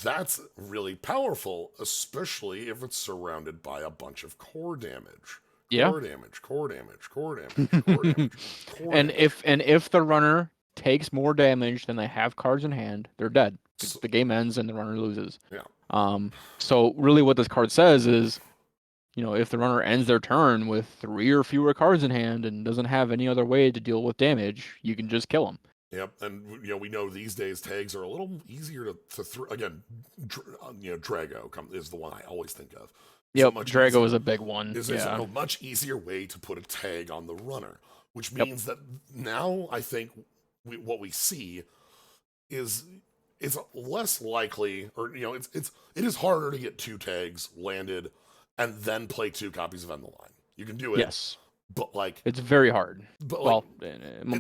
that's really powerful, especially if it's surrounded by a bunch of core damage. Yeah. Core damage, core damage, core damage, core damage, core and damage. if the runner takes more damage than they have cards in hand, they're dead. So, The game ends and the runner loses. yeah. So really, what this card says is, if the runner ends their turn with 3 or fewer cards in hand and doesn't have any other way to deal with damage, you can just kill them. Yep, and we know these days tags are a little easier to throw. Again, Drago is the one I always think of. Yep, Drago is a big one. Is Yeah. a much easier way to put a tag on the runner, which means that now I think what we see is it's less likely, or it is harder to get 2 tags landed and then play 2 copies of End the Line. You can do it, Yes. but It's very hard. but Well,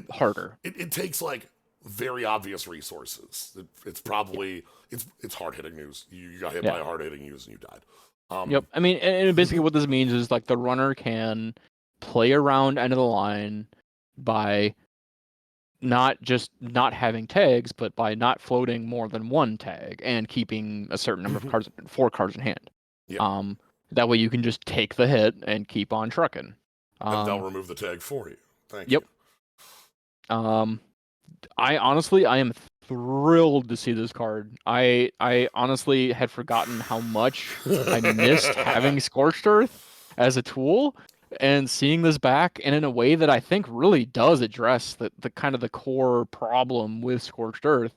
harder. it takes very obvious resources. It's probably it's hard hitting news. You got hit by a hard hitting news and you died. Yep. I mean, and basically what this means is the runner can play around end of the line by not just not having tags, but by not floating more than 1 tag and keeping a certain number of cards, 4 cards in hand. Yep. That way you can just take the hit and keep on trucking. And they'll remove the tag for you. Thank you. I am thrilled to see this card. I honestly had forgotten how much I missed having Scorched Earth as a tool, and seeing this back, and in a way that I think really does address the kind of the core problem with Scorched Earth,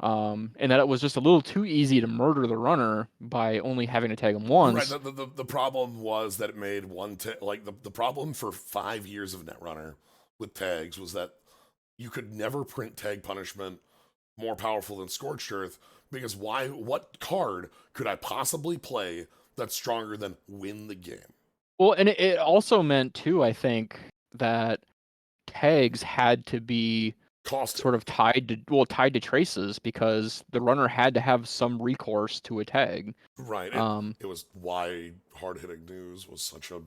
and that it was just a little too easy to murder the runner by only having to tag him once. Right. The problem was that it made one tag. The problem for 5 years of Netrunner with tags was that you could never print tag punishment more powerful than Scorched Earth, because what card could I possibly play that's stronger than win the game? Well, and it also meant too, I think, that tags had to be sort of tied to traces, because the runner had to have some recourse to a tag. Right. It was why hard hitting news was such a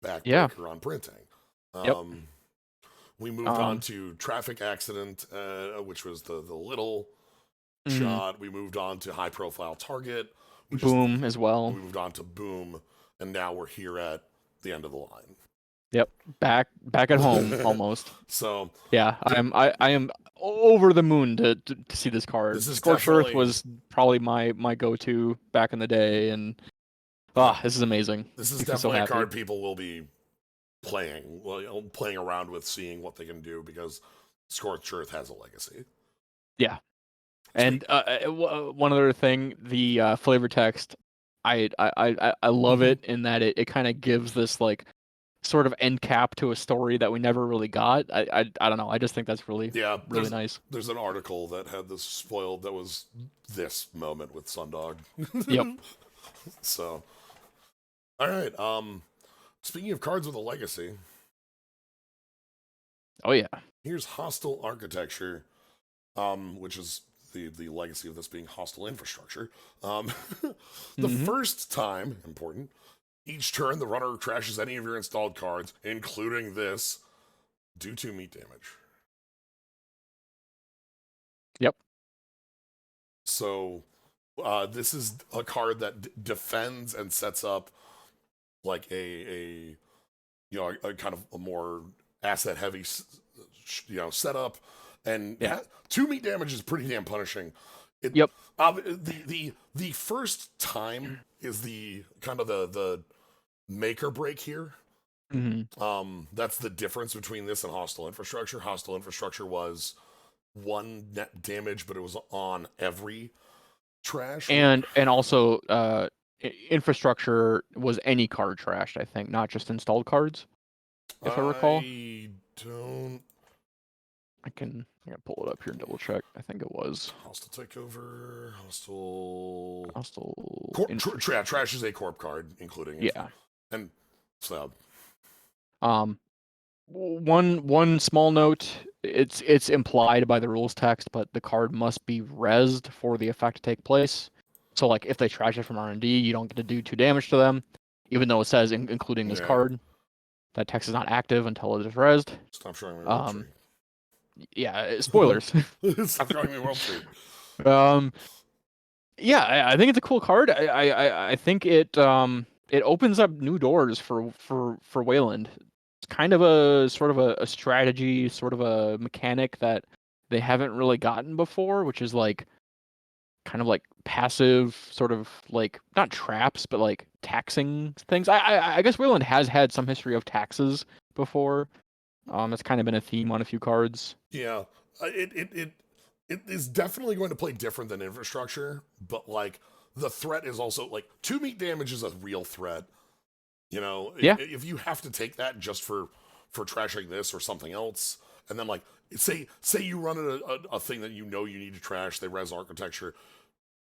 backbreaker on printing. We moved on to traffic accident, which was the little shot. We moved on to high profile target. Boom as well. We moved on to boom, and now we're here at the end of the line. Yep, back at home almost. So yeah, I am over the moon to see this card. Scorched Earth was probably my go-to back in the day, and this is amazing. This is definitely a card people will be playing around with, seeing what they can do, because Scorched Earth has a legacy. Yeah, and one other thing, the flavor text, I love it in that it kind of gives this sort of end cap to a story that we never really got. I don't know. I just think that's really really nice. There's an article that had this spoiled that was this moment with Sundog. Yep. So, all right. Speaking of cards with a legacy. Oh yeah. Here's Hostile Architecture, which is the legacy of this being hostile infrastructure. The first time, important, each turn the runner trashes any of your installed cards, including this, due to meat damage. Yep. So this is a card that defends and sets up a kind of a more asset heavy setup, and 2 meat damage is pretty damn punishing. It Yep. the first time is the kind of the make or break here. Hmm. That's the difference between this and hostile infrastructure. Hostile infrastructure was one net damage, but it was on every trash. And also infrastructure was any card trashed, I think, not just installed cards, if I recall. I don't. I can pull it up here and double check. I think it was Hostile takeover. Hostile. hostile Trash is a corp card, including Yeah. and so. Um, one small note, it's implied by the rules text, but the card must be rezzed for the effect to take place. So like if they trash it from R&D, you don't get to do 2 damage to them, even though it says including this Yeah. card. That text is not active until it is rezzed. Stop showing me World Tree. Yeah, spoilers. Stop showing me World Tree. Yeah, I think it's a cool card. I think it opens up new doors for Wayland. It's kind of a sort of a strategy, sort of a mechanic that they haven't really gotten before, which is like kind of like passive, sort of like not traps, but like taxing things. I guess Wayland has had some history of taxes before. It's kind of been a theme on a few cards. Yeah, it is definitely going to play different than infrastructure, but like the threat is also like 2 meat damage is a real threat. You know, Yeah. if you have to take that just for trashing this or something else, and then like say you run a thing that you know you need to trash, they res architecture,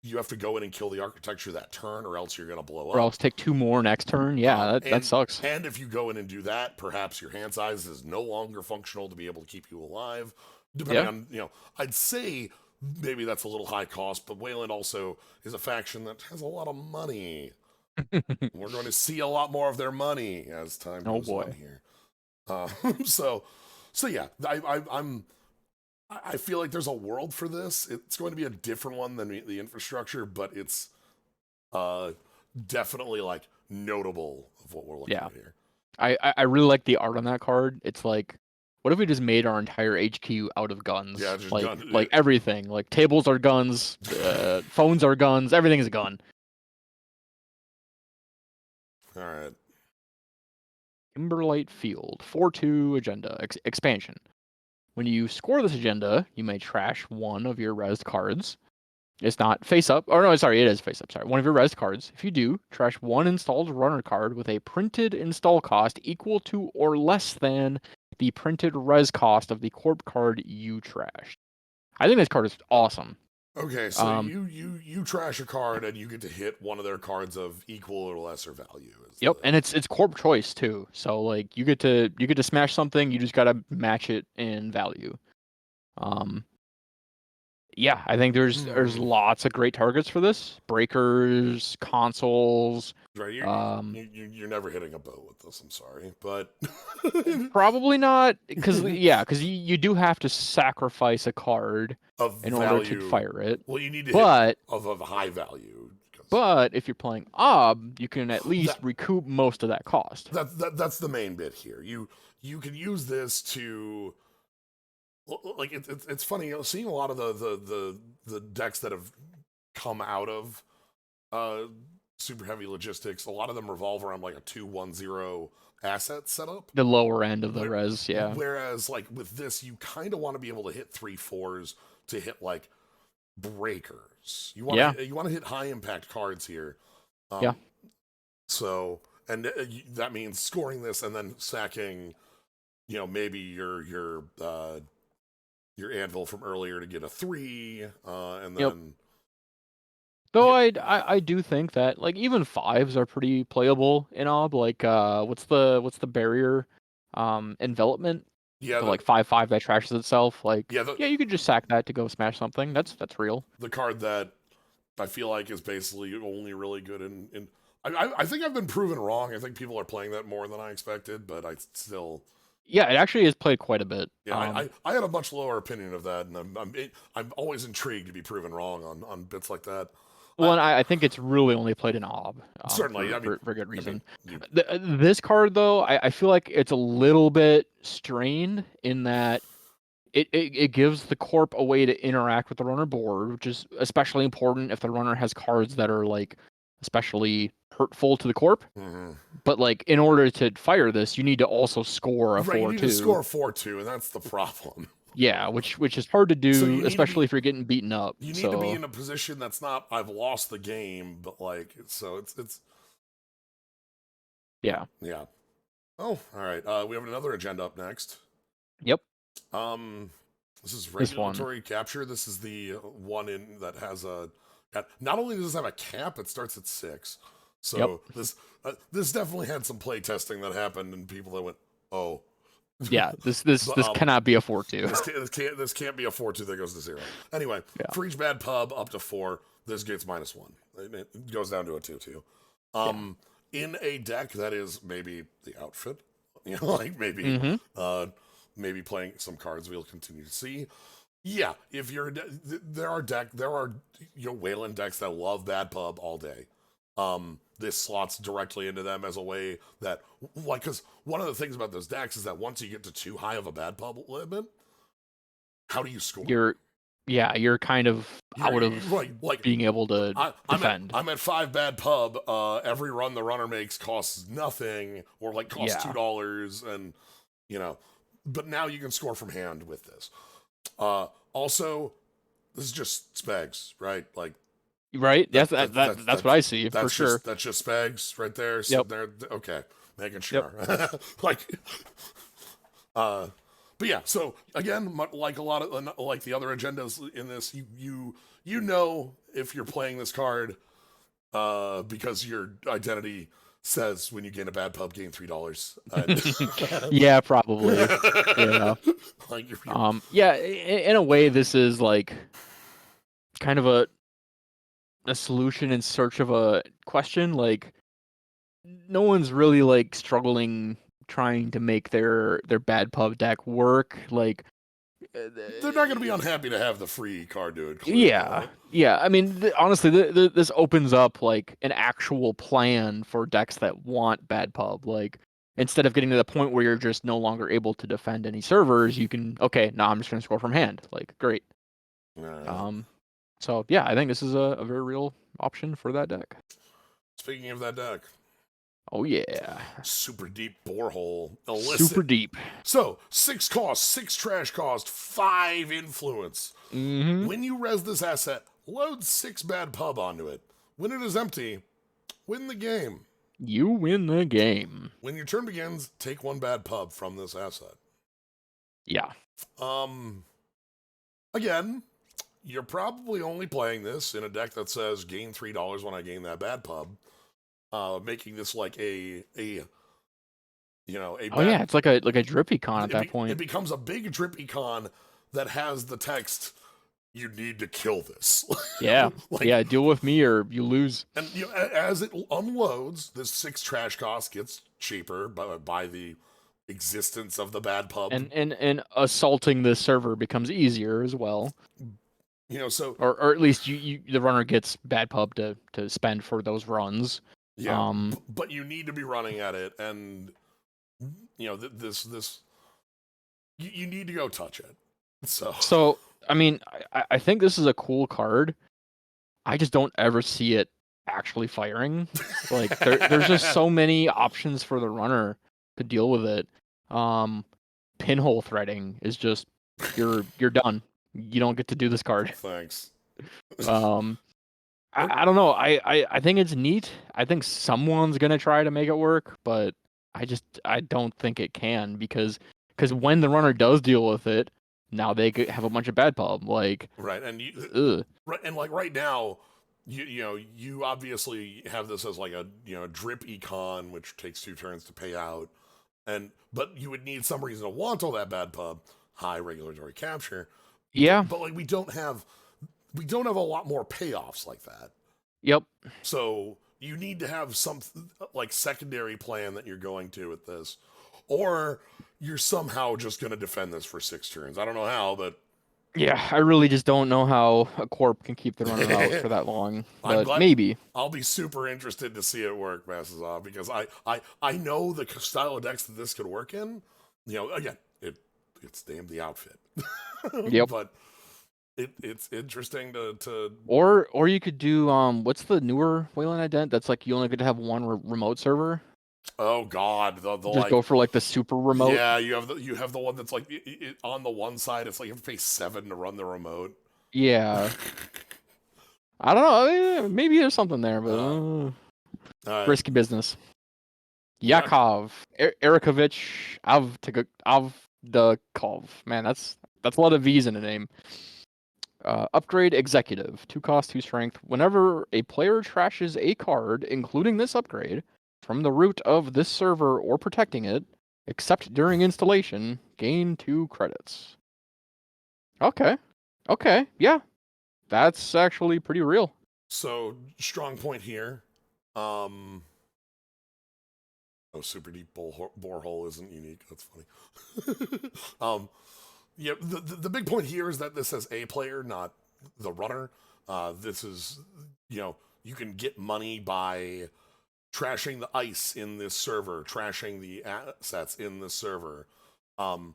you have to go in and kill the architecture that turn, or else you're gonna blow up. Or else take 2 more next turn. Yeah, that sucks. And if you go in and do that, perhaps your hand size is no longer functional to be able to keep you alive. Depending on, I'd say maybe that's a little high cost, but Wayland also is a faction that has a lot of money. We're going to see a lot more of their money as time goes on here. So yeah, I feel like there's a world for this. It's going to be a different one than the infrastructure, but it's definitely like notable of what we're looking at here. I really like the art on that card. It's like, what if we just made our entire HQ out of guns? Yeah, just like everything. Like tables are guns, phones are guns, everything is a gun. All right. Kimberlite Field, 4/2 agenda expansion. When you score this agenda, you may trash one of your res cards. It's not face up. Or no, sorry, it is face up. Sorry. One of your res cards. If you do, trash one installed runner card with a printed install cost equal to or less than the printed res cost of the corp card you trashed. I think this card is awesome. Okay, so you trash a card and you get to hit one of their cards of equal or lesser value. Yep, and it's corp choice too. So like you get to smash something, you just gotta match it in value. Yeah, I think there's lots of great targets for this. Breakers, consoles. Right, you're never hitting a boat with this. I'm sorry, but probably not, because you do have to sacrifice a card in order to fire it. Well, you need to hit of a high value. But if you're playing Ob, you can at least recoup most of that cost. That's the main bit here. You can use this to. Like it's funny, seeing a lot of the decks that have come out of super heavy logistics. A lot of them revolve around like a 2-1-0 asset setup. The lower end of the res, yeah. Whereas like with this, you kind of want to be able to hit 3/4s to hit like breakers. You want to hit high impact cards here. So and that means scoring this and then sacking, maybe your anvil from earlier to get a 3, and then. Though I do think that like even 5s are pretty playable in Ob. Like what's the barrier, envelopment? Yeah, like 5/5 that trashes itself. Like you could just sack that to go smash something. That's real. The card that I feel like is basically only really good in. I think I've been proven wrong. I think people are playing that more than I expected, but I still. Yeah, it actually is played quite a bit. Yeah, I had a much lower opinion of that, and I'm always intrigued to be proven wrong on bits like that. Well, and I think it's really only played in Ob. Certainly, for good reason. This card, though, I feel like it's a little bit strained in that it gives the Corp a way to interact with the runner board, which is especially important if the runner has cards that are like especially hurtful to the Corp. Mm-hmm. But like in order to fire this, you need to also score a Right, you need to 4/2. score 4-2, and that's the problem. Yeah, which is hard to So do, you need to especially be if you're getting beaten up. you need to be So in a position that's not I've lost the game, but like so it's yeah. yeah. Oh, all right. We have another agenda up next. Yep. Um, this is This one. regulatory capture. This is the one in that has a. Not only does it have a cap, it starts at 6. Yep. So this definitely had some play testing that happened, and people that went, oh, Yeah. This but, cannot be a 4/2. this can't be a 4-2 that goes to 0. Anyway, Yeah. for each bad pub up to 4, this gets -1. It goes down to a 2-2. In a deck that is maybe the outfit, like maybe Mm-hmm. maybe playing some cards we'll continue to see. Yeah, if you're there are Wayland decks that love bad pub all day. This slots directly into them as a way that like because one of the things about those decks is that once you get to too high of a bad pub limit, how do you score? You're kind of out of right, like being able to defend. I'm at 5 bad pub. Every run the runner makes costs nothing, or like costs Yeah. $2, and but now you can score from hand with this. Also, this is just Spags, right? Like, Right? That's what I see for sure. That's just Spags right there, Yep. sitting there. Okay, making sure. Like, but yeah. So again, like a lot of like the other agendas in this, you know if you're playing this card, because your identity says when you gain a bad pub, gain $3. Yeah, probably. Yeah. Like Yeah, in a way this is like kind of a solution in search of a question. Like no one's really like struggling trying to make their bad pub deck work. Like they're not going to be unhappy to have the free card do it. Clearly. Yeah. I mean, honestly, this opens up like an actual plan for decks that want bad pub. Like instead of getting to the point where you're just no longer able to defend any servers, you can now I'm just gonna score from hand. Like great. So yeah, I think this is a very real option for that deck. Speaking of that deck. Oh yeah. Super deep borehole. Illicit. Super deep. So 6 cost, 6 trash cost, 5 influence. Mm-hmm. When you res this asset, load 6 bad pub onto it. When it is empty, win the game. You win the game. When your turn begins, take 1 bad pub from this asset. Yeah. Again, you're probably only playing this in a deck that says gain $3 when I gain that bad pub. Making this like a it's like a drip econ at that point. It becomes a big drip econ that has the text, you need to kill this. Yeah. Deal with me or you lose. And as it unloads, this 6 trash cost gets cheaper by the existence of the bad pub. And assaulting the server becomes easier as well. So or at least you the runner gets bad pub to spend for those runs. Yeah, but you need to be running at it, and this you need to go touch it. So I mean, I think this is a cool card. I just don't ever see it actually firing. Like there's just so many options for the runner to deal with it. Pinhole threading is just you're done. You don't get to do this card. Thanks. I don't know. I think it's neat. I think someone's gonna try to make it work, but I don't think it can because when the runner does deal with it, now they could have a bunch of bad pub. Like right, and right now, you obviously have this as like a drip econ, which takes 2 turns to pay out, but you would need some reason to want all that bad pub, high regulatory capture. Yeah, but like we don't have a lot more payoffs like that. Yep. So you need to have some like secondary plan that you're going to with this, or you're somehow just going to defend this for 6 turns. I don't know how, but yeah, I really just don't know how a Corp can keep the runner out for that long. But maybe I'll be super interested to see it work, because I know the style of decks that this could work in. Again, it's damn the outfit. Yep. But it's interesting to Or you could do what's the newer Wayland ident that's like you only get to have one remote server? oh god, the Just like go for like the super remote. yeah, you have the one that's like on the one side it's like you have to pay 7 to run the remote. Yeah. I don't know. Maybe there's something there, but All right. risky business. Yeah. Yakov, Erikovich, Avdakov. Man, that's a lot of V's in a name. Upgrade executive, 2 cost, 2 strength. Whenever a player trashes a card, including this upgrade, from the root of this server or protecting it, except during installation, gain 2 credits. Okay. Okay. Yeah. That's actually pretty real. So strong point here. Oh, super deep borehole isn't unique. That's funny. Yeah, the big point here is that this says a player, not the runner. This is, you can get money by trashing the ice in this server, trashing the assets in this server.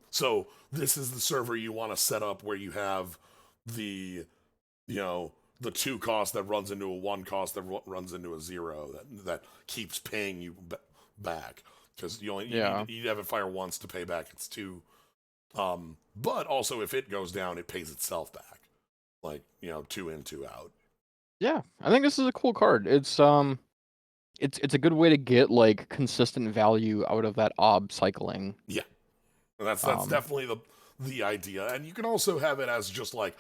So this is the server you want to set up where you have the, the 2 cost that runs into a 1 cost that runs into a 0 that keeps paying you back because you have it fire once to pay back its 2. But also if it goes down, it pays itself back, like 2 in, 2 out. Yeah, I think this is a cool card. It's a good way to get like consistent value out of that ob cycling. Yeah, and that's definitely the idea. And you can also have it as just like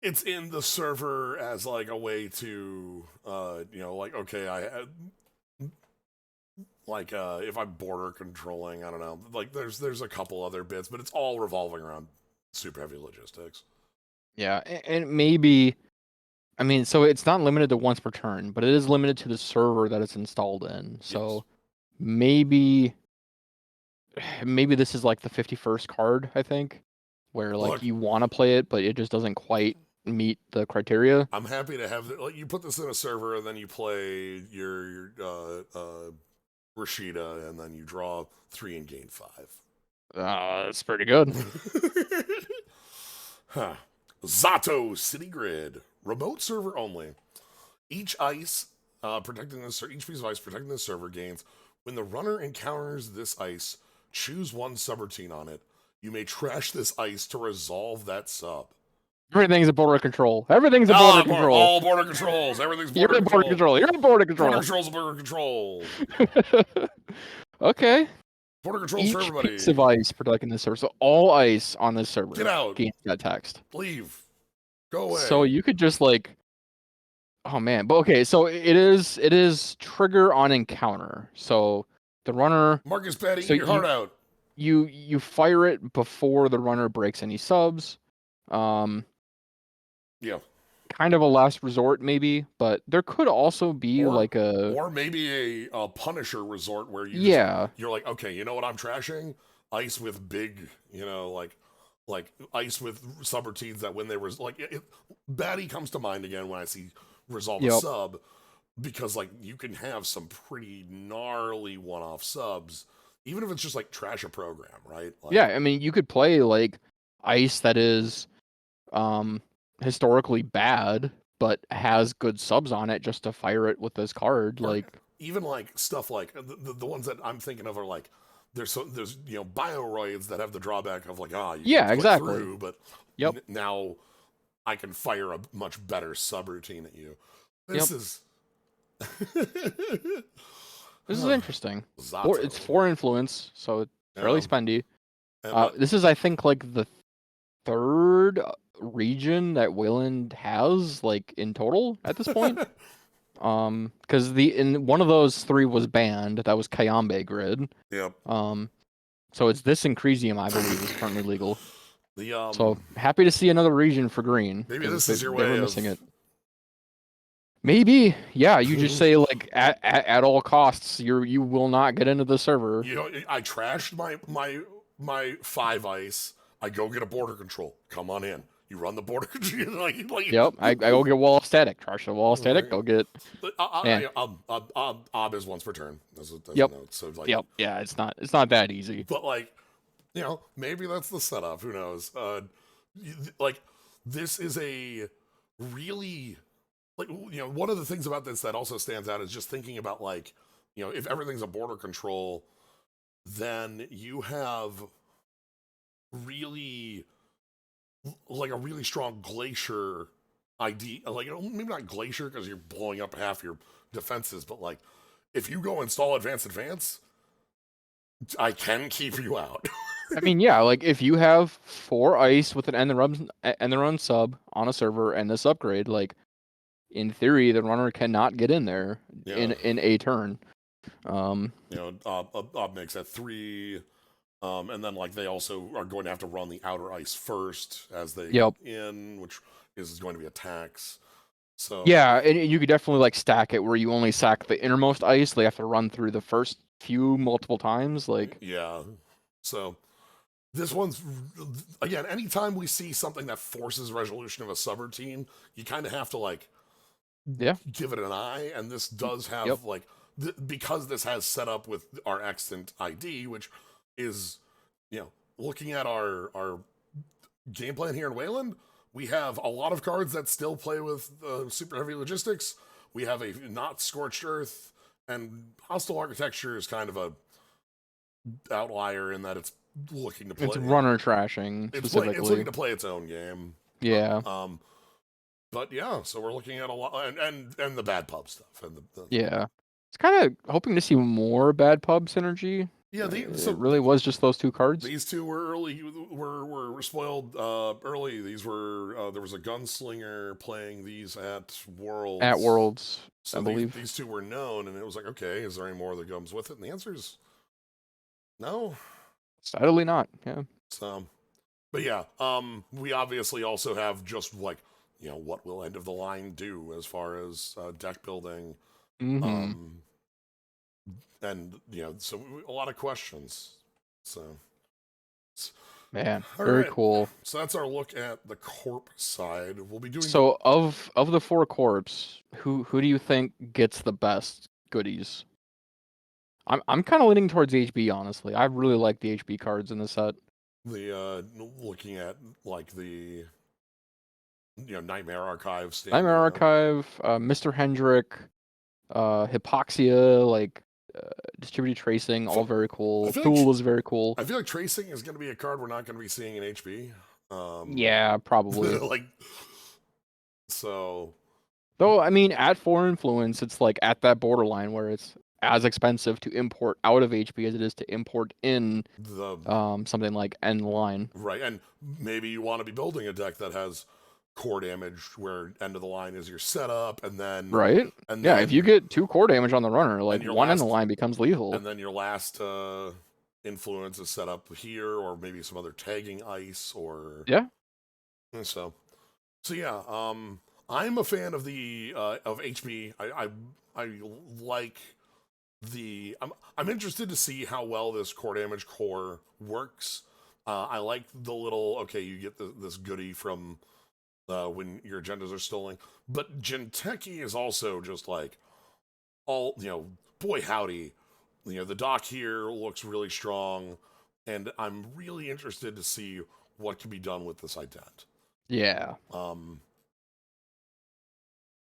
it's in the server as like a way to like okay if I'm border controlling, I don't know, like there's a couple other bits, but it's all revolving around super heavy logistics. Yeah, and maybe, I mean, so it's not limited to once per turn, but it is limited to the server that it's installed in. So Yes. maybe this is like the 51st card, I think, where like Look, you want to play it, but it just doesn't quite meet the criteria. I'm happy to have like you put this in a server and then you play your Rashida and then you draw 3 and gain 5. That's pretty good. Huh. Zato City Grid, remote server only. Each ice each piece of ice protecting the server gains. When the runner encounters this ice, choose one subroutine on it. You may trash this ice to resolve that sub. Everything's a border control. Everything's a border control. All border controls. Everything's border You're control. border control. You're border control. Border controls. Border control. Okay. Border controls Each for everybody. piece of ice protecting this server. So all ice on this server. Get out. Gains that text. Leave. Go away. So you could just like, oh man, but okay. So it is trigger on encounter. So the runner. Marcus Patty, So your heart out. You fire it before the runner breaks any subs. Yeah. Kind of a last resort maybe, but there could also be or maybe a Punisher resort where you're like, okay, you know what I'm trashing? Ice with big, like ice with subroutines that when they were like Batty comes to mind again when I see resolve a sub, because like you can have some pretty gnarly one-off subs, even if it's just like trash a program, right? Like, yeah, I mean you could play like ice that is historically bad but has good subs on it just to fire it with this card. Like even like stuff like the ones that I'm thinking of are like there's bioroids that have the drawback of like you can click through, but now I can fire a much better subroutine at you. This is this is interesting. Zato. It's 4 influence, so it's fairly spendy. And, this is I think like the 3rd region that Wayland has like in total at this point. Because in one of those 3 was banned. That was Kayambe Grid. Yep. So it's this in Crisium, I believe, is currently legal. The so happy to see another region for green. Maybe this is your way of missing it. Maybe, yeah. You just say like at all costs, you will not get into the server. I trashed my 5 ice. I go get a border control. Come on in. You run the border control. Yep. I go get wall of static. Trash the wall of static. Go get. Ob is once per turn. That's a yep. note. So yep. Yeah. It's not that easy. But like, maybe that's the setup. Who knows? Like this is a really like one of the things about this that also stands out is just thinking about like if everything's a border control, then you have really like a really strong glacier ID. Like maybe not glacier because you're blowing up half your defenses, but like if you go install advance, I can keep you out. I mean, yeah, like if you have 4 ice with an end the run sub on a server and this upgrade, like in theory, the runner cannot get in there Yeah, in a turn. Ob makes that 3. And then like they also are going to have to run the outer ice first as they Yep. get in, which is going to be a tax. So Yeah, and you could definitely like stack it where you only sack the innermost ice. They have to run through the first few multiple times. Like, yeah, so this one's again. Anytime we see something that forces resolution of a subroutine, you kind of have to like yeah, give it an eye. And this does yep. have like because this has set up with our extant ID, which is looking at our game plan here in Wayland, we have a lot of cards that still play with super heavy logistics. We have a not scorched earth, and hostile architecture is kind of a outlier in that it's looking to It's play. runner trashing It's looking specifically. to play its own game. Yeah, But yeah, so we're looking at a lot and the bad pub stuff and the yeah. It's kind of hoping to see more bad pub synergy. yeah. It really was just those 2 cards These two were early. Were spoiled early. These were there was a gunslinger playing these at at Worlds. Worlds, I So believe. these two were known, and it was like, okay, is there any more that comes with it? And the answer is no. Sadly not. Yeah. So, but yeah, we obviously also have just like what will end of the line do as far as deck building, Mm-hmm. um, and so a lot of questions. So, Man, all very right. cool. So that's our look at the Corp side. We'll be doing the So of the 4 corps, who do you think gets the best goodies? I'm kind of leaning towards HB, honestly. I really like the HB cards in the set. looking at like the Nightmare Archive Nightmare standing out. Archive, Mr. Hendrick, Hypoxia, like distributed tracing, all very I cool. feel like Tool is very cool. I feel like tracing is going to be a card we're not going to be seeing in HB. Yeah, probably. Like so Though I mean, at 4 influence, it's like at that borderline where it's as expensive to import out of HB as it is to import in the something like End Line. right, and maybe you want to be building a deck that has core damage where end of the line is your setup, Right? and Yeah, if you then get 2 core damage on the runner, like and your one End last Line becomes lethal. and then your last influence is set up here, or maybe some other tagging ice, or Yeah. so yeah. I'm a fan of the of HB. I like I'm interested to see how well this core damage core works. I like the little okay, you get this goodie from when your agendas are stolen, but Jinteki is also just like all boy howdy, the dock here looks really strong, and I'm really interested to see what can be done with this ident. Yeah. Um,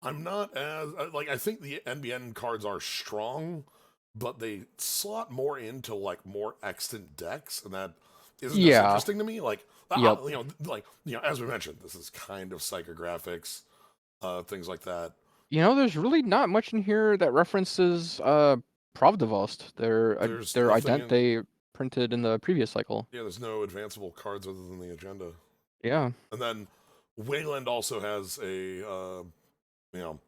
I'm not as like I think the NBN cards are strong, but they slot more into like more extant decks, and that isn't as Yeah. interesting to me. Like Yep. as we mentioned, this is kind of psychographics, things like that. There's really not much in here that references Pravdavost, There's their nothing ident in they printed in the previous cycle. yeah. There's no advanceable cards other than the agenda, Yeah. and then Wayland also has a you know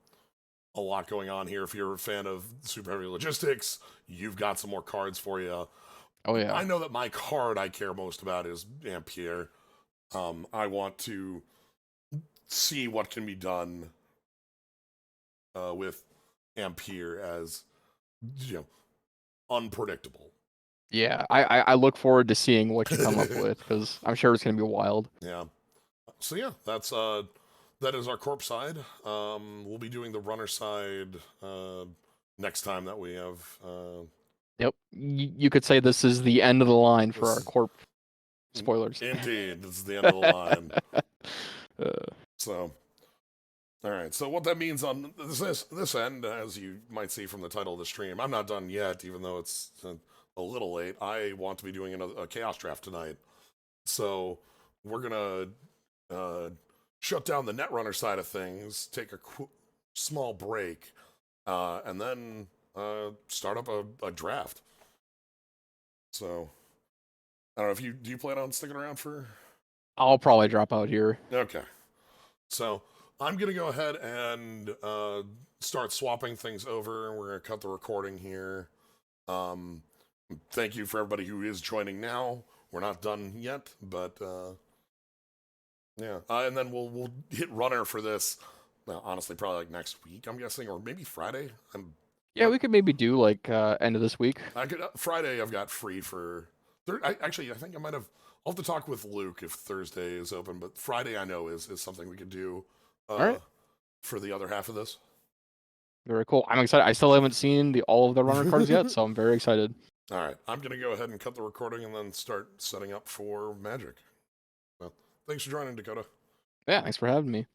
a lot going on here. If you're a fan of super heavy logistics, you've got some more cards for you. Oh yeah. I know that my card I care most about is Ampere. I want to see what can be done with Ampere as you know unpredictable. Yeah. I look forward to seeing what you come up with because I'm sure it's gonna be wild. Yeah. So yeah, that is our corp side. We'll be doing the runner side next time that we have. Yep. You could say this is the end of the line for This our is corp Spoilers. Indeed, this is the end of the line. Uh, So, all right. So what that means on this end, as you might see from the title of the stream, I'm not done yet, even though it's a little late. I want to be doing a chaos draft tonight. So we're gonna shut down the Netrunner side of things, take a small break, and then start up a draft. So I don't know if do you plan on sticking around for? I'll probably drop out here. Okay. So I'm gonna go ahead and start swapping things over. We're gonna cut the recording here. Thank you for everybody who is joining now. We're not done yet, but yeah. And then we'll hit runner for this. Well, honestly, probably like next week, I'm guessing, or maybe Friday. Yeah, we could maybe do like end of this week. I could Friday. I've got free for. Actually, I think I might have. I'll have to talk with Luke if Thursday is open, but Friday I know is something we could do. All right. For the other half of this. Very cool. I'm excited. I still haven't seen all of the runner cards yet, so I'm very excited. All right, I'm gonna go ahead and cut the recording and then start setting up for Magic. Well, thanks for joining, Dakota. Yeah, thanks for having me.